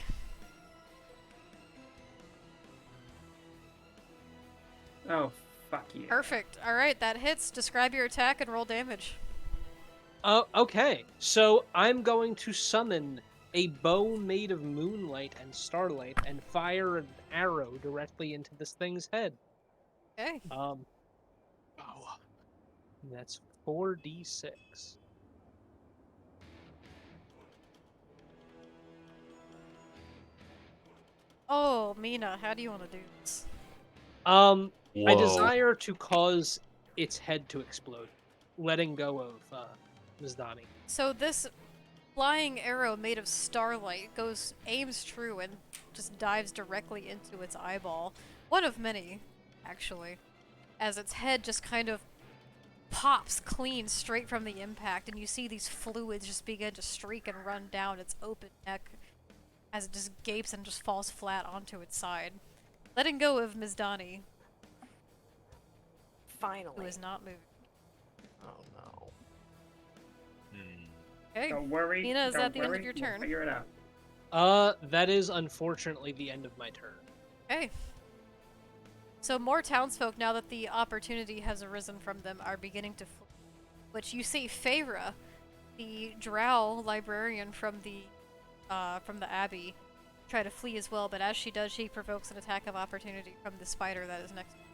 Oh, fuck you. Perfect. Alright, that hits. Describe your attack and roll damage. Okay. So I'm going to summon a bow made of moonlight and starlight and fire an arrow directly into this thing's head. Okay. Oh. That's 4d6. Oh, Mina, how do you want to do this? I Whoa. desire to cause its head to explode, letting go of Ms. Donnie. So this flying arrow made of starlight aims true and just dives directly into its eyeball. One of many, actually. As its head just kind of pops clean straight from the impact, and you see these fluids just begin to streak and run down its open neck as it just gapes and just falls flat onto its side. Letting go of Ms. Donnie, who Finally. is not moving. Oh no. Okay. Don't worry. Nina, is don't that the end of worry, your we'll turn? figure it out. That is unfortunately the end of my turn. Okay. So more townsfolk, now that the opportunity has arisen from them, are beginning to flee. Which you see Feyre, the drow librarian from the abbey, try to flee as well, but as she does, she provokes an attack of opportunity from the spider that is next to her.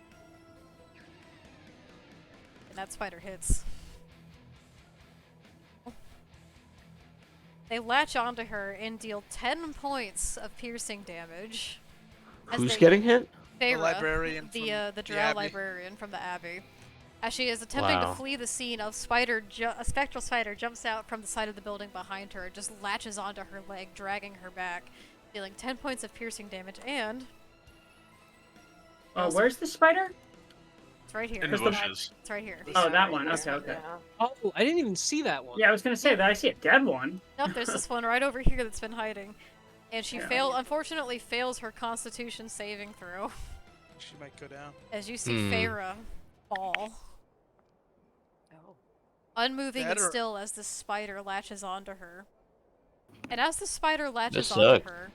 And that spider hits. They latch onto her and deal 10 points of piercing damage. as Who's they- getting hit? Feyre, librarian the from the drow Abbey. librarian from the abbey. As she is attempting Wow. to flee the scene, a spectral spider jumps out from the side of the building behind her and just latches onto her leg, dragging her back, dealing 10 points of piercing damage, and Oh, Also- where's the spider? it's right here. In the Where's the- bushes. It's right here. Oh, that Sorry, one. this Okay, okay. Yeah. Oh, I didn't even see that one. Yeah, I was gonna say that I see a dead one. Nope, there's this one right over here that's been hiding. And she Yeah. unfortunately fails her constitution saving throw. She might go down. As you see Hmm. Feyre fall. Oh. Unmoving and That or- still as the spider latches onto her. And as the spider latches This onto sucks. her,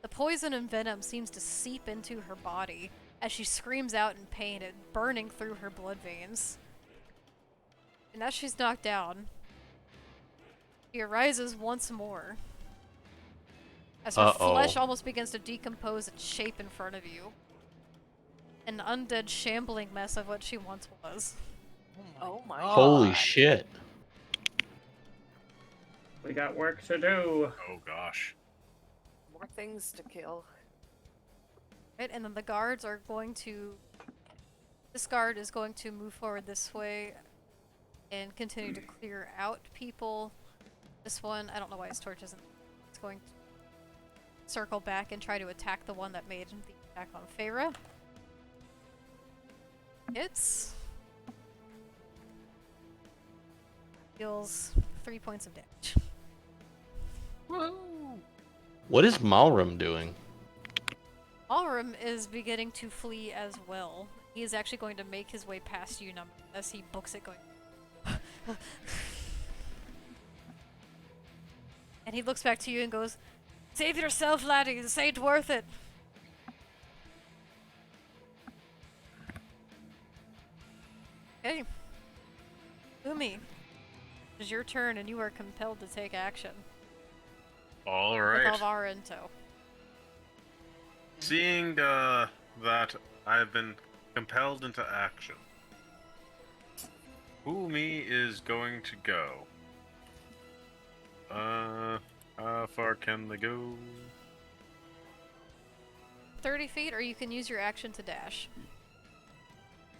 the poison and venom seems to seep into her body as she screams out in pain and burning through her blood veins. And as she's knocked down, she arises once more. As her Uh-oh. flesh almost begins to decompose its shape in front of you. An undead shambling mess of what she once was. Oh my Holy God. shit. We got work to do. Oh gosh. More things to kill. Right, and then the guards are going to... This guard is going to move forward this way and continue to clear out people. This one, I don't know why his torch isn't... It's going to circle back and try to attack the one that made the attack on Feyre. Hits. Deals 3 points of damage. What is Malrum doing? Alrum is beginning to flee as well. He is actually going to make his way past you, as he books it going. And he looks back to you and goes, "Save yourself, laddie. This ain't worth it." Okay. Umi, it is your turn and you are compelled to take action. All With right. Alvara in tow. Seeing that I've been compelled into action, Umi is going to go. How far can they go? 30 feet, or you can use your action to dash.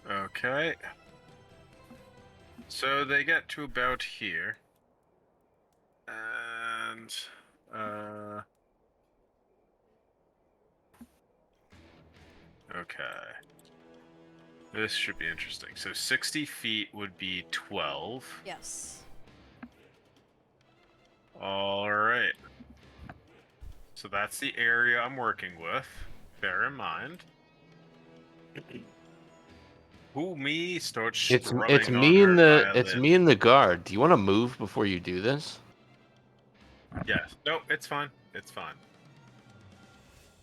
Okay. So they get to about here. And okay. This should be interesting. So 60 feet would be 12. Yes. All right. So that's the area I'm working with. Bear in mind. Who me starts It's strumming on me her and violin. the guard. Do you want to move before you do this? Yes. No, it's fine. It's fine.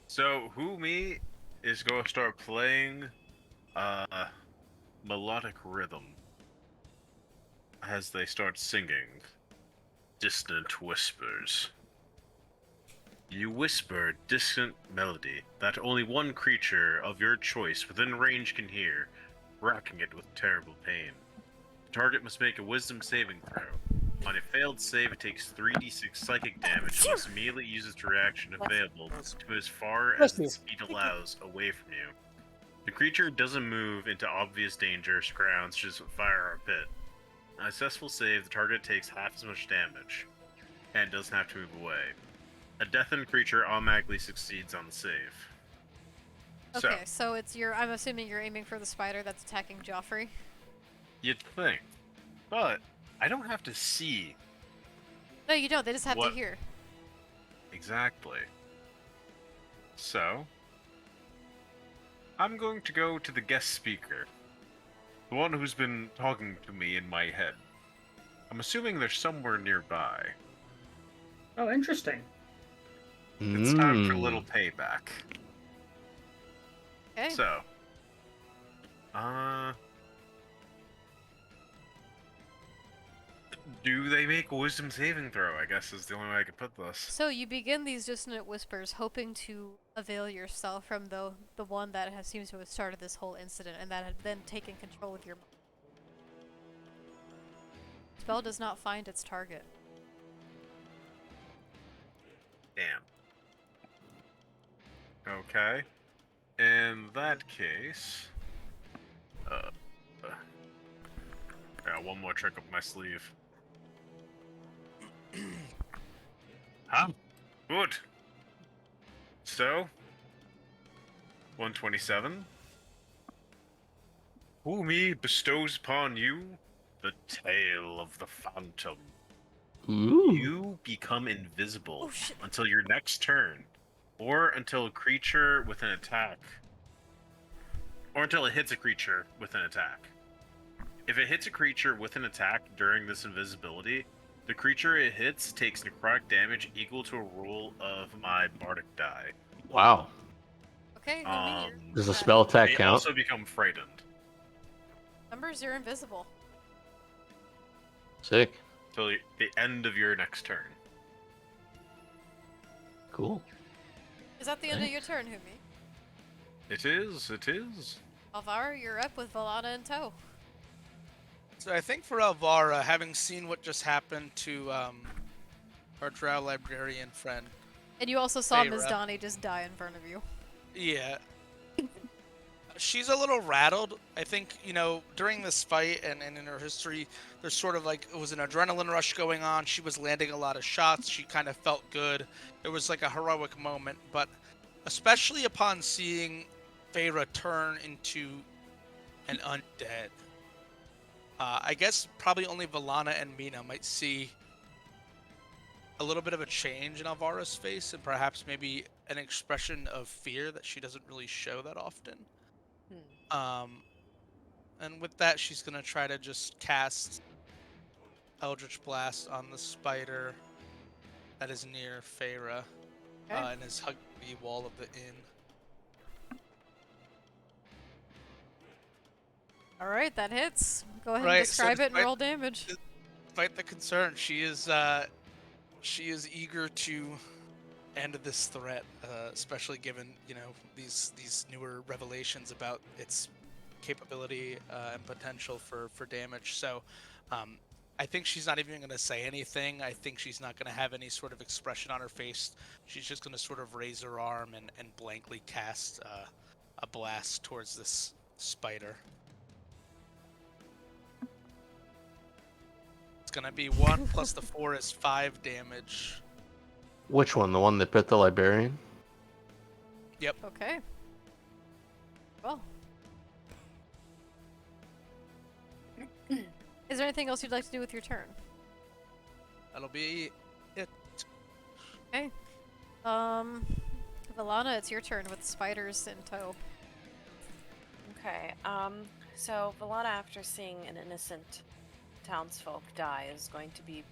So who me is going to start playing melodic rhythm as they start singing distant whispers. You whisper distant melody that only one creature of your choice within range can hear, racking it with terrible pain. The target must make a wisdom saving throw. On a failed save, it takes 3d6 psychic damage and must immediately use its reaction available to as far as its speed allows away from you. The creature doesn't move into obvious danger, grounds, such as fire or pit. On a successful save, the target takes half as much damage and doesn't have to move away. A deafened creature automatically succeeds on the save. Okay, so it's I'm assuming you're aiming for the spider that's attacking Joffrey. You'd think. But I don't have to see. No, you don't. They just have What? to hear. Exactly. So, I'm going to go to the guest speaker. The one who's been talking to me in my head. I'm assuming they're somewhere nearby. Oh, interesting. It's time for a little payback. Okay. So, do they make a wisdom saving throw? I guess is the only way I could put this. So you begin these dissonant whispers, hoping to avail yourself from the one that seems to have started this whole incident, and that had then taken control of your mind. Spell does not find its target. Damn. Okay. In that case, got one more trick up my sleeve. Huh? Good. So, 127. Who me bestows upon you the tale of the phantom. Ooh. You become invisible Oh, shit. until your next turn, or until a creature with an attack, or until it hits a creature with an attack. If it hits a creature with an attack during this invisibility, the creature it hits takes necrotic damage equal to a roll of my bardic die. Wow. Okay, Humi, Does a spell attack They count? also become frightened. numbers, you're invisible. Sick. Till the end of your next turn. Cool. Is that the end of your turn, Humi? It is. Alvaro, you're up with Valana in tow. So I think for Alvara, having seen what just happened to our drow librarian friend, And you also saw Ms. Feyre. Donnie just die in front of you. yeah, she's a little rattled. I think, during this fight and in her history, there's sort of like, it was an adrenaline rush going on. She was landing a lot of shots. She kind of felt good. It was like a heroic moment, but especially upon seeing Feyre turn into an undead. I guess probably only Valana and Mina might see a little bit of a change in Alvara's face, and perhaps maybe an expression of fear that she doesn't really show that often. And with that, she's gonna try to just cast Eldritch Blast on the spider that is near Feyre, Okay. and is hugging the wall of the inn. Alright, that hits. Go ahead Right, and so describe it and despite- roll damage. Despite the concern, she is eager to end this threat, especially given these newer revelations about its capability and potential for damage. So I think she's not even going to say anything. I think she's not going to have any sort of expression on her face. She's just going to sort of raise her arm and blankly cast a blast towards this spider. It's going to be 1 plus the 4 is 5 damage. Which one? The one that bit the librarian? Okay. Well. Is there anything else you'd like to do with your turn? That'll be it. Okay. Valana, it's your turn with spiders in tow. Okay. So Valana, after seeing an innocent townsfolk die, is going to be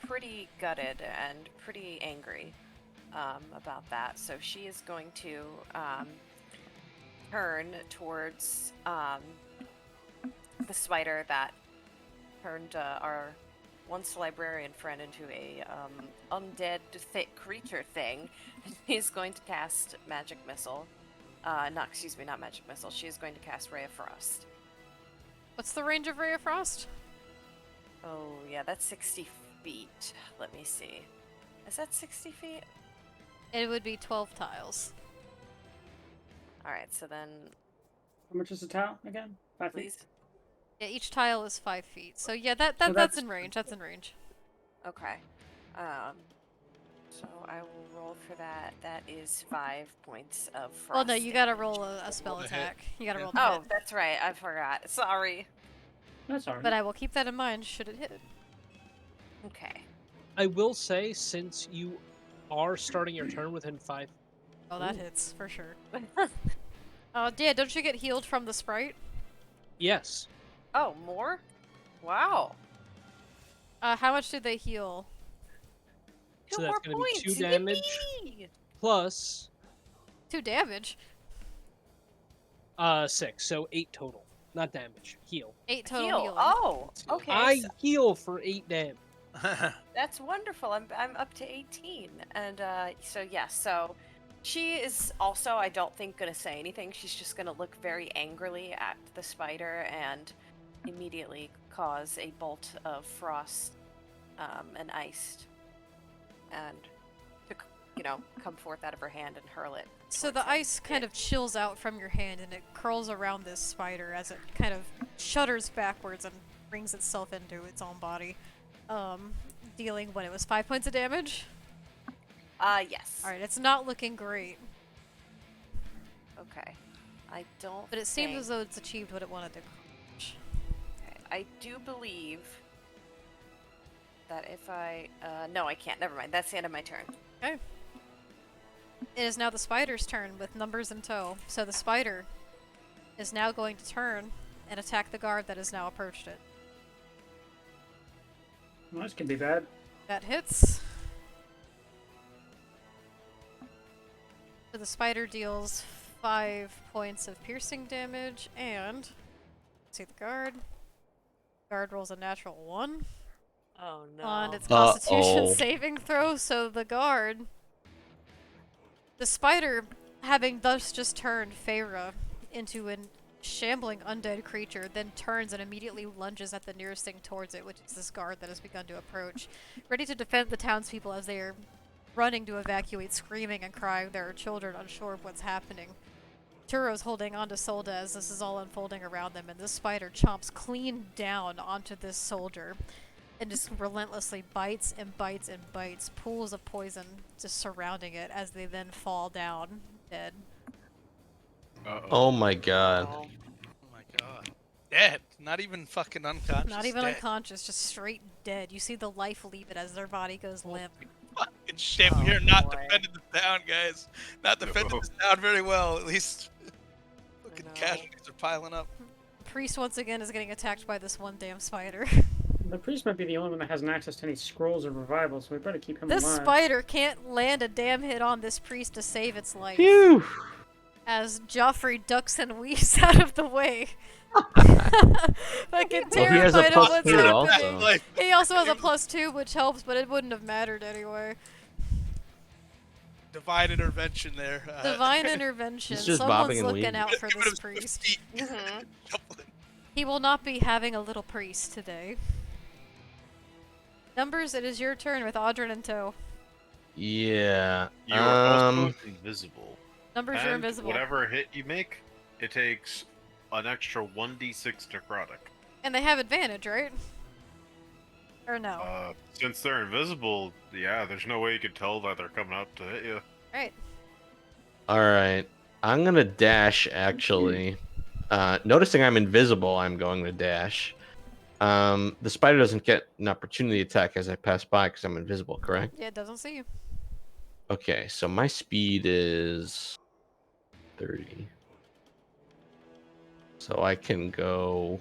pretty gutted and pretty angry about that. So she is going to turn towards the spider that turned our once librarian friend into a undead creature thing. He's going to cast magic missile. Not magic missile. She is going to cast Ray of Frost. What's the range of Ray of Frost? Oh yeah, that's 60 feet. Let me see. Is that 60 feet? It would be 12 tiles. All right, so then How much is the tile again? 5 feet? please. Yeah, each tile is 5 feet. So yeah, So that's that's- in range. That's in range. Okay. So I will roll for that. That is 5 points of frost. Well, no, you gotta damage. roll a spell Roll to hit. attack. You gotta Yeah. roll to Oh, hit. that's right. I forgot. Sorry. That's alright. But I will keep that in mind should it hit. Okay. I will say, since you are starting your turn within 5. Oh, that hits for sure. Yeah, don't you get healed from the sprite? Yes. Oh, more? Wow. How much did they heal? Two So more that's gonna be points. 2 damage. Yippee! Plus 2 damage. 6, so 8 total. Not damage. Heal. 8 total Heal. healing. Oh, Heal. okay. I so heal for 8 damage. that's wonderful. I'm up to 18, and so yes. So she is also, I don't think, gonna say anything. She's just gonna look very angrily at the spider and immediately cause a bolt of frost and ice, and to come forth out of her hand and hurl it. So towards the him. ice kind of chills out from your hand and it curls around this spider as it kind of shudders backwards and brings itself into its own body. Dealing when it was 5 points of damage. Yes. Alright, it's not looking great, Okay. I don't. but it seems think- as though it's achieved what it wanted to accomplish. Okay. I do believe that if I no, I can't. Never mind. That's the end of my turn. Okay. It is now the spider's turn with numbers in tow. So the spider is now going to turn and attack the guard that has now approached it. Well, this could be bad. That hits. So the spider deals 5 points of piercing damage and let's see the guard. Guard rolls a natural 1 Oh no. on its Constitution Uh-oh. saving throw. So the spider, having thus just turned Feyre into an shambling undead creature, then turns and immediately lunges at the nearest thing towards it, which is this guard that has begun to approach, ready to defend the townspeople as they are running to evacuate, screaming and crying. There are children unsure of what's happening. Turo's holding on to Solda as this is all unfolding around them, and this spider chomps clean down onto this soldier and just relentlessly bites and bites and bites, pools of poison just surrounding it as they then fall down dead. Oh my god. Oh. Oh my god. Dead. Not even fucking unconscious. Not even dead. unconscious, just straight dead. You see the life leave it as their body goes limp. Fucking shit. Oh, We are not boy. defending the town, guys. Not defending No. this town very well. At least fucking No. casualties are piling up. Priest once again is getting attacked by this one damn spider. The priest might be the only one that hasn't access to any scrolls of revival, so we better keep him This alive. spider can't land a damn hit on this priest to save its life. Phew. As Joffrey ducks and weaves out of the way. Fucking Well, he has a terrified of plus what's 2 happening. also. Like, He also has a +2, which helps, but it wouldn't have mattered anyway. divine intervention there. Divine intervention. He's just Someone's bobbing and looking weaving. out for Give it this a priest. 50. Mhm. Shuffling. He will not be having a little priest today. Numbers, it is your turn with Audrin in tow. Yeah. You are also invisible. Numbers, you're And invisible. whatever hit you make, it takes an extra 1d6 necrotic. And they have advantage, right? Or no? Since they're invisible, yeah, there's no way you could tell that they're coming up to hit you. Right. Alright. I'm gonna dash actually. Noticing I'm invisible, I'm going to dash. The spider doesn't get an opportunity attack as I pass by because I'm invisible, correct? Yeah, it doesn't see you. Okay, so my speed is 30. So I can go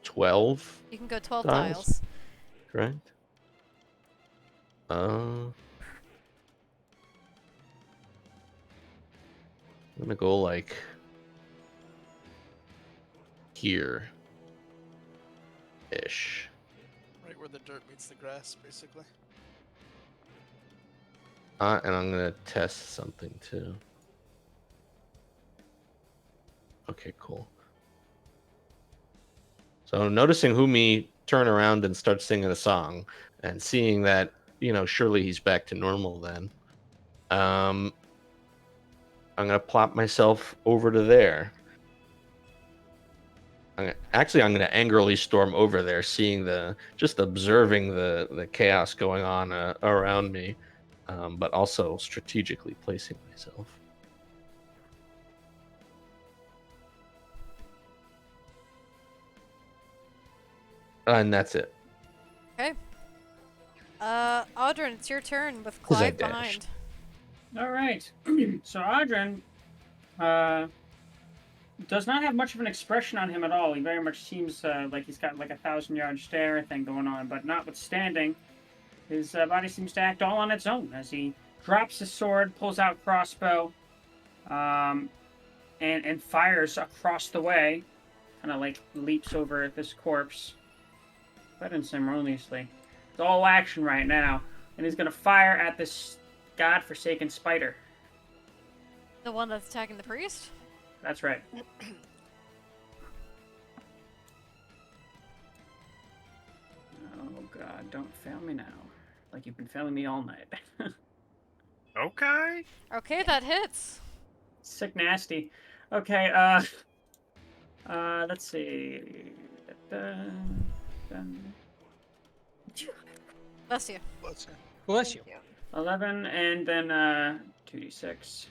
12 You can go 12 tiles, tiles. correct? I'm gonna go like here ish. Right where the dirt meets the grass, basically. And I'm gonna test something too. Okay, cool. So noticing Humi turn around and start singing a song, and seeing that, surely he's back to normal then. I'm gonna plop myself over to there. I'm gonna angrily storm over there, just observing the chaos going on around me, but also strategically placing myself. And that's it. Okay. Audrey, it's your turn with 'Cause I Clive dashed. behind. All right. So Adrian does not have much of an expression on him at all. He very much seems like he's got like a 1,000-yard stare thing going on. But notwithstanding, his body seems to act all on its own as he drops his sword, pulls out crossbow, and fires across the way. Kind of like leaps over this corpse, quite unceremoniously. It's all action right now, and he's gonna fire at this godforsaken spider. The one that's attacking the priest? That's right. Oh god, don't fail me now. Like you've been failing me all night. Okay. Okay, that hits. Sick nasty. Okay, let's see. Bless you. Bless you. Bless you. Thank you. 11 and then 2d6.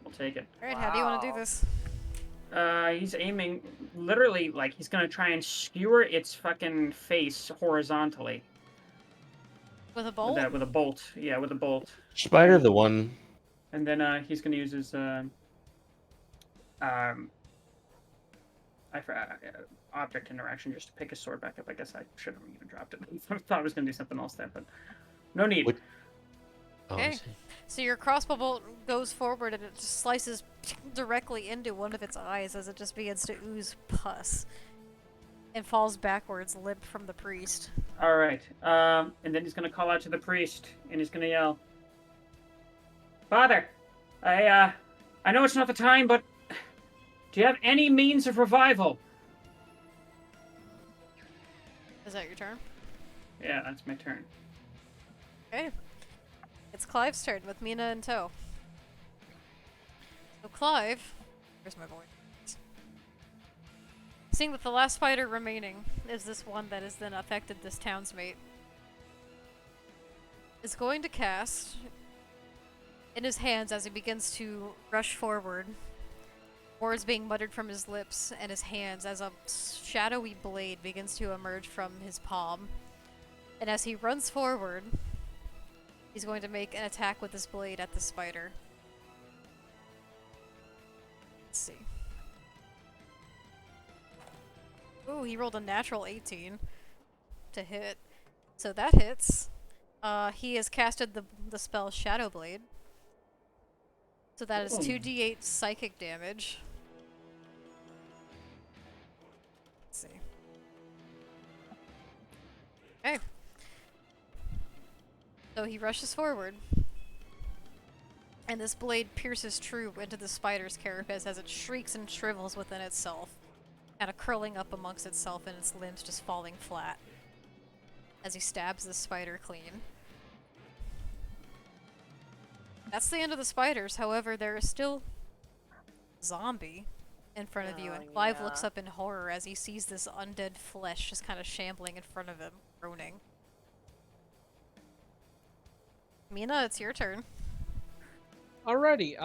We'll take it. Alright, how do you want to do Wow. this? He's aiming literally like he's gonna try and skewer its fucking face horizontally. With a bolt? With a bolt. Yeah, with a bolt. Spider, the one. And then he's gonna use his object interaction just to pick his sword back up. I guess I should have even dropped it. I thought I was gonna do something else there, but no need. What- Oh, I Okay. see. So your crossbow bolt goes forward and it just slices directly into one of its eyes as it just begins to ooze pus. And falls backwards, limp from the priest. All right. And then he's gonna call out to the priest, and he's gonna yell, "Father, I know it's not the time, but do you have any means of revival?" Is that your turn? Yeah, that's my turn. Okay. It's Clive's turn with Mina in tow. So Clive, where's my voice? Seeing that the last spider remaining is this one that has then affected this town's mate, is going to cast in his hands as he begins to rush forward. Words being muttered from his lips and his hands as a shadowy blade begins to emerge from his palm. And as he runs forward, he's going to make an attack with this blade at the spider. Let's see. Ooh, he rolled a natural 18 to hit. So that hits. He has casted the spell Shadow Blade. So that is Ooh. 2d8 psychic damage. Let's see. Okay. So he rushes forward. And this blade pierces true into the spider's carapace as it shrieks and shrivels within itself, kind of curling up amongst itself and its limbs just falling flat as he stabs the spider clean. That's the end of the spiders. However, there is still zombie in front of you, and Clive looks up in horror as he sees this undead flesh just kind of shambling in front of him, groaning. Mina, it's your turn. Alrighty.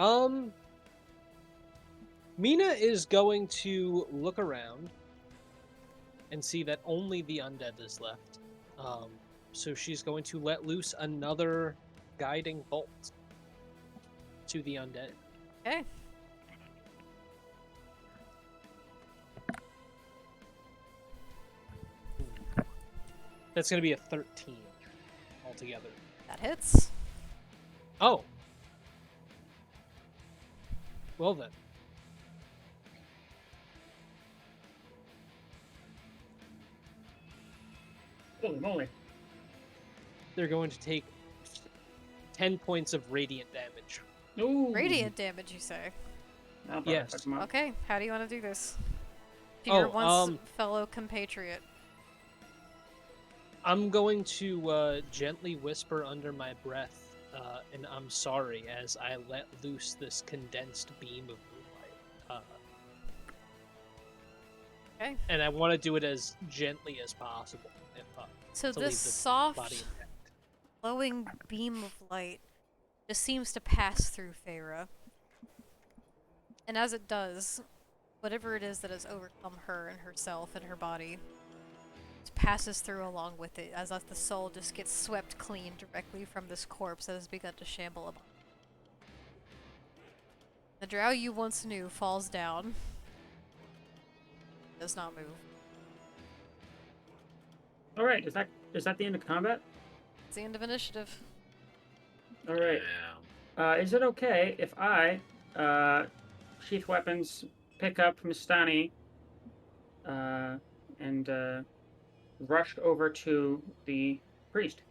Mina is going to look around and see that only the undead is left. So she's going to let loose another guiding bolt to the undead. Okay. That's going to be a 13 altogether. That hits. Oh. Well then. Holy moly. They're going to take 10 points of radiant damage. Ooh. Radiant damage, you say? I'll Yes. fuck 'em up. Okay, how do you want to do this? To Oh, your once fellow compatriot. I'm going to gently whisper under my breath, and I'm sorry as I let loose this condensed beam of moonlight. Okay. And I want to do it as gently as possible. If, So to leave this the soft, body intact. glowing beam of light just seems to pass through Feyre. And as it does, whatever it is that has overcome her and herself and her body just passes through along with it, as if the soul just gets swept clean directly from this corpse that has begun to shamble about. The drow you once knew falls down. Does not move. All right, is that the end of combat? It's the end of initiative. All right. Is it okay if I sheath weapons, pick up Mistani, and rush over to the priest?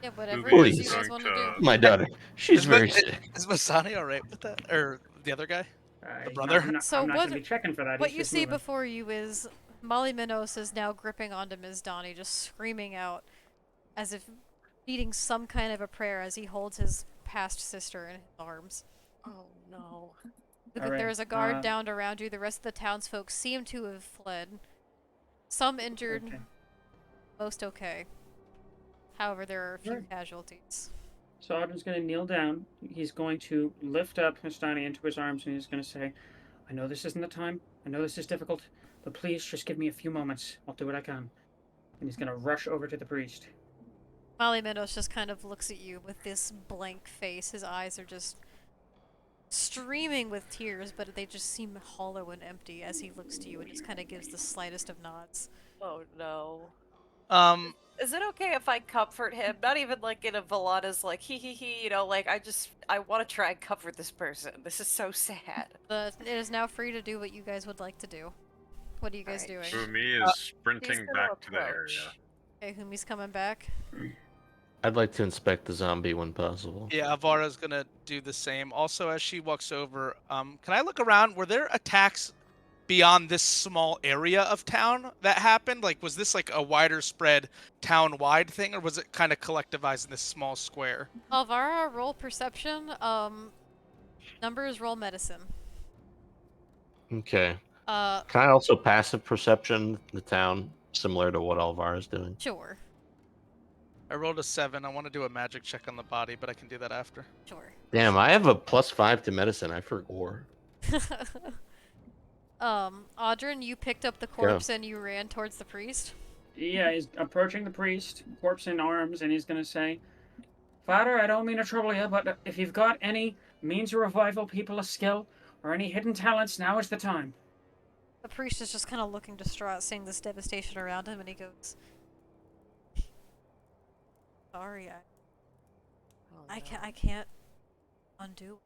Yeah, whatever Ubi it is Please. you guys going want to do. My daughter. She's Is very Ma- sick. Is Masani alright with that? Or the other guy? He's brother? So I'm not what- gonna be checking for that. What He's you just see moving. before you is Molly Minos is now gripping onto Ms. Donnie, just screaming out as if reading some kind of a prayer as he holds his past sister in his arms. Oh no. Look, Alright, there is a guard downed around you. The rest of the townsfolk seem to have fled. Some injured, Okay. most okay. However, there are a few Right. casualties. So Audrey's going to kneel down. He's going to lift up Mistani into his arms, and he's going to say, I know this isn't the time. I know this is difficult, but please just give me a few moments. I'll do what I can. And he's going to rush over to the priest. Molly Minos just kind of looks at you with this blank face. His eyes are just streaming with tears, but they just seem hollow and empty as he looks to you and just kind of gives the slightest of nods. Oh no. Um, Is it okay if I comfort him? Not even like in a Velana's like hee, you know, like I want to try and comfort this person. This is so sad. But it is now free to do what you guys would like to do. What are you guys Alright. doing? Umi Uh, is sprinting gonna back to the approach. area. Okay, Humi's coming back. I'd like to inspect the zombie when possible. yeah, Avara's gonna do the same. Also, as she walks over, can I look around? Were there attacks beyond this small area of town that happened? Like, was this like a wider spread town-wide thing, or was it kind of collectivized in this small square? Alvara, roll perception. Numbers, roll medicine. Okay. Uh, Can I also passive perception the town, similar to what Alvara's doing? sure. I rolled a 7. I want to do a magic check on the body, but I can do that after. Sure. Damn, I have a +5 to medicine. I forgot. Audrin, you picked up the corpse and you ran towards the priest? Yeah, he's approaching the priest, corpse in arms, and he's going to say, Father, I don't mean to trouble you, but if you've got any means of revival, people of skill, or any hidden talents, now is the time. The priest is just kind of looking distraught, seeing this devastation around him, and he goes, "Sorry, Oh, I can't undo."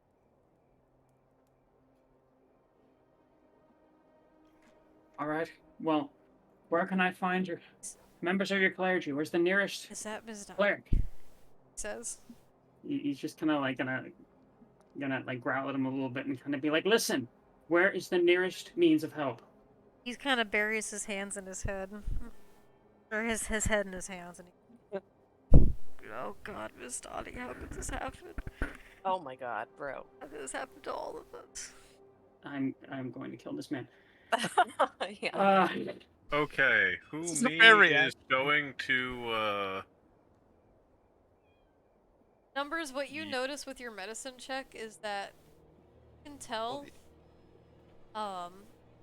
All right. Well, where can I find your members of your clergy? Where's the nearest Is that Ms. Dunn? cleric? He says. He's just kind of like gonna like growl at him a little bit and kind of be like, "Listen, where is the nearest means of help?" He kind of buries his hands in his head, or his head in his hands, and he. Oh God, Miss Dottie, how could this happen? Oh my god, bro. How could this happen to all of us? I'm going to kill this man. Yeah. Okay, who This is a me fair is reaction. going to Numbers, what you notice with your medicine check is that you can tell,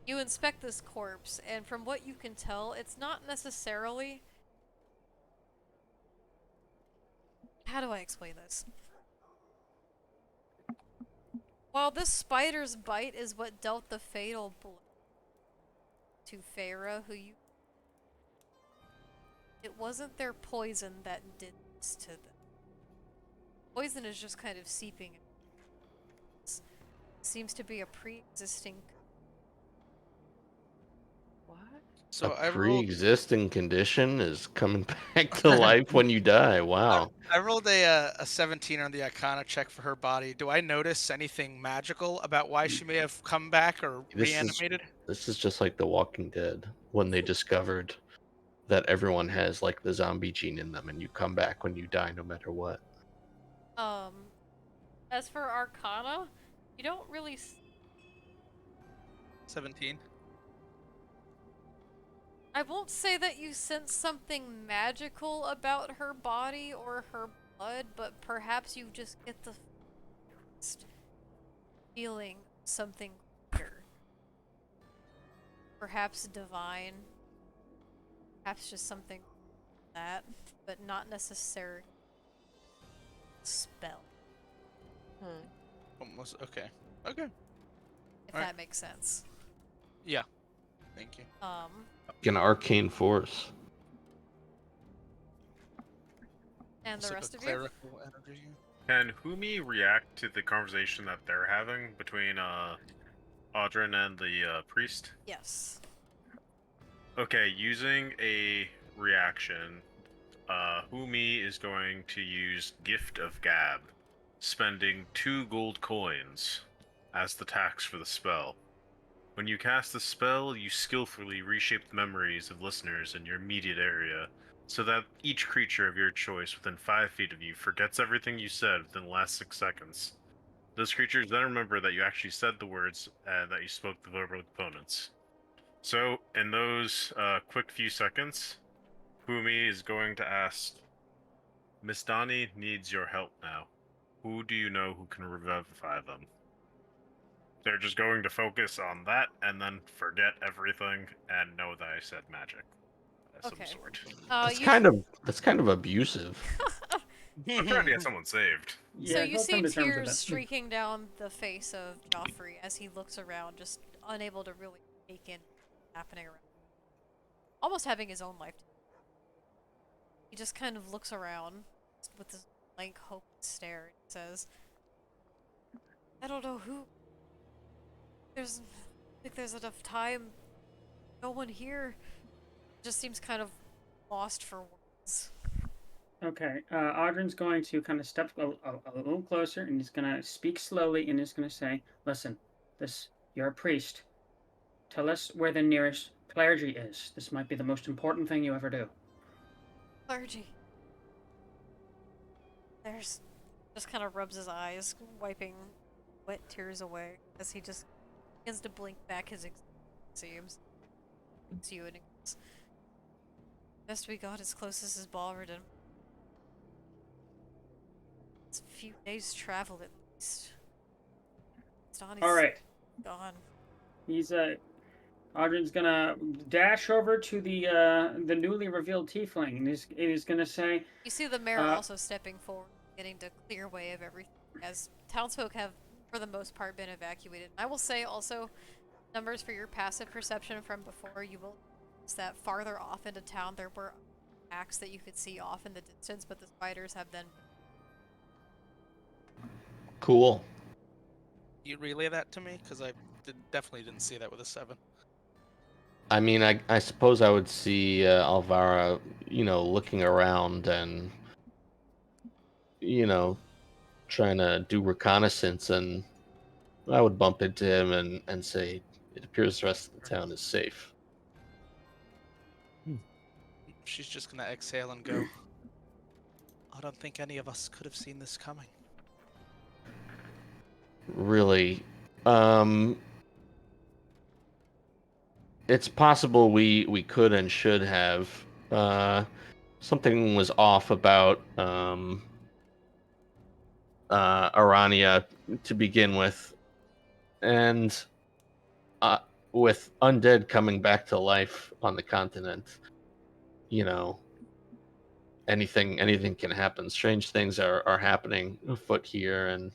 you inspect this corpse, and from what you can tell, it's not necessarily... How do I explain this? While this spider's bite is what dealt the fatal blow to Feyre, who you... It wasn't their poison that did this to them. Poison is just kind of seeping. It seems to be a pre-existing... What? So a I rolled. pre-existing condition is coming back to life when you die. Wow. I rolled a 17 on the Arcana check for her body. Do I notice anything magical about why she may have come back or reanimated? This is just like The Walking Dead when they discovered that everyone has like the zombie gene in them, and you come back when you die, no matter what. As for Arcana, you don't really... 17. I won't say that you sense something magical about her body or her blood, but perhaps you just get the feeling something greater. Perhaps divine. Perhaps just something like that, but not necessarily spell. Almost okay. Okay. If Alright. that makes sense. Yeah. Thank you. An arcane force. And the It's like rest a of you? clerical energy. Can Humi react to the conversation that they're having between Audrin and the priest? Yes. Okay, using a reaction, Humi is going to use Gift of Gab, spending 2 gold coins as the tax for the spell. When you cast the spell, you skillfully reshape the memories of listeners in your immediate area, so that each creature of your choice within 5 feet of you forgets everything you said within the last 6 seconds. Those creatures then remember that you actually said the words that you spoke to verbal opponents. So, in those quick few seconds, Humi is going to ask, Miss Donnie needs your help now. Who do you know who can revivify them? They're just going to focus on that and then forget everything and know that I said magic of Okay. some sort. That's kind of abusive. I'm trying to get someone saved. So Yeah, you they'll see come to terms with tears that. streaking down the face of Joffrey as he looks around, just unable to really take in what's happening around. Almost having his own life. He just kind of looks around with this blank, hopeless stare and says, I don't know who. I think there's enough time. No one here. Just seems kind of lost for words. Okay, Audrin's going to kind of step a little closer, and he's going to speak slowly, and he's going to say, "Listen, you're a priest. Tell us where the nearest clergy is. This might be the most important thing you ever do." Clergy. There's... Just kind of rubs his eyes, wiping wet tears away as he just begins to blink back his seems. It's you and he goes, best we got as close as his Balredon. It's a few days' travel at least. Donnie's All right, gone. he's Audrin's gonna dash over to the newly revealed tiefling, and he's gonna say, You see the mayor also stepping forward, getting to clear way of everything, as townsfolk have, for the most part, been evacuated. I will say also, numbers for your passive perception from before, you will notice that farther off into town there were acts that you could see off in the distance, but the spiders have then... Cool. You relay that to me? Because I definitely didn't see that with a 7. I mean, I suppose I would see Alvara, looking around and, trying to do reconnaissance, and I would bump into him and say, it appears the rest of the town is safe. She's just gonna exhale and go, I don't think any of us could have seen this coming. Really. It's possible we could and should have. Something was off about Arania to begin with, and with undead coming back to life on the continent, you know, anything can happen. Strange things are happening afoot here, and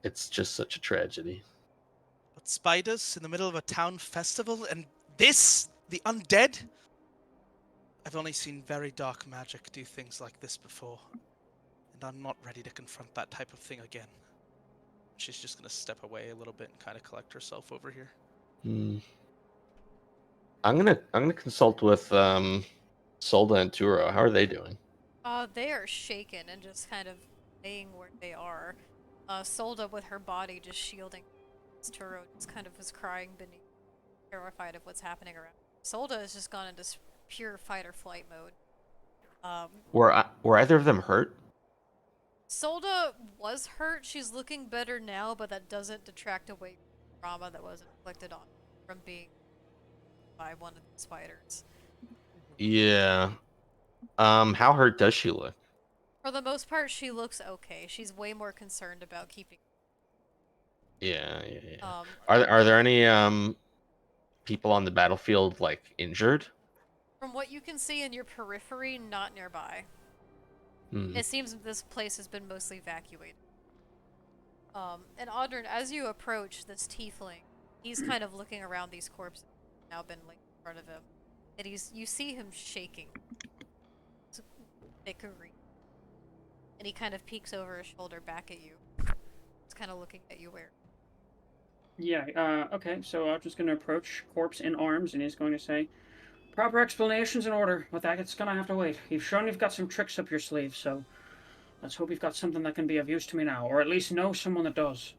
it's just such a tragedy. But spiders in the middle of a town festival, and the undead? I've only seen very dark magic do things like this before, and I'm not ready to confront that type of thing again. She's just gonna step away a little bit and kind of collect herself over here. Hmm. I'm gonna consult with Solda and Turo. How are they doing? They are shaken and just kind of laying where they are. Solda with her body just shielding Turo just kind of was crying beneath, terrified of what's happening around. Solda has just gone into pure fight or flight mode. Were either of them hurt? Solda was hurt. She's looking better now, but that doesn't detract away from the trauma that was inflicted on her from being by one of the spiders. Yeah. How hurt does she look? For the most part, she looks okay. She's way more concerned about keeping. Yeah. Um, Are there any people on the battlefield like injured? from what you can see in your periphery, not nearby. Hmm. It seems this place has been mostly evacuated. And Audrin, as you approach this tiefling, he's kind of looking around these corpses that have now been laid in front of him, and you see him shaking, bickering, and he kind of peeks over his shoulder back at you. He's kind of looking at you where. Yeah, okay, so I'm just gonna approach corpse in arms, and he's going to say, proper explanations in order, but that's gonna have to wait. You've shown you've got some tricks up your sleeve, so let's hope you've got something that can be of use to me now, or at least know someone that does.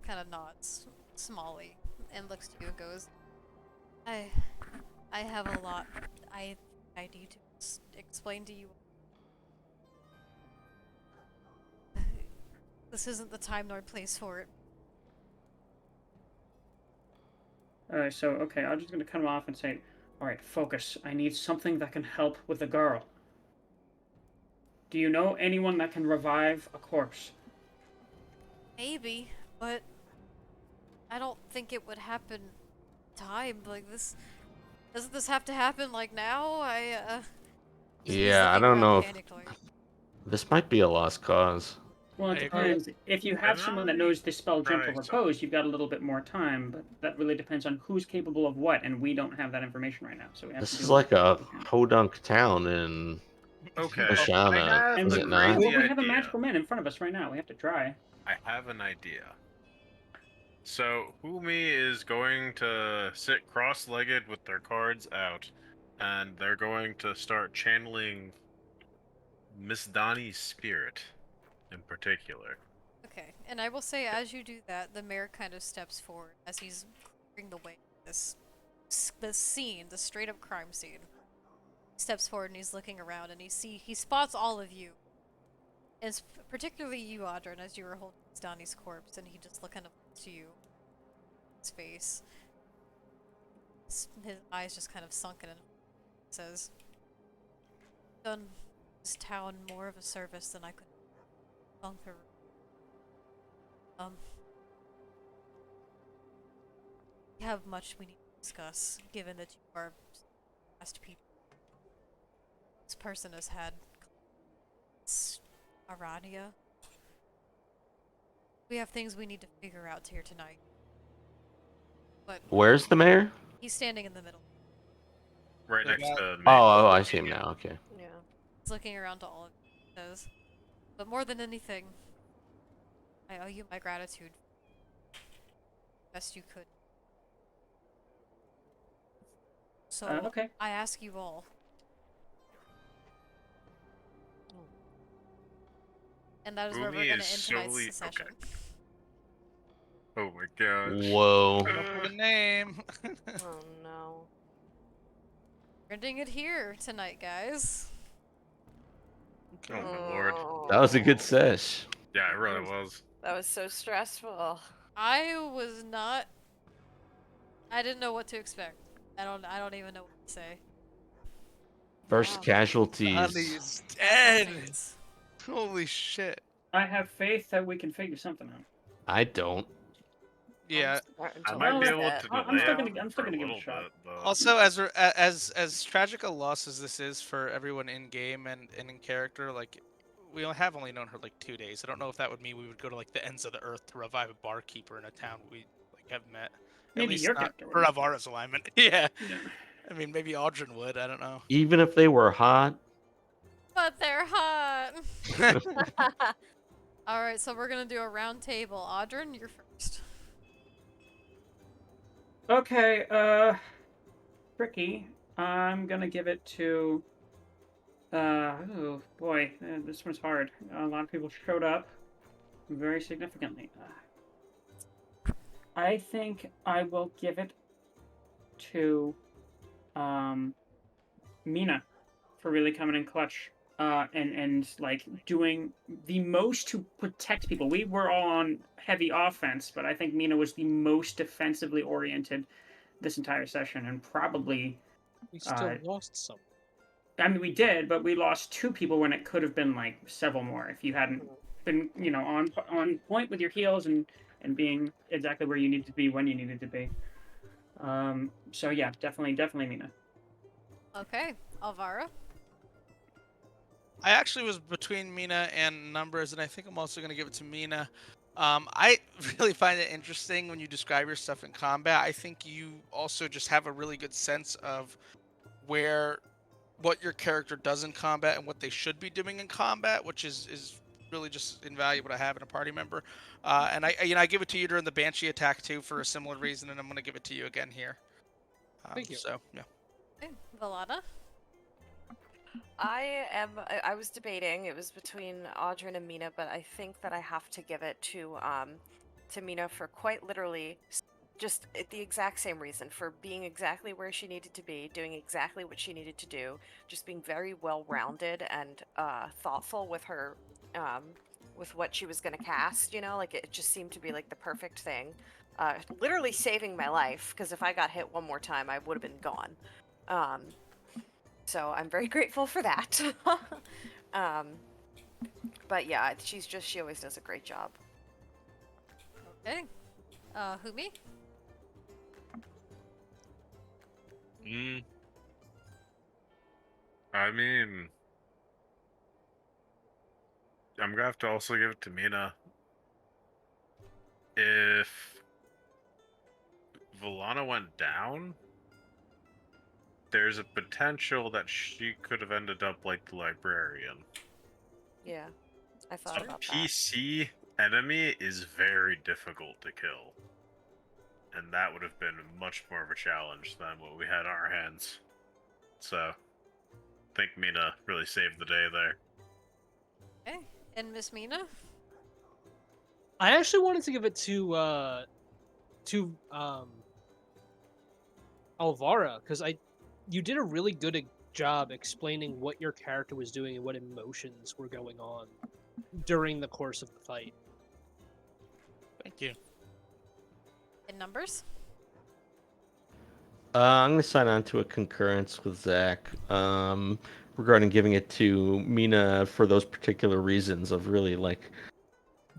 Kind of nods, smally, and looks to you and goes, I have a lot I need to explain to you. This isn't the time nor place for it. Alright, so, okay, I'm just gonna cut him off and say, alright, focus. I need something that can help with the girl. Do you know anyone that can revive a corpse? Maybe, but I don't think it would happen time like this. Doesn't this have to happen like now? Yeah, I don't know if Panicked, like, this might be a lost cause. Well, it I agree. depends. If you have I'm someone not that knows the spell Gentle surprised. Repose, you've got a little bit more time, but that really depends on who's capable of what, and we don't have that information right now, so we have to This do is like a what we can. podunk town in Okay, Oshana, I have And is a it we, not? crazy well, we have a idea. magical man in front of us right now. We have to try. I have an idea. So, Humi is going to sit cross-legged with their cards out, and they're going to start channeling Miss Donnie's spirit, in particular. okay, and I will say, as you do that, the mayor kind of steps forward as he's clearing the way. This scene, the straight-up crime scene. Steps forward and he's looking around, and he spots all of you, and particularly you, Audrin, as you were holding Donnie's corpse, and he just kind of looks to you. His face, his eyes just kind of sunken, and says, "Done this town more of a service than I could conquer. We have much we need to discuss, given that you are last people. This person has had Arania. We have things we need to figure out here tonight. But Where's the mayor? he's standing in the middle. Right They next got- to me. Oh, I see him now. Okay. Yeah. He's looking around to all of you. Says, but more than anything, I owe you my gratitude. Best you could. So Okay. I ask you all. And that is where we're Umi going is to end tonight's solely- session. okay. Oh my gosh. Whoa. The name. Oh no. We're ending it here tonight, guys. Oh my lord. That was a good sesh. Yeah, it really was. That was so stressful. I was not. I didn't know what to expect. I don't even know what to say. First Wow. casualties. Donnie's dead. Saints. Holy shit. I have faith that we can figure something out. I don't. Yeah. I'm starting I to might lose be it. able to I'm delay still it gonna- I'm still for a gonna give it a little shot. bit, but Also, as tragic a loss as this is for everyone in game and in character, like we have only known her like 2 days. I don't know if that would mean we would go to like the ends of the earth to revive a barkeeper in a town we like have met. At Maybe least your not character for would. Alvara's alignment. Yeah. Yeah. I mean, maybe Audrin would. I don't know. Even if they were hot, But they're hot. All right, so we're gonna do a round table. Audrin, you're first. Okay, tricky. I'm gonna give it to. Oh boy, this one's hard. A lot of people showed up very significantly. I think I will give it to Mina for really coming in clutch. And like doing the most to protect people. We were all on heavy offense, but I think Mina was the most defensively oriented this entire session, and probably We still lost some. I mean, we did, but we lost 2 people when it could have been like several more if you hadn't been, on point with your heels and being exactly where you needed to be when you needed to be. So yeah, definitely Mina. Okay, Alvara. I actually was between Mina and Numbers, and I think I'm also going to give it to Mina. I really find it interesting when you describe your stuff in combat. I think you also just have a really good sense of what your character does in combat and what they should be doing in combat, which is really just invaluable to have in a party member. And I give it to you during the Banshee attack too for a similar reason, and I'm going to give it to you again here. Thank you. So yeah. Okay, Velana. I was debating. It was between Audrin and Mina, but I think that I have to give it to Mina for quite literally just the exact same reason, for being exactly where she needed to be, doing exactly what she needed to do, just being very well-rounded and thoughtful with her with what she was going to cast. Like it just seemed to be like the perfect thing. Literally saving my life, because if I got hit one more time, I would have been gone. So I'm very grateful for that. But yeah, she always does a great job. Okay. Humi? I mean, I'm gonna have to also give it to Mina. If Volana went down, there's a potential that she could have ended up like the librarian. Yeah, I thought A about that. PC enemy is very difficult to kill. And that would have been much more of a challenge than what we had on our hands. So, I think Mina really saved the day there. Okay. And Miss Mina? I actually wanted to give it to Alvara, because you did a really good job explaining what your character was doing and what emotions were going on during the course of the fight. Thank you. In Numbers? I'm going to sign on to a concurrence with Zach regarding giving it to Mina for those particular reasons of really like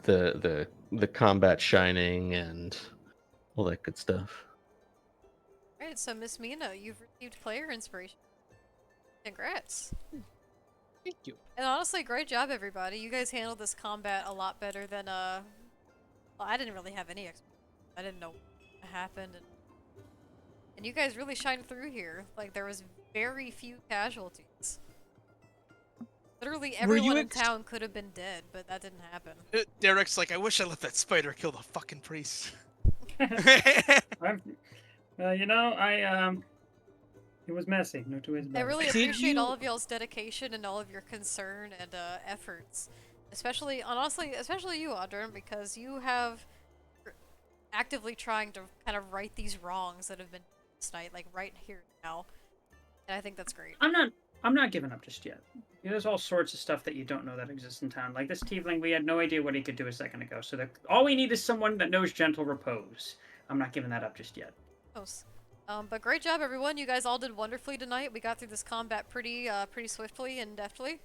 the combat shining and all that good stuff. Alright, so Miss Mina, you've received player inspiration. Congrats. Thank you. And honestly, great job, everybody. You guys handled this combat a lot better than, well, I didn't really have any experience. I didn't know what happened, and you guys really shined through here. Like, there was very few casualties. Literally everyone in town could have been dead, but that didn't happen. Derek's like, I wish I let that spider kill the fucking priest. It was messy. No two ways about I it. really appreciate all of y'all's dedication and all of your concern and efforts. Especially you, Audrin, because you have actively trying to kind of right these wrongs that have been this night, like right here now. And I think that's great. I'm not giving up just yet. There's all sorts of stuff that you don't know that exists in town. Like this tiefling, we had no idea what he could do a second ago. So all we need is someone that knows gentle repose. I'm not giving that up just yet. Close. But great job, everyone. You guys all did wonderfully tonight. We got through this combat pretty swiftly and deftly.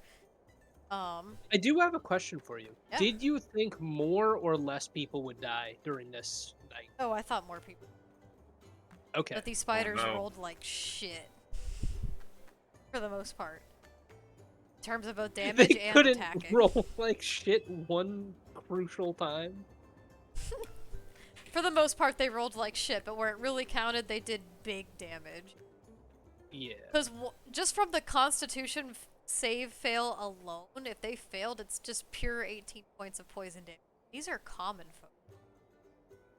I do have a question for you. Yeah. Did you think more or less people would die during this night? Oh, I thought more people. Okay. But these spiders no. rolled like shit. For the most part. In terms of both damage They and couldn't attacking. roll like shit one crucial time. For the most part, they rolled like shit, but where it really counted, they did big damage. Yeah. Because just from the Constitution save fail alone, if they failed, it's just pure 18 points of poison damage. These are common folk.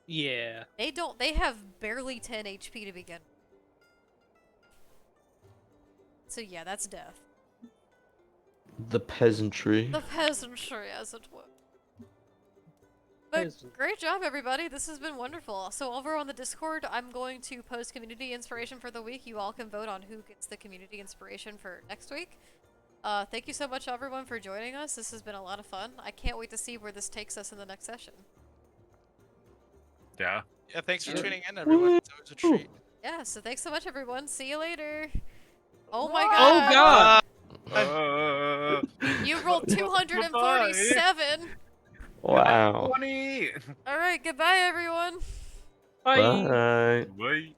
Yeah. They have barely 10 HP to begin with. So yeah, that's death. The peasantry. The peasantry, as it were. But Peasant. great job, everybody. This has been wonderful. So over on the Discord, I'm going to post community inspiration for the week. You all can vote on who gets the community inspiration for next week. Thank you so much, everyone, for joining us. This has been a lot of fun. I can't wait to see where this takes us in the next session. Yeah. Yeah, thanks for Sure. tuning in, everyone. It's always a treat. Yeah, so thanks so much, everyone. See you later. Oh my Oh god! god! You rolled 247! Wow. 20. Alright, goodbye, everyone. Bye. Bye. Wait.